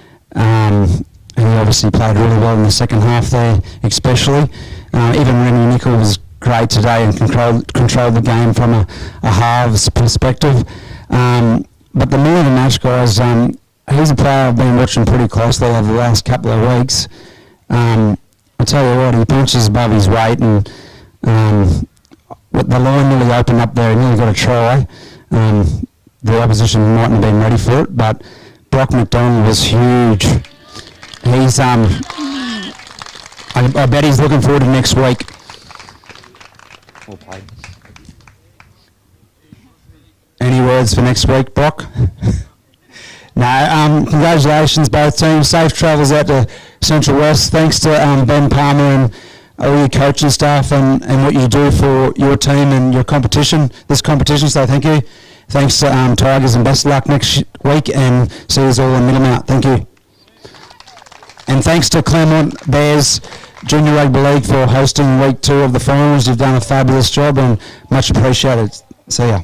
He obviously played really well in the second half there, especially. Even Remy Nicol was great today and controlled the game from a halves perspective. But the man of the match, guys, he's a player I've been watching pretty closely over the last couple of weeks. I tell you what, he punches above his weight, and the line nearly opened up there. He nearly got a try. The opposition mightn't have been ready for it, but Brock McDonald was huge. He's I bet he's looking forward to next week. Well played. Any words for next week, Brock? No, congratulations both teams. Safe travels out to Central West. Thanks to Ben Palmer and all your coaching staff and what you do for your team and your competition, this competition, so thank you. Thanks to Tigers, and best of luck next week, and see us all in Middlemount. Thank you. And thanks to Clermont Bears Junior Rugby League for hosting week 2 of the finals. You've done a fabulous job and much appreciated. See ya.